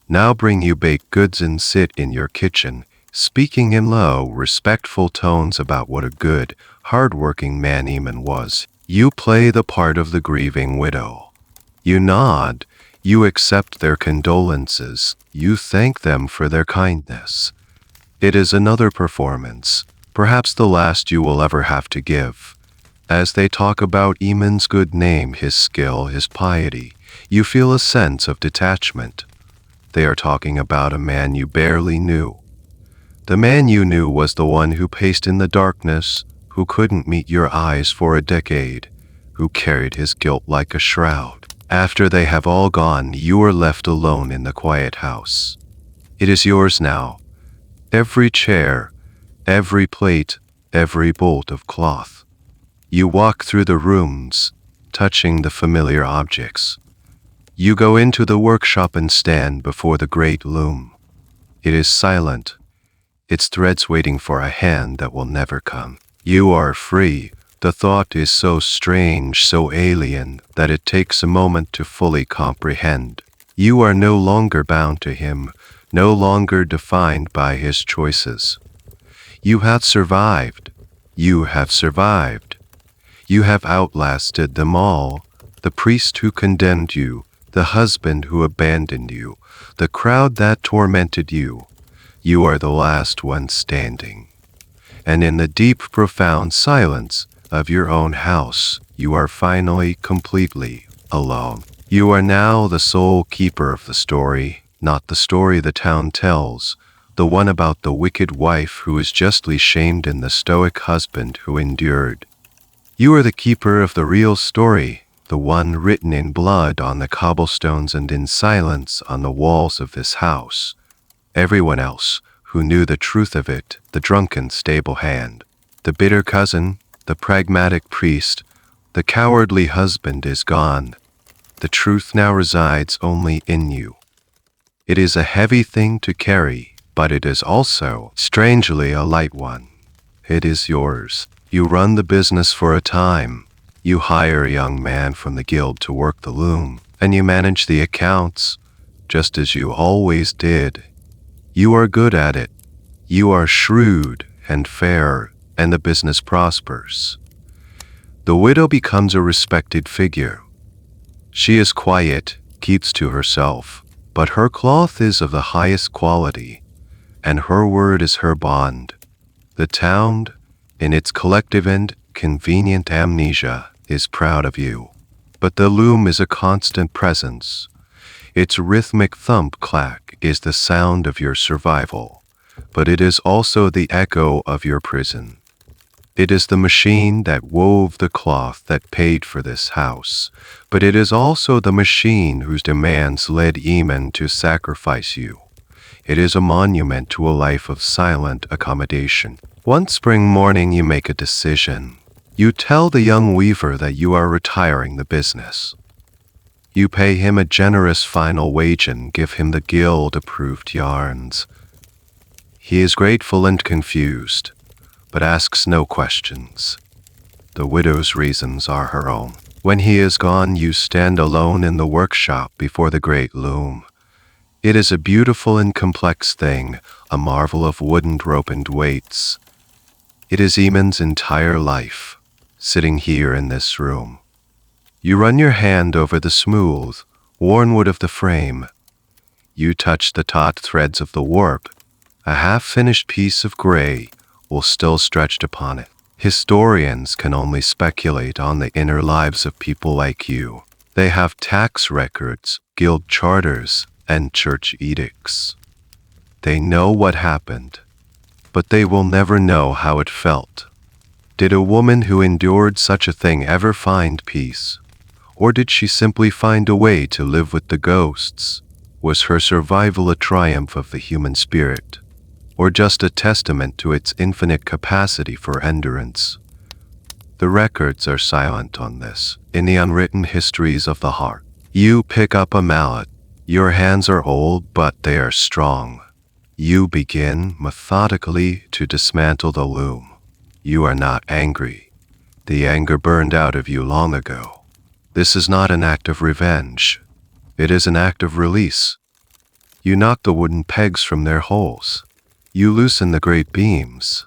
now bring you baked goods and sit in your kitchen, speaking in low, respectful tones about what a good, hard-working man Eamon was. You play the part of the grieving widow. You nod, you accept their condolences, you thank them for their kindness. It is another performance, perhaps the last you will ever have to give. As they talk about Eamon's good name, his skill, his piety, you feel a sense of detachment. They are talking about a man you barely knew. The man you knew was the one who paced in the darkness, who couldn't meet your eyes for a decade, who carried his guilt like a shroud. After they have all gone, you are left alone in the quiet house. It is yours now. Every chair, every plate, every bolt of cloth. You walk through the rooms, touching the familiar objects. You go into the workshop and stand before the great loom. It is silent, its threads waiting for a hand that will never come. You are free. The thought is so strange, so alien, that it takes a moment to fully comprehend. You are no longer bound to him, no longer defined by his choices. You have survived. You have survived. You have outlasted them all. The priest who condemned you, the husband who abandoned you, the crowd that tormented you. You are the last one standing. And in the deep, profound silence of your own house, you are finally completely alone. You are now the sole keeper of the story, not the story the town tells, the one about the wicked wife who is justly shamed and the stoic husband who endured. You are the keeper of the real story, the one written in blood on the cobblestones and in silence on the walls of this house. Everyone else, who knew the truth of it, the drunken stable hand, the bitter cousin, the pragmatic priest, the cowardly husband is gone. The truth now resides only in you. It is a heavy thing to carry, but it is also, strangely, a light one. It is yours. You run the business for a time. You hire a young man from the guild to work the loom, and you manage the accounts, just as you always did. You are good at it. You are shrewd and fair, and the business prospers. The widow becomes a respected figure. She is quiet, keeps to herself, but her cloth is of the highest quality, and her word is her bond. The town, in its collective and convenient amnesia, is proud of you. But the loom is a constant presence. Its rhythmic thump-clack is the sound of your survival, but it is also the echo of your prison. It is the machine that wove the cloth that paid for this house, but it is also the machine whose demands led Eamon to sacrifice you. It is a monument to a life of silent accommodation. One spring morning you make a decision. You tell the young weaver that you are retiring the business. You pay him a generous final wage and give him the guild-approved yarns. He is grateful and confused, but asks no questions. The widow's reasons are her own. When he is gone, you stand alone in the workshop before the great loom. It is a beautiful and complex thing, a marvel of wooden rope and weights. It is Eamon's entire life, sitting here in this room. You run your hand over the smooth, worn wood of the frame. You touch the taut threads of the warp. A half-finished piece of gray will still stretched upon it. Historians can only speculate on the inner lives of people like you. They have tax records, guild charters, and church edicts. They know what happened, but they will never know how it felt. Did a woman who endured such a thing ever find peace? Or did she simply find a way to live with the ghosts? Was her survival a triumph of the human spirit, or just a testament to its infinite capacity for endurance? The records are silent on this. In the unwritten histories of the heart, you pick up a mallet. Your hands are old, but they are strong. You begin methodically to dismantle the loom. You are not angry. The anger burned out of you long ago. This is not an act of revenge. It is an act of release. You knock the wooden pegs from their holes. You loosen the great beams.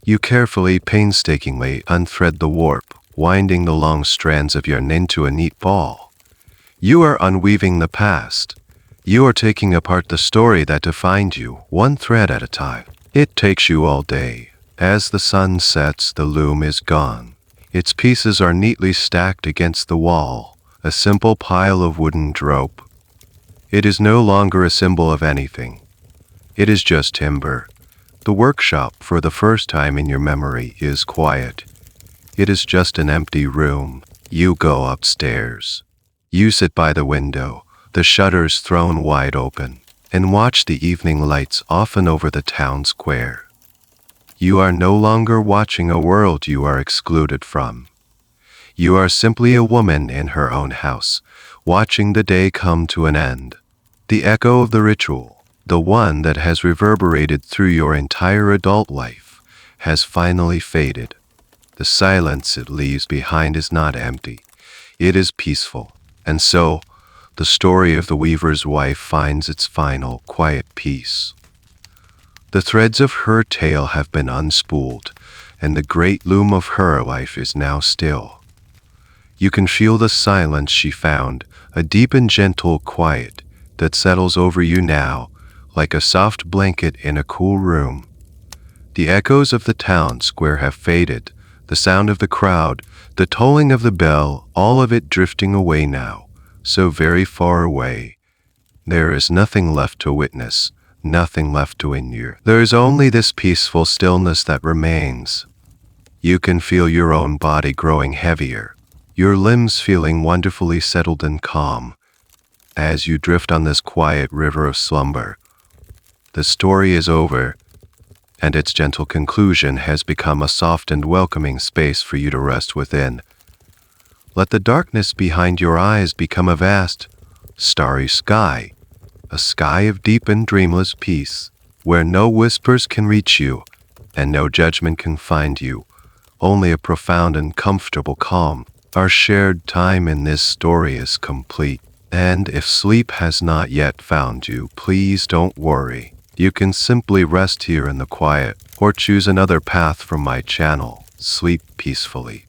You carefully, painstakingly unthread the warp, winding the long strands of yarn into a neat ball. You are unweaving the past. You are taking apart the story that defined you, one thread at a time. It takes you all day. As the sun sets, the loom is gone. Its pieces are neatly stacked against the wall, a simple pile of wooden drope. It is no longer a symbol of anything. It is just timber. The workshop, for the first time in your memory, is quiet. It is just an empty room. You go upstairs. You sit by the window, the shutters thrown wide open, and watch the evening lights often over the town square. You are no longer watching a world you are excluded from. You are simply a woman in her own house, watching the day come to an end. The echo of the ritual, the one that has reverberated through your entire adult life, has finally faded. The silence it leaves behind is not empty. It is peaceful. And so, the story of the weaver's wife finds its final, quiet peace. The threads of her tale have been unspooled, and the great loom of her life is now still. You can feel the silence she found, a deep and gentle quiet that settles over you now, like a soft blanket in a cool room. The echoes of the town square have faded, the sound of the crowd, the tolling of the bell, all of it drifting away now, so very far away. There is nothing left to witness, nothing left to endure. There is only this peaceful stillness that remains. You can feel your own body growing heavier, your limbs feeling wonderfully settled and calm, as you drift on this quiet river of slumber. The story is over, and its gentle conclusion has become a soft and welcoming space for you to rest within. Let the darkness behind your eyes become a vast, starry sky, a sky of deep and dreamless peace, where no whispers can reach you, and no judgment can find you, only a profound and comfortable calm. Our shared time in this story is complete, and if sleep has not yet found you, please don't worry. You can simply rest here in the quiet, or choose another path from my channel. Sleep peacefully.